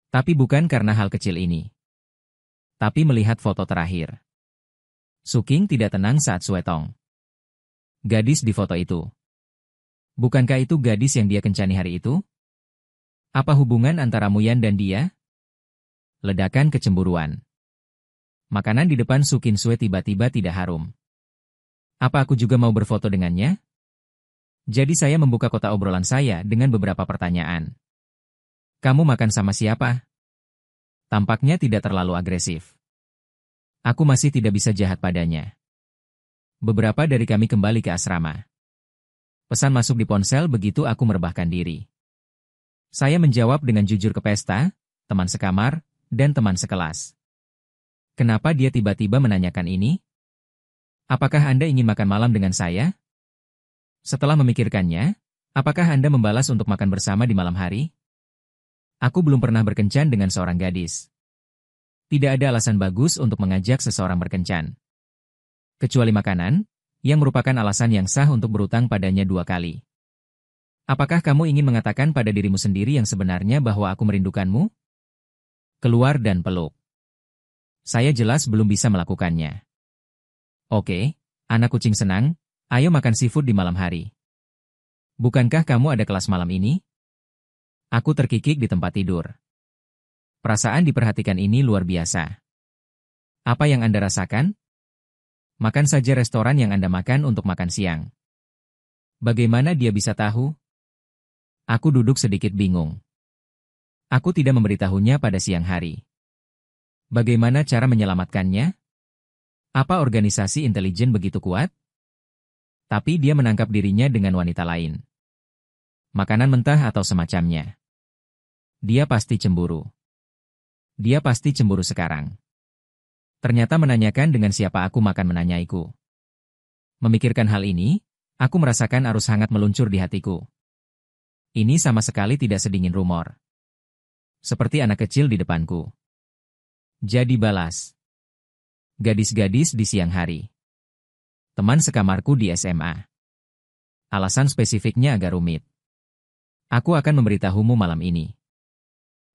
Tapi bukan karena hal kecil ini. Tapi melihat foto terakhir. Su King tidak tenang saat Suetong. Gadis di foto itu. Bukankah itu gadis yang dia kencani hari itu? Apa hubungan antara Muyan dan dia? Ledakan kecemburuan. Makanan di depan Su King Sue tiba-tiba tidak harum. Apa aku juga mau berfoto dengannya? Jadi saya membuka kotak obrolan saya dengan beberapa pertanyaan. Kamu makan sama siapa? Tampaknya tidak terlalu agresif. Aku masih tidak bisa jahat padanya. Beberapa dari kami kembali ke asrama. Pesan masuk di ponsel begitu aku merebahkan diri. Saya menjawab dengan jujur ke pesta, teman sekamar, dan teman sekelas. Kenapa dia tiba-tiba menanyakan ini? Apakah Anda ingin makan malam dengan saya? Setelah memikirkannya, apakah Anda membalas untuk makan bersama di malam hari? Aku belum pernah berkencan dengan seorang gadis. Tidak ada alasan bagus untuk mengajak seseorang berkencan. Kecuali makanan, yang merupakan alasan yang sah untuk berutang padanya 2 kali. Apakah kamu ingin mengatakan pada dirimu sendiri yang sebenarnya bahwa aku merindukanmu? Keluar dan peluk. Saya jelas belum bisa melakukannya. Oke, anak kucing senang, ayo makan seafood di malam hari. Bukankah kamu ada kelas malam ini? Aku terkikik di tempat tidur. Perasaan diperhatikan ini luar biasa. Apa yang Anda rasakan? Makan saja restoran yang Anda makan untuk makan siang. Bagaimana dia bisa tahu? Aku duduk sedikit bingung. Aku tidak memberitahunya pada siang hari. Bagaimana cara menyelamatkannya? Apa organisasi intelijen begitu kuat? Tapi dia menangkap dirinya dengan wanita lain. Makanan mentah atau semacamnya. Dia pasti cemburu. Dia pasti cemburu sekarang. Ternyata menanyakan dengan siapa aku makan menanyaiku. Memikirkan hal ini, aku merasakan arus hangat meluncur di hatiku. Ini sama sekali tidak sedingin rumor. Seperti anak kecil di depanku. Jadi balas. Gadis-gadis di siang hari. Teman sekamarku di SMA. Alasan spesifiknya agak rumit. Aku akan memberitahumu malam ini.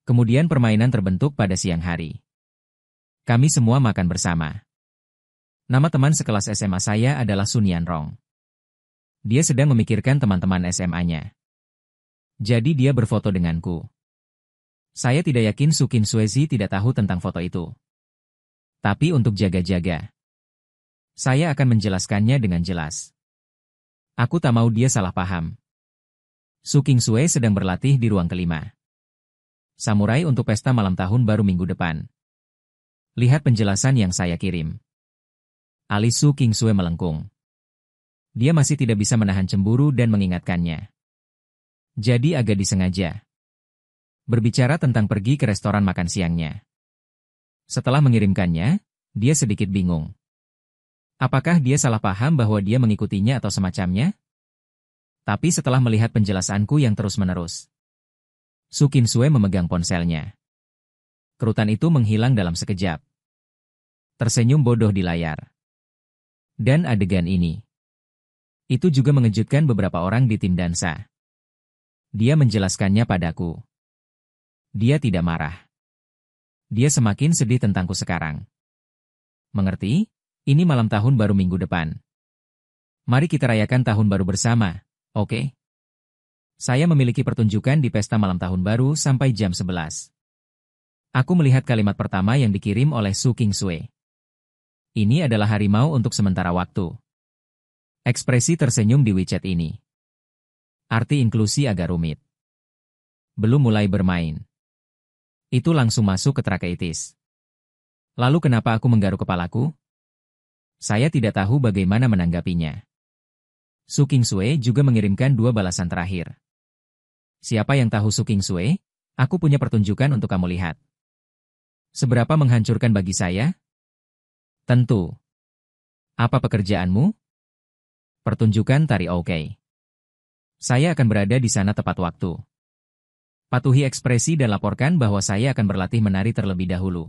Kemudian permainan terbentuk pada siang hari. Kami semua makan bersama. Nama teman sekelas SMA saya adalah Sun Yanrong. Dia sedang memikirkan teman-teman SMA-nya. Jadi dia berfoto denganku. Saya tidak yakin Su King Swezi tidak tahu tentang foto itu. Tapi untuk jaga-jaga, saya akan menjelaskannya dengan jelas. Aku tak mau dia salah paham. Su King Sue sedang berlatih di ruang kelima samurai untuk pesta malam tahun baru minggu depan. Lihat penjelasan yang saya kirim. Alis Su King Sue melengkung. Dia masih tidak bisa menahan cemburu dan mengingatkannya. Jadi agak disengaja berbicara tentang pergi ke restoran makan siangnya. Setelah mengirimkannya, dia sedikit bingung. Apakah dia salah paham bahwa dia mengikutinya atau semacamnya? Tapi setelah melihat penjelasanku yang terus-menerus, Su King Sue memegang ponselnya. Kerutan itu menghilang dalam sekejap. Tersenyum bodoh di layar. Dan adegan ini, itu juga mengejutkan beberapa orang di tim dansa. Dia menjelaskannya padaku. Dia tidak marah. Dia semakin sedih tentangku sekarang. Mengerti? Ini malam tahun baru minggu depan. Mari kita rayakan tahun baru bersama, oke? Saya memiliki pertunjukan di pesta malam tahun baru sampai jam 11. Aku melihat kalimat pertama yang dikirim oleh Su King Sue. Ini adalah harimau untuk sementara waktu. Ekspresi tersenyum di WeChat ini. Arti inklusi agak rumit. Belum mulai bermain. Itu langsung masuk ke trakeitis. Lalu kenapa aku menggaruk kepalaku? Saya tidak tahu bagaimana menanggapinya. Su King Sue juga mengirimkan 2 balasan terakhir. Siapa yang tahu Su King Sue? Aku punya pertunjukan untuk kamu lihat. Seberapa menghancurkan bagi saya? Tentu. Apa pekerjaanmu? Pertunjukan tari oke. Saya akan berada di sana tepat waktu. Patuhi ekspresi dan laporkan bahwa saya akan berlatih menari terlebih dahulu.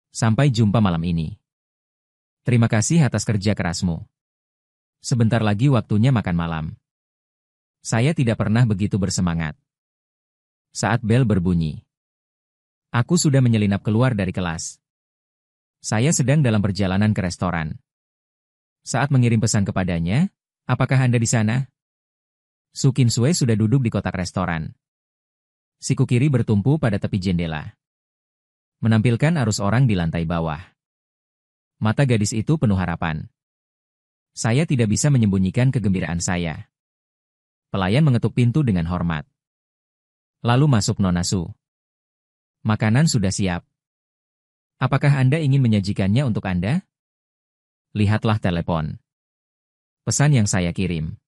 Sampai jumpa malam ini. Terima kasih atas kerja kerasmu. Sebentar lagi waktunya makan malam. Saya tidak pernah begitu bersemangat. Saat bel berbunyi, aku sudah menyelinap keluar dari kelas. Saya sedang dalam perjalanan ke restoran. Saat mengirim pesan kepadanya, apakah Anda di sana? Su King Sue sudah duduk di kotak restoran. Siku kiri bertumpu pada tepi jendela, menampilkan arus orang di lantai bawah. Mata gadis itu penuh harapan. Saya tidak bisa menyembunyikan kegembiraan saya. Pelayan mengetuk pintu dengan hormat. Lalu masuk Nona Su. Makanan sudah siap. Apakah Anda ingin menyajikannya untuk Anda? Lihatlah telepon. Pesan yang saya kirim.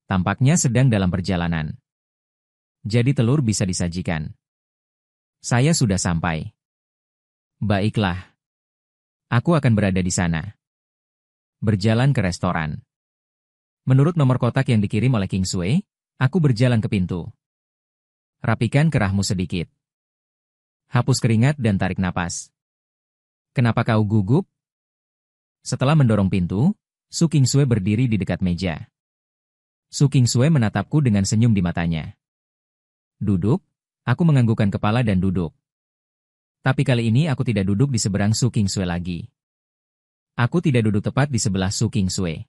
Tampaknya sedang dalam perjalanan. Jadi telur bisa disajikan. Saya sudah sampai. Baiklah. Aku akan berada di sana. Berjalan ke restoran. Menurut nomor kotak yang dikirim oleh King Sue, aku berjalan ke pintu. Rapikan kerahmu sedikit. Hapus keringat dan tarik napas. Kenapa kau gugup? Setelah mendorong pintu, Su King Sue berdiri di dekat meja. Su King Sue menatapku dengan senyum di matanya. Duduk, aku menganggukkan kepala dan duduk. Tapi kali ini aku tidak duduk di seberang Su King Sue lagi. Aku tidak duduk tepat di sebelah Su King Sue.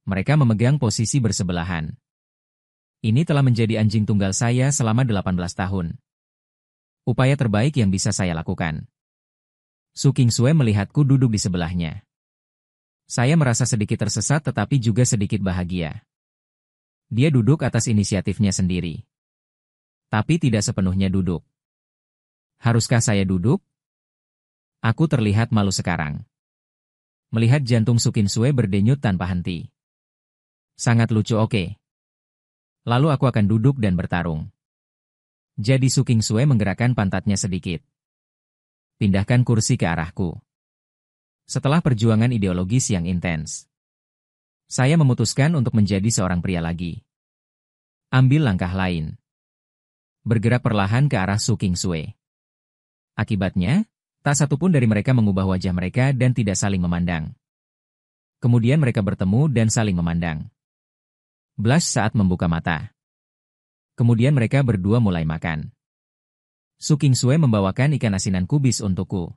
Mereka memegang posisi bersebelahan. Ini telah menjadi anjing tunggal saya selama 18 tahun. Upaya terbaik yang bisa saya lakukan. Su King Sue melihatku duduk di sebelahnya. Saya merasa sedikit tersesat tetapi juga sedikit bahagia. Dia duduk atas inisiatifnya sendiri. Tapi tidak sepenuhnya duduk. Haruskah saya duduk? Aku terlihat malu sekarang. Melihat jantung Su King Sue berdenyut tanpa henti. Sangat lucu, oke. Lalu aku akan duduk dan bertarung. Jadi Su King Sue menggerakkan pantatnya sedikit. Pindahkan kursi ke arahku. Setelah perjuangan ideologis yang intens, saya memutuskan untuk menjadi seorang pria lagi. Ambil langkah lain. Bergerak perlahan ke arah Su King Sue. Akibatnya, tak satupun dari mereka mengubah wajah mereka dan tidak saling memandang. Kemudian mereka bertemu dan saling memandang. Blush saat membuka mata. Kemudian mereka berdua mulai makan. Su King Sue membawakan ikan asinan kubis untukku.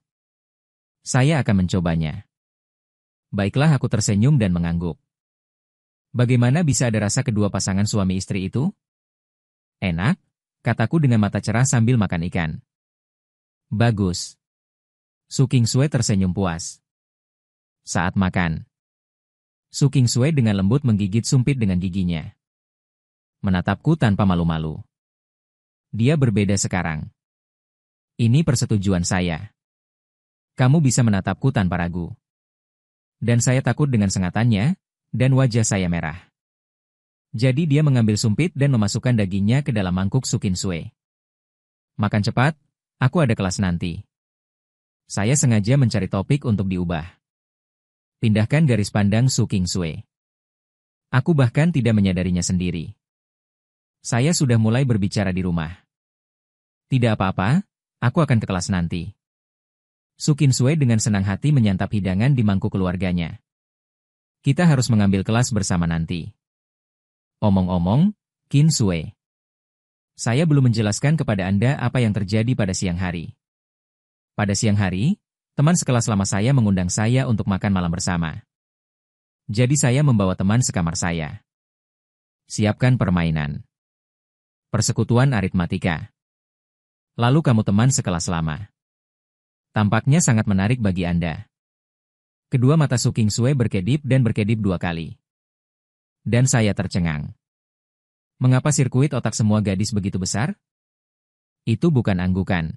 Saya akan mencobanya. Baiklah, aku tersenyum dan mengangguk. Bagaimana bisa ada rasa kedua pasangan suami istri itu? Enak, kataku dengan mata cerah sambil makan ikan. Bagus. Su Qingsui tersenyum puas. Saat makan, Su Qingsui dengan lembut menggigit sumpit dengan giginya. Menatapku tanpa malu-malu. Dia berbeda sekarang. Ini persetujuan saya. Kamu bisa menatapku tanpa ragu. Dan saya takut dengan sengatannya, dan wajah saya merah. Jadi dia mengambil sumpit dan memasukkan dagingnya ke dalam mangkuk Su Qingsui. Makan cepat, aku ada kelas nanti. Saya sengaja mencari topik untuk diubah. Pindahkan garis pandang Su Qingsui. Aku bahkan tidak menyadarinya sendiri. Saya sudah mulai berbicara di rumah. Tidak apa-apa, aku akan ke kelas nanti. Su Qingsui dengan senang hati menyantap hidangan di mangkuk keluarganya. Kita harus mengambil kelas bersama nanti. Omong-omong, Qingsui, saya belum menjelaskan kepada Anda apa yang terjadi pada siang hari. Pada siang hari, teman sekelas lama saya mengundang saya untuk makan malam bersama. Jadi saya membawa teman sekamar saya. Siapkan permainan. Persekutuan aritmatika. Lalu kamu teman sekelas lama. Tampaknya sangat menarik bagi Anda. Kedua mata Su Qingsui berkedip dan berkedip 2 kali. Dan saya tercengang. Mengapa sirkuit otak semua gadis begitu besar? Itu bukan anggukan.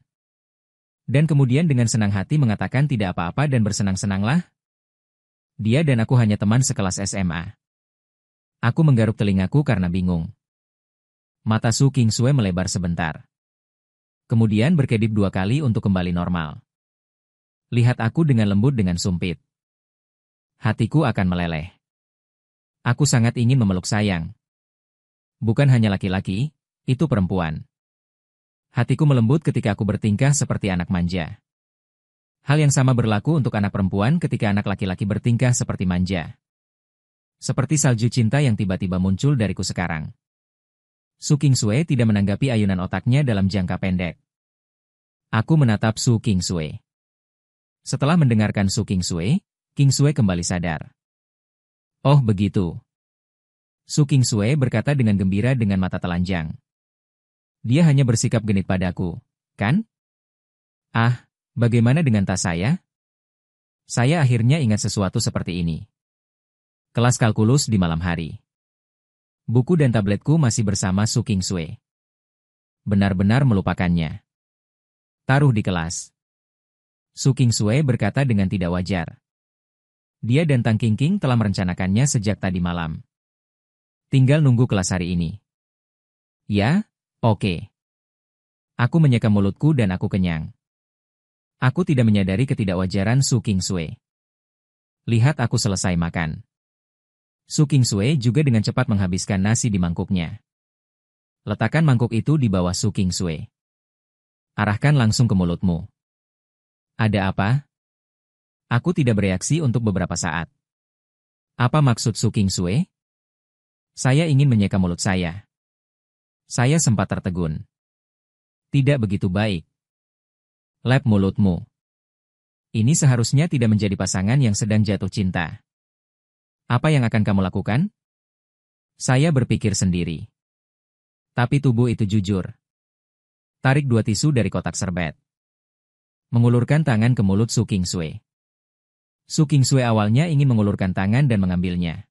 Dan kemudian dengan senang hati mengatakan tidak apa-apa dan bersenang-senanglah. Dia dan aku hanya teman sekelas SMA. Aku menggaruk telingaku karena bingung. Mata Su Qingsui melebar sebentar. Kemudian berkedip 2 kali untuk kembali normal. Lihat aku dengan lembut dengan sumpit. Hatiku akan meleleh. Aku sangat ingin memeluk sayang. Bukan hanya laki-laki, itu perempuan. Hatiku melembut ketika aku bertingkah seperti anak manja. Hal yang sama berlaku untuk anak perempuan ketika anak laki-laki bertingkah seperti manja. Seperti salju cinta yang tiba-tiba muncul dariku sekarang. Su Qingsui tidak menanggapi ayunan otaknya dalam jangka pendek. Aku menatap Su Qingsui. Setelah mendengarkan Su Qingsui, Qingsui kembali sadar. Oh begitu. Su Qingsui berkata dengan gembira dengan mata telanjang. Dia hanya bersikap genit padaku, kan? Ah, bagaimana dengan tas saya? Saya akhirnya ingat sesuatu seperti ini. Kelas kalkulus di malam hari. Buku dan tabletku masih bersama Su Qingsui. Benar-benar melupakannya. Taruh di kelas. Su Qingsui berkata dengan tidak wajar. Dia dan Tang Qingqing telah merencanakannya sejak tadi malam. Tinggal nunggu kelas hari ini. Ya? Oke. Aku menyeka mulutku dan aku kenyang. Aku tidak menyadari ketidakwajaran Su Qingsui. Lihat aku selesai makan. Su Qingsui juga dengan cepat menghabiskan nasi di mangkuknya. Letakkan mangkuk itu di bawah Su Qingsui. Arahkan langsung ke mulutmu. Ada apa? Aku tidak bereaksi untuk beberapa saat. Apa maksud Su Qingsui? Saya ingin menyeka mulut saya. Saya sempat tertegun. Tidak begitu baik. Lep mulutmu. Ini seharusnya tidak menjadi pasangan yang sedang jatuh cinta. Apa yang akan kamu lakukan? Saya berpikir sendiri. Tapi tubuh itu jujur. Tarik 2 tisu dari kotak serbet. Mengulurkan tangan ke mulut Su Qingsui. Su Qingsui awalnya ingin mengulurkan tangan dan mengambilnya.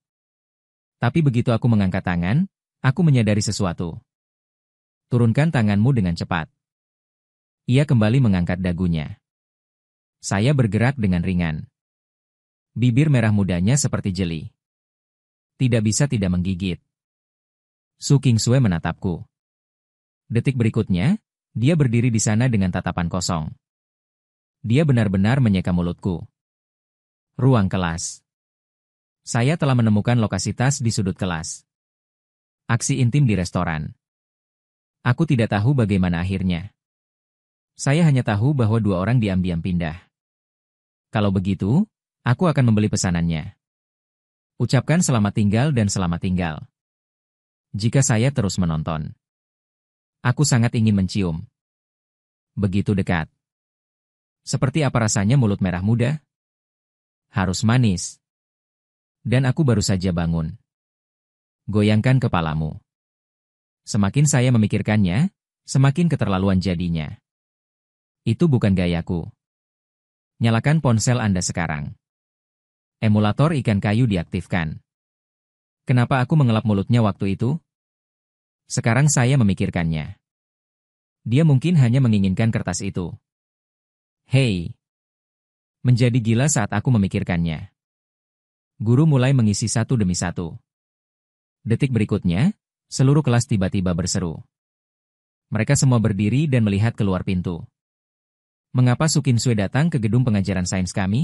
Tapi begitu aku mengangkat tangan, aku menyadari sesuatu. Turunkan tanganmu dengan cepat. Ia kembali mengangkat dagunya. Saya bergerak dengan ringan. Bibir merah mudanya seperti jeli. Tidak bisa tidak menggigit. Su Qingsui menatapku. Detik berikutnya, dia berdiri di sana dengan tatapan kosong. Dia benar-benar menyeka mulutku. Ruang kelas. Saya telah menemukan lokasi tas di sudut kelas. Aksi intim di restoran. Aku tidak tahu bagaimana akhirnya. Saya hanya tahu bahwa 2 orang diam-diam pindah. Kalau begitu, aku akan membeli pesanannya. Ucapkan selamat tinggal dan selamat tinggal. Jika saya terus menonton. Aku sangat ingin mencium. Begitu dekat. Seperti apa rasanya mulut merah muda? Harus manis. Dan aku baru saja bangun. Goyangkan kepalamu. Semakin saya memikirkannya, semakin keterlaluan jadinya. Itu bukan gayaku. Nyalakan ponsel Anda sekarang. Emulator ikan kayu diaktifkan. Kenapa aku mengelap mulutnya waktu itu? Sekarang saya memikirkannya. Dia mungkin hanya menginginkan kertas itu. Hei! Menjadi gila saat aku memikirkannya. Guru mulai mengisi satu demi satu. Detik berikutnya, seluruh kelas tiba-tiba berseru. Mereka semua berdiri dan melihat keluar pintu. Mengapa Su Kim Sue datang ke gedung pengajaran sains kami?